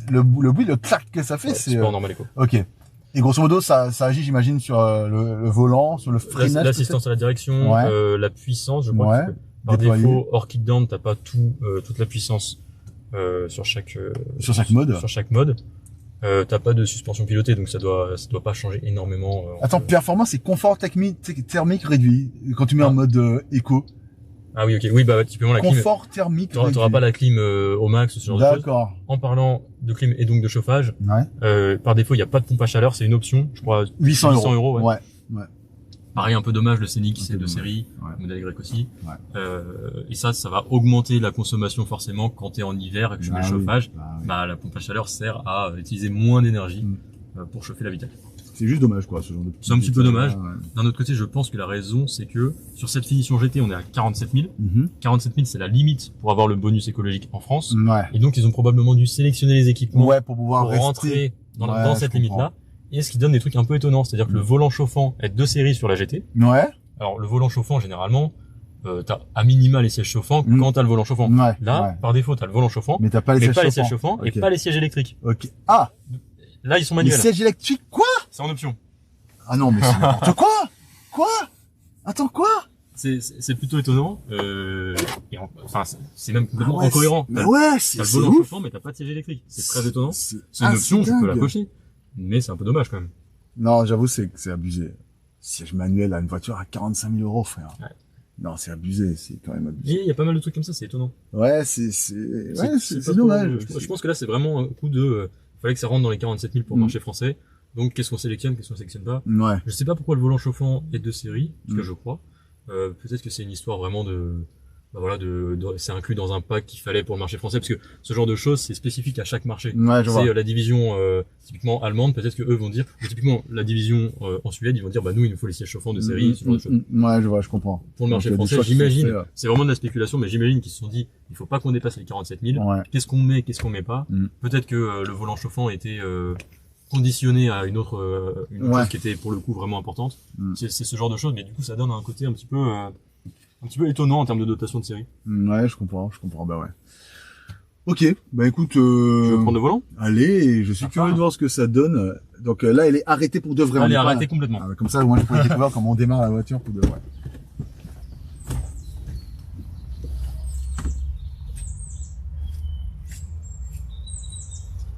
le bruit, le clac que ça fait? C'est sport, normal, éco. Ok. Et grosso modo, ça agit, j'imagine, sur le volant, sur le freinage. L'assistance à la direction, la puissance, je crois. Par défaut, hors kickdown, t'as pas toute la puissance sur chaque mode. Sur chaque mode. T'as pas de suspension pilotée, donc ça doit pas changer énormément. Attends, performance et confort thermique réduit quand tu mets en mode éco. Ah oui, ok. Oui, bah typiquement la clim. Confort thermique. T'auras pas la clim au max, ce genre de choses. D'accord. En parlant de clim et donc de chauffage, par défaut, il y a pas de pompe à chaleur, c'est une option. Je crois 800 €. Ouais. Pareil, un peu dommage, le Scénic, c'est de série, modèle Y aussi. Et ça va augmenter la consommation forcément quand t'es en hiver et que tu mets le chauffage. La pompe à chaleur sert à utiliser moins d'énergie pour chauffer l'habitacle. C'est juste dommage, quoi, ce genre de. C'est un petit peu dommage. D'un autre côté, je pense que la raison, c'est que sur cette finition GT, on est à 47 000. 47 000, c'est la limite pour avoir le bonus écologique en France. Et donc, ils ont probablement dû sélectionner les équipements pour pouvoir rentrer dans cette limite-là. Et ce qui donne des trucs un peu étonnants, c'est-à-dire que le volant chauffant est de série sur la GT. Alors, le volant chauffant, généralement, t'as à minima les sièges chauffants quand t'as le volant chauffant. Là, par défaut, t'as le volant chauffant, mais t'as pas les sièges chauffants et pas les sièges électriques. Ok. Ah! Là, ils sont manuels. Les sièges électriques, quoi? C'est en option. Ah non, mais c'est n'importe quoi! Quoi? Attends, quoi? C'est plutôt étonnant, enfin, c'est même complètement incohérent. Mais c'est t'as le volant chauffant, mais t'as pas de siège électrique. C'est très étonnant. C'est une option, tu peux la cocher. Mais c'est un peu dommage, quand même. Non, j'avoue, c'est abusé. Siège manuel à une voiture à 45 000 €, frère. Non, c'est abusé, c'est quand même abusé. Il y a pas mal de trucs comme ça, c'est étonnant. C'est dommage. Je pense que là, c'est vraiment un coup de, fallait que ça rentre dans les 47 000 pour le marché français. Donc, qu'est-ce qu'on sélectionne, qu'est-ce qu'on sélectionne pas? Je sais pas pourquoi le volant chauffant est de série, parce que je crois. Peut-être que c'est une histoire vraiment c'est inclus dans un pack qu'il fallait pour le marché français, parce que ce genre de choses, c'est spécifique à chaque marché. C'est la division, typiquement allemande, peut-être que eux vont dire, ou typiquement la division en Suède, ils vont dire, nous, il nous faut les sièges chauffants de série, ce genre de choses. Je comprends. Pour le marché français, j'imagine, c'est vraiment de la spéculation, mais j'imagine qu'ils se sont dit, il faut pas qu'on dépasse les 47 000. Qu'est-ce qu'on met, qu'est-ce qu'on met pas? Peut-être que le volant chauffant était conditionné à une autre chose qui était pour le coup vraiment importante. C'est ce genre de choses, mais du coup ça donne un côté un petit peu étonnant en termes de dotation de série. Je comprends, Ok, écoute, je vais prendre le volant. Allez, je suis curieux de voir ce que ça donne. Donc là, elle est arrêtée pour de vrai. Elle est arrêtée complètement. Comme ça, moi, je pourrais découvrir comment on démarre la voiture pour de vrai.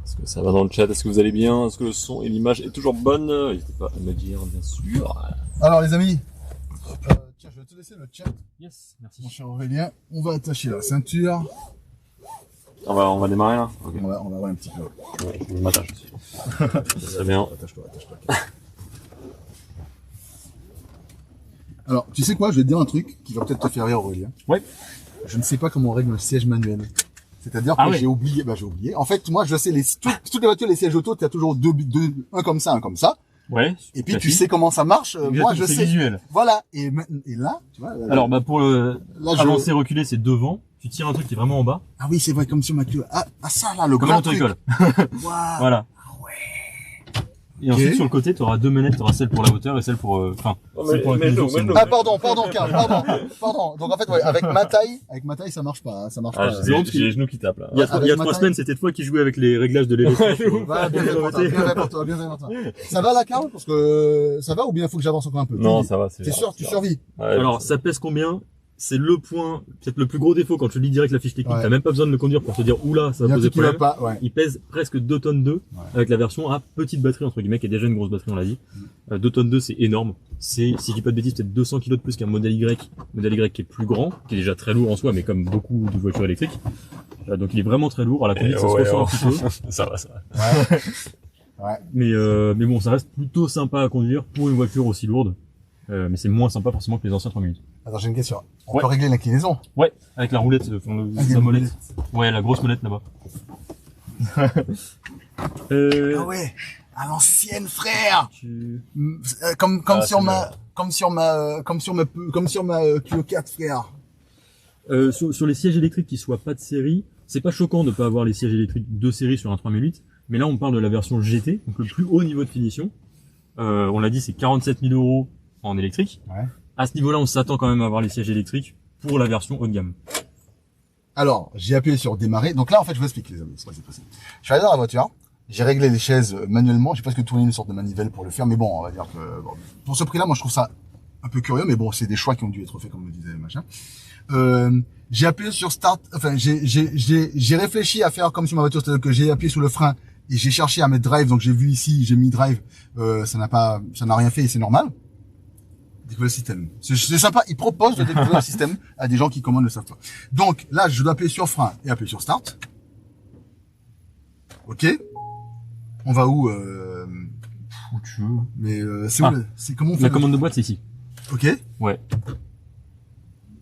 Est-ce que ça va dans le chat? Est-ce que vous allez bien? Est-ce que le son et l'image est toujours bonne? N'hésitez pas à me dire, bien sûr. Alors, les amis, tiens, je vais te laisser le chat. Yes, merci. Mon cher Aurélien, on va attacher la ceinture. On va démarrer là. Okay. On va voir un petit peu. Je m'attache aussi. Très bien. Attache-toi. Alors, tu sais quoi? Je vais te dire un truc qui va peut-être te faire rire, Aurélien. Je ne sais pas comment on règle le siège manuel. C'est-à-dire que j'ai oublié. En fait, moi, je sais, toutes les voitures, les sièges auto, tu as toujours un comme ça, un comme ça. Et puis, tu sais comment ça marche. Moi, je sais. Visuel. Voilà. Et là, tu vois. Alors, pour avancer, reculer, c'est devant. Tu tires un truc qui est vraiment en bas. Ah oui, c'est vrai, comme sur ma queue. Ah, ça, là, le grand truc. Comme Voilà. Et ensuite, sur le côté, tu auras deux manettes. Tu auras celle pour la hauteur et celle pour, celle pour la Ah, pardon, Karl, pardon. Donc, en fait, avec ma taille, ça marche pas, ça marche pas. J'ai les genoux qui tapent, là. Il y a 3 semaines, c'était toi qui jouais avec les réglages de l'éléphant. Bien fait pour toi. Ça va, là, Karl? Parce que, ça va ou bien faut que j'avance encore un peu? Non, ça va, T'es sûr, tu survis? Alors, ça pèse combien? C'est le point, peut-être le plus gros défaut quand tu lis direct la fiche technique. T'as même pas besoin de le conduire pour te dire, oula, ça va poser problème. Il pèse presque 2 tonnes 2 avec la version à petite batterie, entre guillemets, qui est déjà une grosse batterie, on l'a dit. 2 tonnes 2, c'est énorme. Si je dis pas de bêtises, peut-être 200 kg de plus qu'un modèle Y. Modèle Y qui est plus grand, qui est déjà très lourd en soi, mais comme beaucoup de voitures électriques. Donc il est vraiment très lourd. À la conduite, ça se ressent un petit peu. Ça va. Mais bon, ça reste plutôt sympa à conduire pour une voiture aussi lourde. Mais c'est moins sympa forcément que les anciens 3 minutes. Attends, j'ai une question. On peut régler l'inclinaison? Avec la roulette, la molette. La grosse molette là-bas. Ah ouais. À l'ancienne, frère. Comme sur ma Clio 4, frère. Sur les sièges électriques qui soient pas de série, c'est pas choquant de pas avoir les sièges électriques de série sur un 3008, mais là on parle de la version GT, donc le plus haut niveau de finition. On l'a dit, c'est 47 000 € en électrique. Ouais. À ce niveau-là, on s'attend quand même à avoir les sièges électriques pour la version haut de gamme. Alors, j'ai appuyé sur démarrer. Donc là, en fait, je vous explique, les amis. C'est possible. Je suis arrivé dans la voiture. J'ai réglé les chaises manuellement. J'ai presque tourné une sorte de manivelle pour le faire. Mais bon, on va dire que, bon, pour ce prix-là, moi, je trouve ça un peu curieux. Mais bon, c'est des choix qui ont dû être faits, comme me disait machin. J'ai appuyé sur start. Enfin, j'ai réfléchi à faire comme sur ma voiture. C'est-à-dire que j'ai appuyé sur le frein et j'ai cherché à mettre drive. Donc, j'ai vu ici, j'ai mis drive. Ça n'a rien fait et c'est normal. Découvrir le système. C'est sympa, ils proposent de découvrir le système à des gens qui commandent ne le savent pas. Donc là, je dois appuyer sur frein et appuyer sur start. Ok. On va où Où tu veux. Mais c'est où c'est comment on fait la commande de boîte, c'est ici. Ok. Ouais.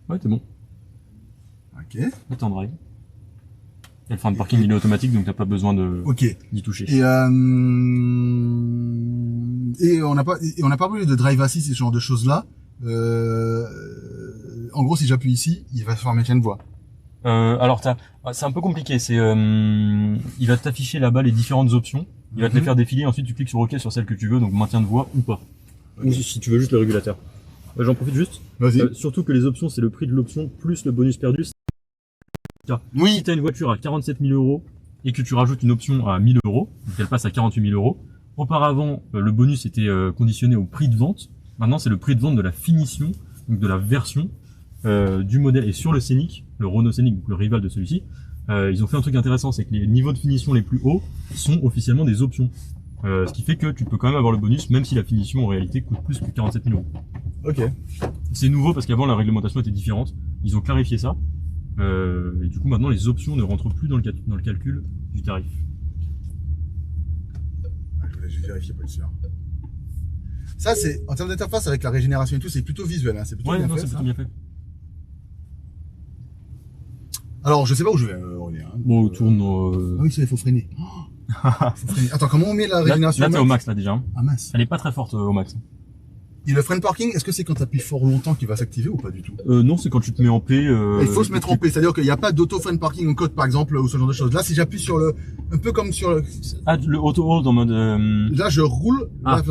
Ouais, t'es bon. Ok. Attends, drive. Et le frein de parking, il est automatique, donc t'as pas besoin de d'y toucher. Et on n'a pas parlé de drive assist, ce genre de choses là. En gros, si j'appuie ici, il va faire maintien de voix. Alors c'est un peu compliqué. C'est il va t'afficher là-bas les différentes options. Il va te les faire défiler. Ensuite, tu cliques sur OK sur celle que tu veux, donc maintien de voix ou pas. Okay. Ou si tu veux juste le régulateur. J'en profite juste. Vas-y. Surtout que les options, c'est le prix de l'option plus le bonus perdu. Oui. Si tu as une voiture à 47 000 € et que tu rajoutes une option à 1000 €, donc elle passe à 48 000 €. Auparavant, le bonus était conditionné au prix de vente. Maintenant, c'est le prix de vente de la finition, donc de la version du modèle. Et sur le Scénic, le Renault Scénic, donc le rival de celui-ci, ils ont fait un truc intéressant, c'est que les niveaux de finition les plus hauts sont officiellement des options. Ce qui fait que tu peux quand même avoir le bonus, même si la finition en réalité coûte plus que 47 000 €. Ok. C'est nouveau parce qu'avant la réglementation était différente. Ils ont clarifié ça. Et du coup, maintenant, les options ne rentrent plus dans le calcul du tarif. Je voulais juste vérifier pour être sûr. Ça, c'est, en termes d'interface avec la régénération et tout, c'est plutôt visuel, hein. C'est plutôt bien fait. C'est plutôt bien fait. Alors, je sais pas où je vais, Aurélien. Bon, on tourne. Ah oui, ça, il faut freiner. Faut freiner. Attends, comment on met la régénération? Là, t'es au max, là, déjà. Ah, mince. Elle est pas très forte au max. Et le frein parking, est-ce que c'est quand tu appuies fort longtemps qu'il va s'activer ou pas du tout? Non, c'est quand tu te mets en P. Il faut se mettre en P, c'est-à-dire qu'il n'y a pas d'auto frein parking en code par exemple ou ce genre de choses. Là, si j'appuie sur le, un peu comme sur le. Ah, le auto hold en mode. Là, je roule. Ah, là,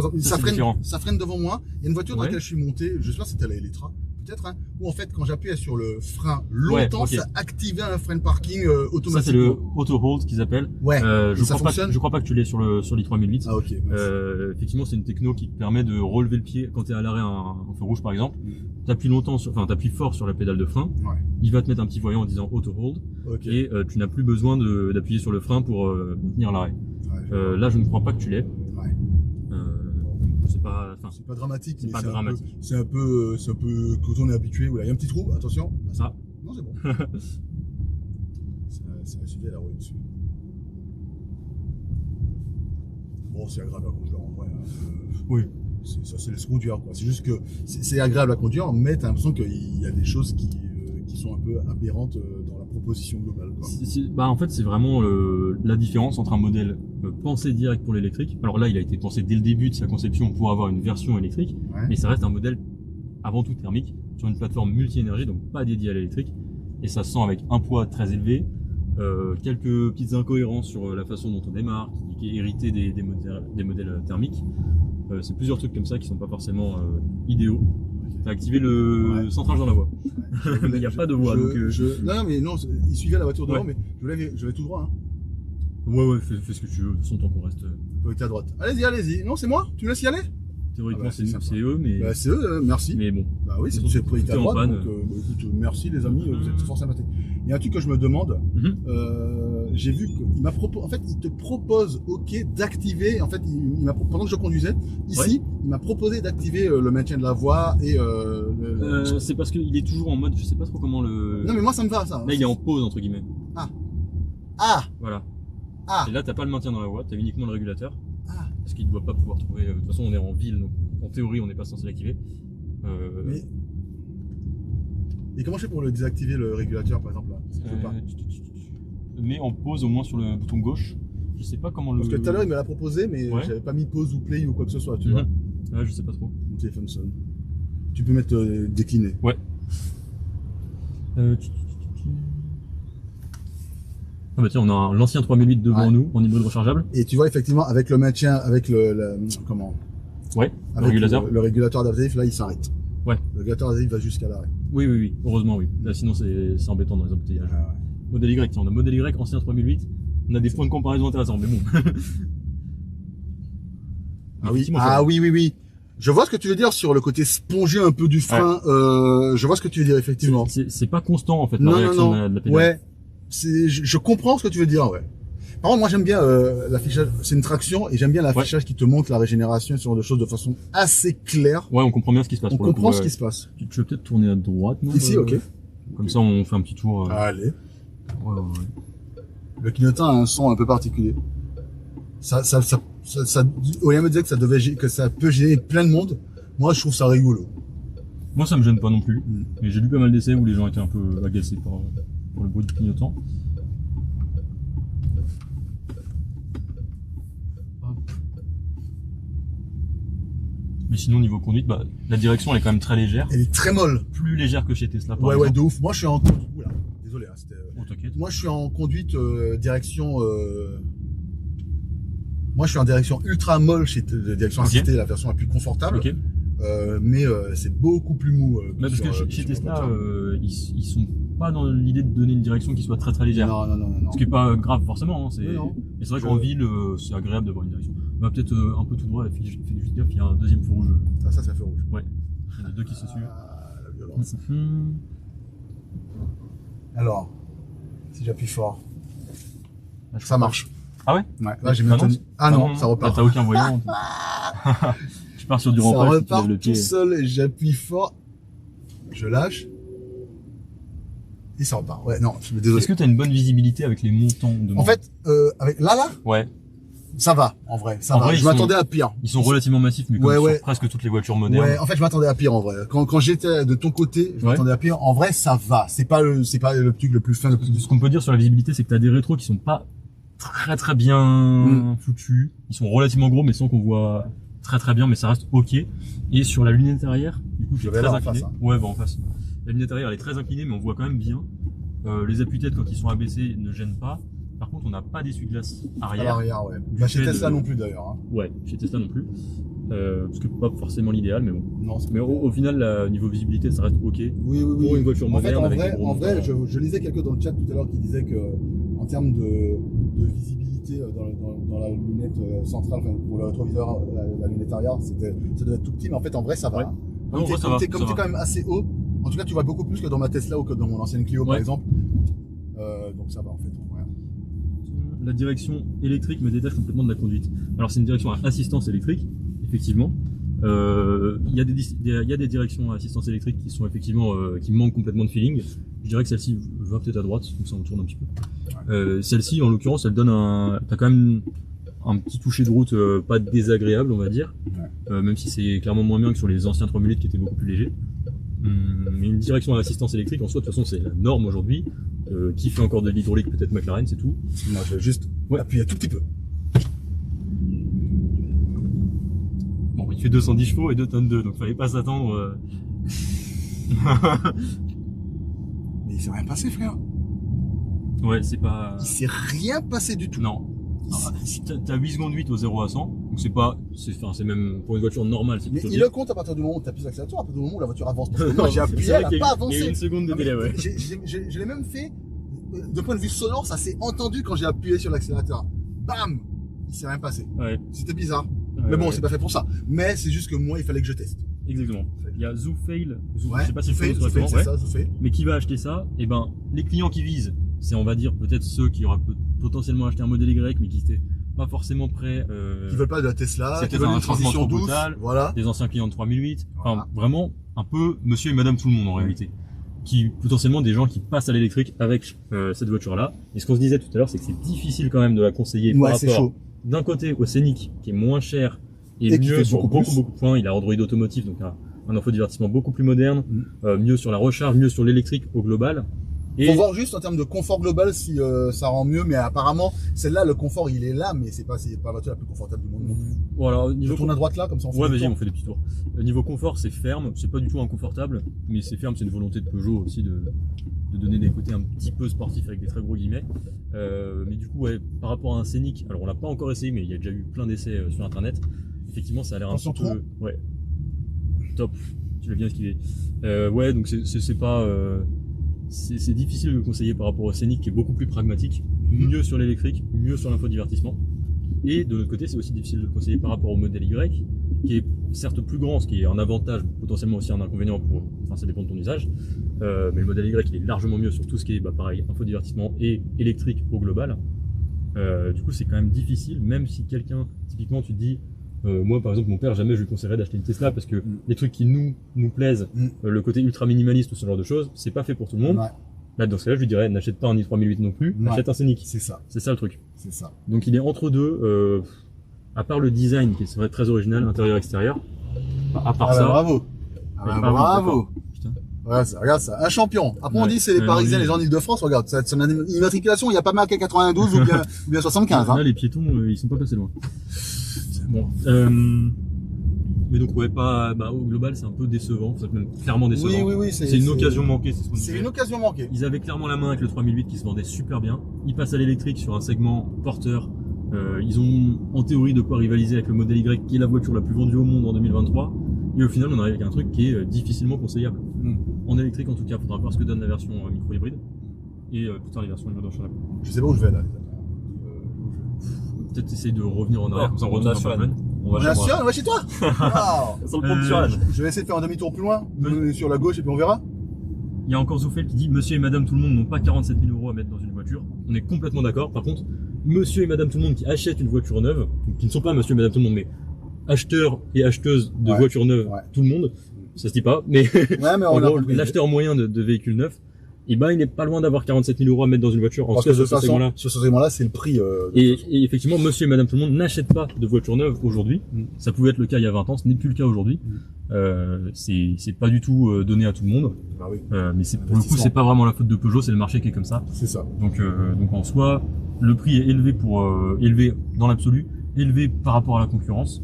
ça freine devant moi. Il y a une voiture dans laquelle je suis monté. Je sais pas si c'était la Electra, peut-être. Hein, où en fait, quand j'appuyais sur le frein longtemps, ça activait un frein parking automatique. Ça, c'est le auto hold qu'ils appellent. Ouais. Je crois pas que tu l'aies sur l'i3008. Ah ok. Effectivement, c'est une techno qui te permet de relever le pied quand tu es à l'arrêt en feu rouge par exemple. T'appuies fort sur la pédale de frein. Ouais. Il va te mettre un petit voyant en disant auto hold. Okay. Et tu n'as plus besoin d'appuyer sur le frein pour maintenir l'arrêt. Ouais, là, je ne crois pas que tu l'aies. Ouais. C'est pas dramatique. C'est pas dramatique. C'est un peu quand on est habitué. Voilà, il y a un petit trou. Attention. Ça. Non, c'est bon. ça va suivre la roue dessus. Bon, c'est agréable à conduire en vrai. Oui. Ça, c'est laisse conduire, quoi. C'est juste que c'est agréable à conduire, mais t'as l'impression qu'il y a des choses qui sont un peu aberrantes dans la proposition globale, quoi. En fait, c'est vraiment la différence entre un modèle pensé direct pour l'électrique. Alors là, il a été pensé dès le début de sa conception pour avoir une version électrique, mais ça reste un modèle avant tout thermique sur une plateforme multi-énergie, donc pas dédiée à l'électrique. Et ça se sent avec un poids très élevé, quelques petites incohérences sur la façon dont on démarre, qui est hérité des modèles thermiques. C'est plusieurs trucs comme ça qui sont pas forcément idéaux. T'as activé le centrage dans la voie. Il n'y a pas de voie. Non, il suivait la voiture devant, mais je vais tout droit. Hein. Ouais, fais ce que tu veux. De toute façon, tant qu'on reste. À droite. Allez-y. Non, c'est moi. Tu me laisses y aller? Théoriquement, c'est eux, mais. Bah, c'est eux, merci. Mais bon. Bah oui, c'est priorité à droite. Donc, écoute, merci les amis, vous êtes fort sympathiques. Il y a un truc que je me demande. J'ai vu qu'il m'a proposé. En fait, il te propose, d'activer. En fait, pendant que je conduisais ici, il m'a proposé d'activer le maintien de la voie et. C'est parce qu'il est toujours en mode, je sais pas trop comment le. Non, mais moi ça me va ça. Là, il est en pause entre guillemets. Ah. Voilà. Et là, t'as pas le maintien dans la voie, t'as uniquement le régulateur. Parce qu'il ne doit pas pouvoir trouver. De toute façon, on est en ville, donc en théorie, on n'est pas censé l'activer. Mais. Et comment je fais pour le désactiver le régulateur par exemple là? Mets en pause au moins sur le bouton gauche. Je sais pas comment le... Parce que tout à l'heure, il me l'a proposé, mais j'avais pas mis pause ou play ou quoi que ce soit, tu vois. Ouais, je sais pas trop. Mon téléphone sonne. Tu peux mettre décliné. Ouais. Ah bah tiens, on a l'ancien 3008 devant nous, en hybride rechargeable. Et tu vois, effectivement, avec le maintien, avec le comment? Ouais, avec le régulateur adaptatif, là, il s'arrête. Ouais. Le régulateur adaptatif va jusqu'à l'arrêt. Oui. Heureusement, oui. Là, sinon, c'est embêtant dans les embouteillages. Modèle Y, tiens, on a modèle Y, ancien 3008. On a des points de comparaison intéressants, mais bon. Oui. Je vois ce que tu veux dire sur le côté spongieux un peu du frein. Je vois ce que tu veux dire, effectivement. C'est pas constant, en fait, la réaction de la pédale. Ouais. Je comprends ce que tu veux dire, ouais. Par contre, moi, j'aime bien l'affichage. C'est une traction et j'aime bien l'affichage qui te montre la régénération, ce genre de choses de façon assez claire. Ouais, on comprend bien ce qui se passe. On comprend ce qui se passe. Tu veux peut-être tourner à droite, non? Ici, ok. Comme ça, on fait un petit tour. Allez. Ouais. Le clignotant a un son un peu particulier. Aurélien me disait que ça peut gêner plein de monde. Moi, je trouve ça rigolo. Moi, ça me gêne pas non plus. Mais j'ai lu pas mal d'essais où les gens étaient un peu agacés par le bruit du clignotant. Mais sinon, niveau conduite, la direction elle est quand même très légère. Elle est très molle. Plus légère que chez Tesla. Par exemple. Ouais, de ouf. Moi, je suis en conduite. Oula, désolé, hein, c'était. T'inquiète. Moi, je suis en conduite direction. Moi, je suis en direction ultra molle chez direction assistée, la version la plus confortable. Ok. Mais c'est beaucoup plus mou. Parce que chez Tesla, ils sont pas dans l'idée de donner une direction qui soit très très légère. Non. Ce qui est pas grave forcément. Hein, non. Mais c'est vrai qu'en ville, c'est agréable d'avoir une direction. Peut-être un peu tout droit. Fais juste gaffe, il y a un deuxième feu rouge. Ça c'est un feu rouge. Ouais. Il y en a deux qui se suivent. La violence. Alors, si j'appuie fort, ça marche. Ah ouais? Ouais. Là j'ai maintenu. Ah non, ça repart. T'as aucun voyant. Je pars sur du rampage. Ça repart le pied. Tout seul et j'appuie fort. Je lâche. Et ça repart. Ouais, non, je suis désolé. Est-ce que tu as une bonne visibilité avec les montants de En fait, avec là ouais. Ça va, en vrai. Ça va. Je m'attendais à pire. Ils sont relativement massifs, mais comme sur presque toutes les voitures modernes. Ouais, en fait, je m'attendais à pire, en vrai. Quand j'étais de ton côté, je m'attendais à pire. En vrai, ça va. C'est pas le truc le plus fin, le plus. Ce qu'on peut dire sur la visibilité, c'est que tu as des rétros qui sont pas très bien foutus. Ils sont relativement gros, mais sans qu'on voit très bien, mais ça reste ok. Et sur la lunette arrière, du coup, c'est très incliné. Ouais, en face. La lunette arrière, elle est très inclinée, mais on voit quand même bien. Les appuis-têtes, quand ils sont abaissés, ne gênent pas. Par contre, on n'a pas d'essuie-glace arrière. À l'arrière, ouais. Chez Tesla non plus d'ailleurs. Hein. Ouais, chez Tesla non plus. Parce que pas forcément l'idéal, mais bon. Non, mais au final, niveau visibilité, ça reste ok. Oui. Pour une voiture moderne. En vrai, je lisais quelqu'un dans le chat tout à l'heure qui disait que, en termes de visibilité dans la lunette centrale, enfin, pour le rétroviseur, la lunette arrière, ça devait être tout petit, mais en fait, en vrai, ça va. Ouais. Comme t'es quand même assez haut, en tout cas, tu vois beaucoup plus que dans ma Tesla ou que dans mon ancienne Clio, par exemple. Donc ça va, en fait. Ouais. La direction électrique me détache complètement de la conduite. Alors c'est une direction à assistance électrique, effectivement. Il y a des directions à assistance électrique qui sont effectivement qui manquent complètement de feeling. Je dirais que celle-ci va peut-être à droite, comme ça on tourne un petit peu. Celle-ci, en l'occurrence, elle donne t'as quand même un petit toucher de route pas désagréable, on va dire, même si c'est clairement moins bien que sur les anciens 3008 qui étaient beaucoup plus légers. Mais une direction à assistance électrique, en soi, de toute façon, c'est la norme aujourd'hui. Qui fait encore de l'hydraulique, peut-être McLaren, c'est tout. Moi, je vais juste appuyer un tout petit peu. Bon, il fait 210 chevaux et 2 tonnes 2, donc fallait pas s'attendre. Mais il s'est rien passé, frère. Ouais, c'est pas. Il s'est rien passé du tout. Non. T'as 8 secondes 8 au 0 à 100, donc c'est même pour une voiture normale. Mais il le compte à partir du moment où tu appuies sur l'accélérateur, à partir du moment où la voiture avance. Parce que moi j'ai appuyé, elle n'a pas avancé. Il y a une seconde de délai, ouais. Je l'ai même fait, de point de vue sonore, ça s'est entendu quand j'ai appuyé sur l'accélérateur. Bam! Il s'est rien passé. Ouais. C'était bizarre. Mais bon, c'est pas fait pour ça. Mais c'est juste que moi, il fallait que je teste. Exactement. Il y a Zoofail, je sais pas si Zoofail, c'est ça, Zoofail. Mais qui va acheter ça? Et ben, les clients qui visent, c'est on va dire peut-être ceux qui auraient potentiellement acheté un modèle Y, mais qui étaient pas forcément prêts. Qui veulent pas de la Tesla, qui veulent une transition douce, voilà. Des anciens clients de 3008. Enfin, vraiment un peu monsieur et madame tout le monde en réalité. Qui potentiellement des gens qui passent à l'électrique avec cette voiture-là. Et ce qu'on se disait tout à l'heure, c'est que c'est difficile quand même de la conseiller par rapport d'un côté au Scénic, qui est moins cher et mieux sur beaucoup de points. Il a Android automotive, donc un infodivertissement beaucoup plus moderne, mieux sur la recharge, mieux sur l'électrique au global. Faut voir juste en termes de confort global si ça rend mieux, mais apparemment, celle-là, le confort, il est là, mais c'est pas la voiture la plus confortable du monde. Voilà, je tourne à droite là, comme ça on fait ouais, vas-y, on fait des petits tours. Niveau confort, c'est ferme, c'est pas du tout inconfortable, mais c'est ferme, c'est une volonté de Peugeot aussi de donner des côtés un petit peu sportifs avec des très gros guillemets. Mais du coup, ouais, par rapport à un Scénic, alors on l'a pas encore essayé, mais il y a déjà eu plein d'essais sur internet. Effectivement, ça a l'air un petit peu. Ouais. Top. Tu l'as bien esquivé. Ouais, donc c'est pas. C'est difficile de le conseiller par rapport au Scénic qui est beaucoup plus pragmatique, mieux sur l'électrique, mieux sur l'infodivertissement. Et de l'autre côté, c'est aussi difficile de le conseiller par rapport au modèle Y, qui est certes plus grand, ce qui est un avantage, potentiellement aussi un inconvénient enfin ça dépend de ton usage. Mais le modèle Y il est largement mieux sur tout ce qui est pareil, infodivertissement et électrique au global. Du coup, c'est quand même difficile, même si quelqu'un, typiquement, tu te dis, moi par exemple, mon père, jamais je lui conseillerais d'acheter une Tesla parce que les trucs qui nous plaisent, le côté ultra minimaliste ou ce genre de choses, c'est pas fait pour tout le monde. Ouais. Là, dans ce cas-là, je lui dirais, n'achète pas un i3008 non plus, achète un Scénic. C'est ça. C'est ça le truc. C'est ça. Donc il est entre deux, à part le design qui est très original, intérieur-extérieur. À part ça. Bravo. Bravo. Putain. Ouais, regarde ça, un champion. Après on dit c'est les Parisiens, les gens d'Île-de-France, regarde, son immatriculation, il n'y a pas marqué 92 ou bien 75. Là, les piétons, ils sont pas passés loin. Bon. Mais donc ouais, au global c'est un peu décevant, c'est même clairement décevant. Oui, c'est une occasion manquée, c'est une occasion manquée. Ils avaient clairement la main avec le 3008 qui se vendait super bien. Ils passent à l'électrique sur un segment porteur. Ils ont en théorie de quoi rivaliser avec le modèle Y qui est la voiture la plus vendue au monde en 2023. Et au final on arrive avec un truc qui est difficilement conseillable. En électrique en tout cas, il faudra voir ce que donne la version micro-hybride. Et plus tard les versions hybrides en chaleur. Je sais pas où je vais là. Peut-être essayer de revenir en arrière, comme ça on retourne sur la on va chez toi. Wow. Sur le pont de Suresnes. Je vais essayer de faire un demi-tour plus loin, sur la gauche et puis on verra. Il y a encore Zoufel qui dit monsieur et madame tout le monde n'ont pas 47 000 € à mettre dans une voiture. On est complètement d'accord. Par contre, monsieur et madame tout le monde qui achètent une voiture neuve, qui ne sont pas monsieur et madame tout le monde, mais acheteurs et acheteuses de voitures neuves, tout le monde, ça se dit pas, mais, en gros, l'acheteur moyen de véhicules neufs, il n'est pas loin d'avoir 47 000 € à mettre dans une voiture. Parce que sur ce segment-là, c'est le prix. Et effectivement, monsieur et madame tout le monde n'achètent pas de voiture neuve aujourd'hui. Ça pouvait être le cas il y a 20 ans, ce n'est plus le cas aujourd'hui. C'est pas du tout donné à tout le monde. Mais pour le coup, c'est pas vraiment la faute de Peugeot, c'est le marché qui est comme ça. C'est ça. Donc en soi, le prix est élevé élevé dans l'absolu, élevé par rapport à la concurrence,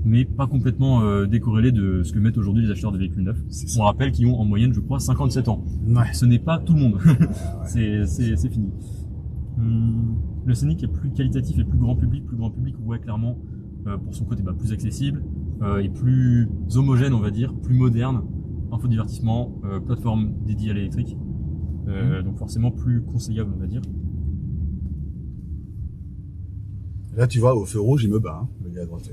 mais pas complètement décorrélé de ce que mettent aujourd'hui les acheteurs de véhicules neufs. On rappelle qu'ils ont en moyenne, je crois, 57 ans. Ce n'est pas tout le monde. C'est fini. Le Scénic est plus qualitatif et plus grand public. Ouais, clairement, pour son côté plus accessible et plus homogène, on va dire, plus moderne, infodivertissement, plateforme dédiée à l'électrique. Donc forcément plus conseillable, on va dire. Là, tu vois, au feu rouge, il me bat, le gars à droite.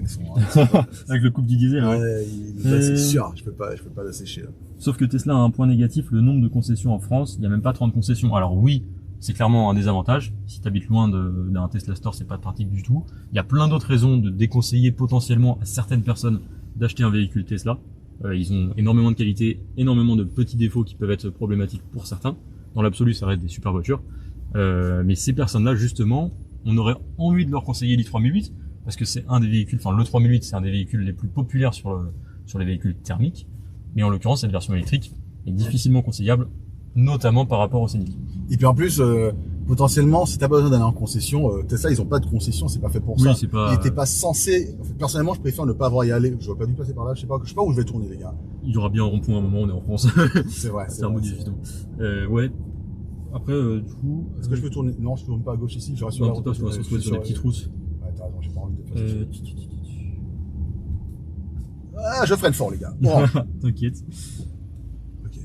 Avec le couple déguisé, là. Ouais, c'est sûr, je peux pas la sécher, là. Sauf que Tesla a un point négatif, le nombre de concessions en France, il n'y a même pas 30 concessions. Alors oui, c'est clairement un désavantage. Si tu habites loin d'un Tesla Store, c'est pas pratique du tout. Il y a plein d'autres raisons de déconseiller potentiellement à certaines personnes d'acheter un véhicule Tesla. Ils ont énormément de qualité, énormément de petits défauts qui peuvent être problématiques pour certains. Dans l'absolu, ça reste des super voitures. Mais ces personnes-là, justement, on aurait envie de leur conseiller l'i3008 parce que c'est un des véhicules, enfin le 3008 c'est un des véhicules les plus populaires sur les véhicules thermiques, mais en l'occurrence cette version électrique est difficilement conseillable, notamment par rapport au Scénic. Et puis en plus, potentiellement, si t'as pas besoin d'aller en concession, Tesla ils ont pas de concession, c'est pas fait pour ça. Et t'es pas censé. En fait, personnellement, je préfère ne pas avoir y aller. J'aurais pas dû passer par là. Je sais pas où je vais tourner, les gars. Il y aura bien un rond-point à un moment, on est en France. C'est vrai. C'est un mot justement. Ouais. Après, du coup. Est-ce que je peux tourner? Non, je tourne pas à gauche ici. Je reste sur la route. Je vais sur les petites routes. Ouais, t'as raison, j'ai pas envie de passer. Ah, je freine fort, les gars. Bon. T'inquiète. Ok.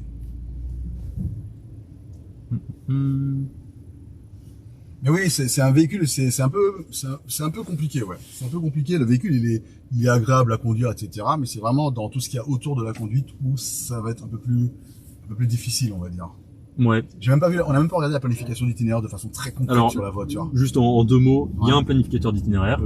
Mais oui, c'est un véhicule, c'est un peu compliqué, ouais. C'est un peu compliqué. Le véhicule, il est agréable à conduire, etc. Mais c'est vraiment dans tout ce qu'il y a autour de la conduite où ça va être un peu plus difficile, on va dire. Ouais. On a même pas regardé la planification d'itinéraire de façon très concrète sur la voiture. Juste en deux mots, il y a un planificateur d'itinéraire,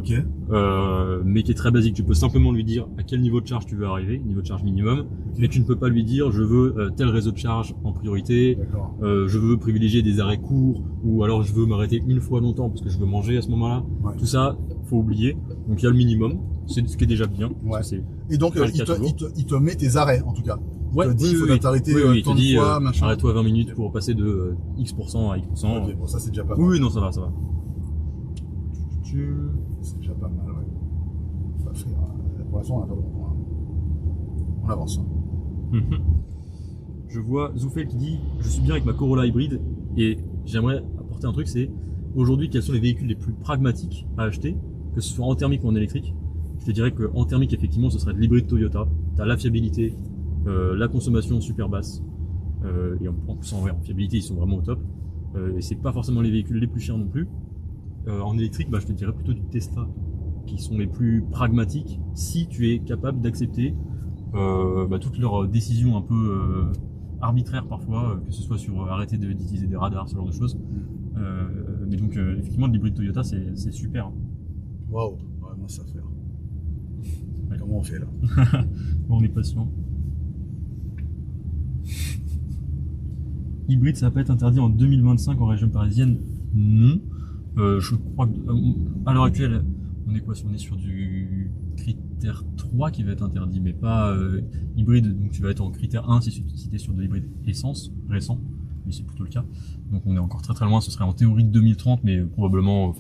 mais qui est très basique. Tu peux simplement lui dire à quel niveau de charge tu veux arriver, niveau de charge minimum, mais tu ne peux pas lui dire je veux tel réseau de charge en priorité, je veux privilégier des arrêts courts, ou alors je veux m'arrêter une fois longtemps parce que je veux manger à ce moment-là. Tout ça, faut oublier. Donc il y a le minimum, c'est ce qui est déjà bien. Et donc il te met tes arrêts en tout cas. te dit, il faut t'arrêter tant de fois, machin. Arrête-toi 20 minutes pour passer de X% à X%. Ok, bon, ça c'est déjà pas mal. Oui, non, ça va. C'est déjà pas mal, ouais. Enfin, pour l'instant, on a pas beaucoup. On avance. Je vois Zoufel qui dit « Je suis bien avec ma Corolla hybride et j'aimerais apporter un truc, c'est aujourd'hui quels sont les véhicules les plus pragmatiques à acheter, que ce soit en thermique ou en électrique. Je te dirais qu'en thermique, effectivement, ce serait de l'hybride Toyota. Tu as la fiabilité, la consommation super basse et en plus en fiabilité, ils sont vraiment au top. Et c'est pas forcément les véhicules les plus chers non plus. En électrique, je te dirais plutôt du Tesla qui sont les plus pragmatiques si tu es capable d'accepter toutes leurs décisions un peu arbitraires parfois, que ce soit sur arrêter d'utiliser des radars, ce genre de choses. Mais donc effectivement l'hybride Toyota c'est super. Waouh, vraiment ça fait. Ouais. Comment on fait là? Bon, on est patient. Hybride ça va pas être interdit en 2025 en région parisienne? Non. Je crois qu'à l'heure actuelle on est quoi? On est sur du critère 3 qui va être interdit, mais pas hybride, donc tu vas être en critère 1 si tu es sur de l'hybride essence récent, mais c'est plutôt le cas. Donc on est encore très très loin, ce serait en théorie de 2030, mais probablement,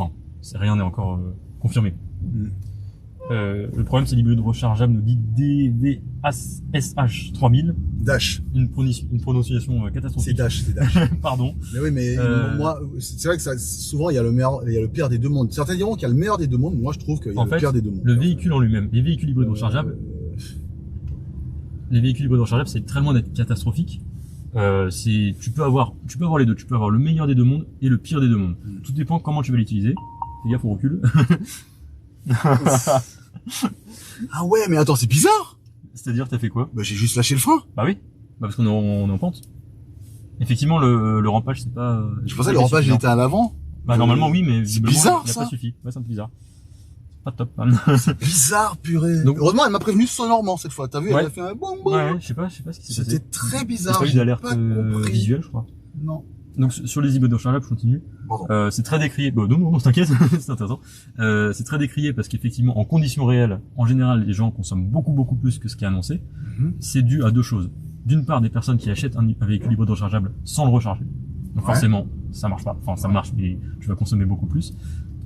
rien n'est encore confirmé. Le problème c'est l'hybride rechargeable, nous dit DVSH 3000. Dash. Une prononciation catastrophique. C'est Dash. Pardon. Mais oui, mais moi, c'est vrai que souvent il y a le pire des deux mondes. Certains diront qu'il y a le meilleur des deux mondes. Moi, je trouve qu'il y a le pire des deux mondes. Le véhicule en lui-même, les véhicules hybrides rechargeables, c'est très loin d'être catastrophique. Tu peux avoir les deux. Tu peux avoir le meilleur des deux mondes et le pire des deux mondes. Tout dépend comment tu vas l'utiliser. Fais gaffe au recul. Ah ouais, mais attends, c'est bizarre. C'est-à-dire, t'as fait quoi? J'ai juste lâché le frein. Bah oui, parce qu'on est en pente. Effectivement, le rampage, c'est pas... Je pensais que le rampage, il était à l'avant. Normalement, oui, mais c'est bizarre, il a ça. pas suffi. Ouais, c'est un peu bizarre. Pas top. C'est bizarre, purée. Donc, heureusement, elle m'a prévenu sonorement cette fois. T'as vu, elle a fait un bon. Ouais, je sais pas ce qui s'est passé. C'était très bizarre. J'ai pas eu d'alerte visuelle, je crois. Non. Donc sur les hybrides rechargeables, je continue. C'est très décrié. Non, t'inquiète, c'est intéressant. C'est très décrié parce qu'effectivement, en conditions réelles, en général, les gens consomment beaucoup plus que ce qui est annoncé. C'est dû à deux choses. D'une part, des personnes qui achètent un véhicule hybride rechargeable sans le recharger. Donc forcément, ça marche pas. Enfin, ça marche, mais tu vas consommer beaucoup plus.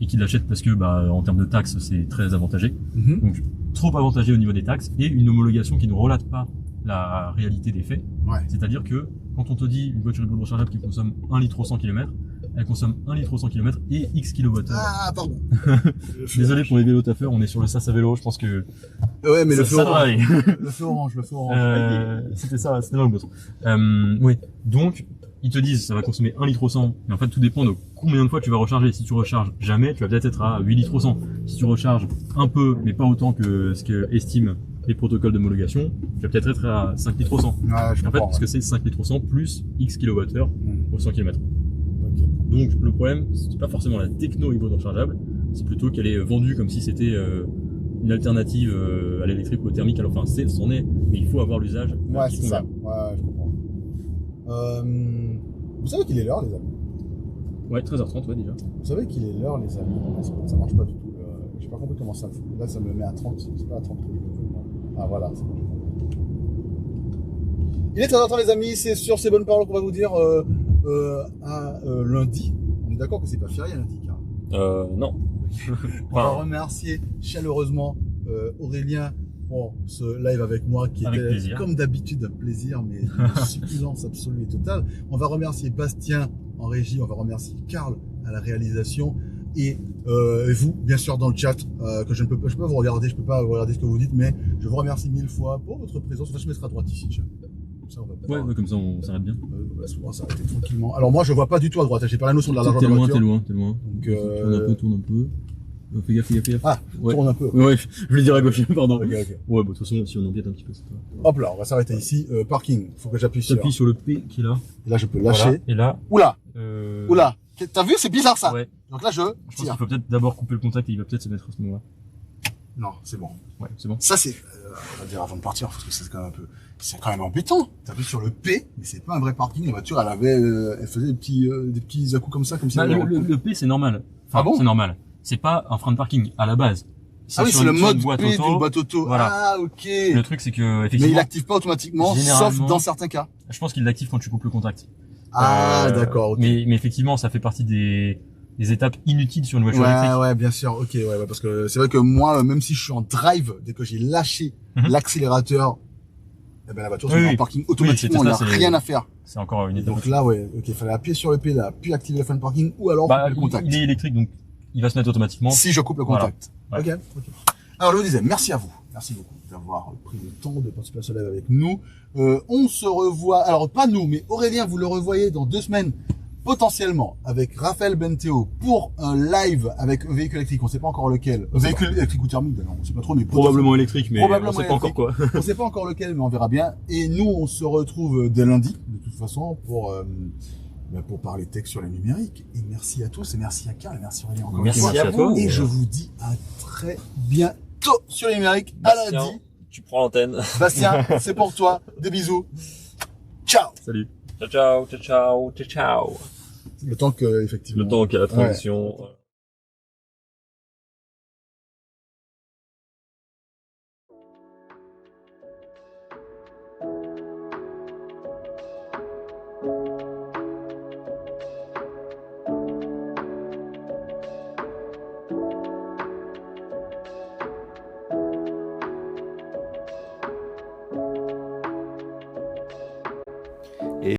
Et qui l'achètent parce que, en termes de taxes, c'est très avantagé. Donc trop avantagé au niveau des taxes et une homologation qui ne relate pas la réalité des faits. C'est-à-dire que quand on te dit une voiture hybride rechargeable qui consomme 1 litre au 100 km, elle consomme 1 litre au 100 km et X kWh. Ah, pardon. Désolé pour les vélos taffeurs, on est sur le SAS à vélo, je pense que... Ouais, mais le feu orange. Le feu orange. C'était l'un ou l'autre. Oui, donc, ils te disent ça va consommer 1 litre au 100, mais en fait tout dépend de combien de fois tu vas recharger. Si tu recharges jamais, tu vas peut-être être à 8 litres au 100. Si tu recharges un peu, mais pas autant que ce que estiment les protocoles d'homologation, tu vas peut-être être à 5 litres au 100. En fait, parce que c'est 5 litres au 100 plus X kWh au 100 km. Donc le problème, c'est pas forcément la techno hybride rechargeable, c'est plutôt qu'elle est vendue comme si c'était une alternative à l'électrique ou au thermique. Alors c'en est, mais il faut avoir l'usage. Ouais, c'est ça. Ouais, je comprends. Vous savez qu'il est l'heure, les amis? Ouais, 13h30, ouais, déjà. Vous savez qu'il est l'heure, les amis? Ça marche pas du tout. J'ai pas compris comment ça me fait. Là, ça me met à 30. C'est pas à 30 que je veux. Ah, voilà, c'est bon. Il est 13h30, les amis. C'est sur ces bonnes paroles qu'on va vous dire lundi. On est d'accord que c'est pas férié lundi, car non. On va remercier chaleureusement Aurélien pour ce live avec moi qui était comme d'habitude un plaisir, mais une succulence absolue et totale. On va remercier Bastien en régie, on va remercier Karl à la réalisation et vous bien sûr dans le chat que je peux pas vous regarder, je peux pas regarder ce que vous dites, mais je vous remercie 1000 fois pour votre présence. Enfin, je mettrai à droite ici. Comme ça, on va comme ça on s'arrête bien. On va s'arrêter tranquillement. Alors moi je vois pas du tout à droite, j'ai pas la notion de la largeur de la voiture. T'es loin. Donc tourne un peu. Fais gaffe. Ah, tourne un peu. Ouais, je voulais dire à gauche, pardon. Ok. Ouais, de toute façon, si on empiète un petit peu, c'est pas... Hop là, on va s'arrêter ici. Parking, faut que j'appuie sur... T'appuies sur le P qui est là. Et là, je peux lâcher. Voilà. Et là... Oula. T'as vu, c'est bizarre ça. Ouais. Donc là, je pense qu'il faut peut-être d'abord couper le contact et il va peut-être se mettre à ce moment-là. Non, c'est bon. Ouais, c'est bon. Ça, c'est... on va dire avant de partir, parce que c'est quand même un peu... C'est quand même embêtant. T'appuies sur le P, mais c'est pas un vrai parking. La voiture, elle faisait des petits à-coups comme ça, comme ça. Le P, c'est normal. Enfin, ah bon? C'est normal. C'est pas un frein de parking à la base. Ah oui, c'est le mode B d'une boîte auto. Voilà. Ah, ok. Le truc, c'est que, effectivement. Mais il l'active pas automatiquement, sauf dans certains cas. Je pense qu'il l'active quand tu coupes le contact. Ah, d'accord, ok. Mais effectivement, ça fait partie des étapes inutiles sur une voiture électrique. Ouais, bien sûr, ok, ouais, parce que c'est vrai que moi, même si je suis en drive, dès que j'ai lâché l'accélérateur, eh ben, la voiture se met en parking automatiquement, on n'a rien à faire. C'est encore une étape. Donc là, ouais, ok, il fallait appuyer sur le pédale, puis activer le fan parking, ou alors couper le contact. Il est électrique, donc il va se mettre automatiquement. Si je coupe le contact. Voilà. Ok. Alors, je vous disais, merci à vous. Merci beaucoup d'avoir pris le temps de participer à ce live avec nous. On se revoit, alors pas nous, mais Aurélien, vous le revoyez dans 2 semaines, potentiellement, avec Raphaël Benteo pour un live avec un véhicule électrique. On sait pas encore lequel. Véhicule électrique ou thermique, d'ailleurs, on sait pas trop, mais probablement électrique, mais on sait pas encore quoi. On sait pas encore lequel, mais on verra bien. Et nous, on se retrouve dès lundi, de toute façon, pour parler tech sur les numériques. Et merci à tous, et merci à Karl, et merci Aurélien encore. Merci à vous. Et je vous dis à très bientôt sur les numériques. À lundi. Tu prends l'antenne. Bastien, c'est pour toi. Des bisous. Ciao. Salut. Ciao. Le temps que, effectivement. Le temps qu'il y a la transition. Ouais.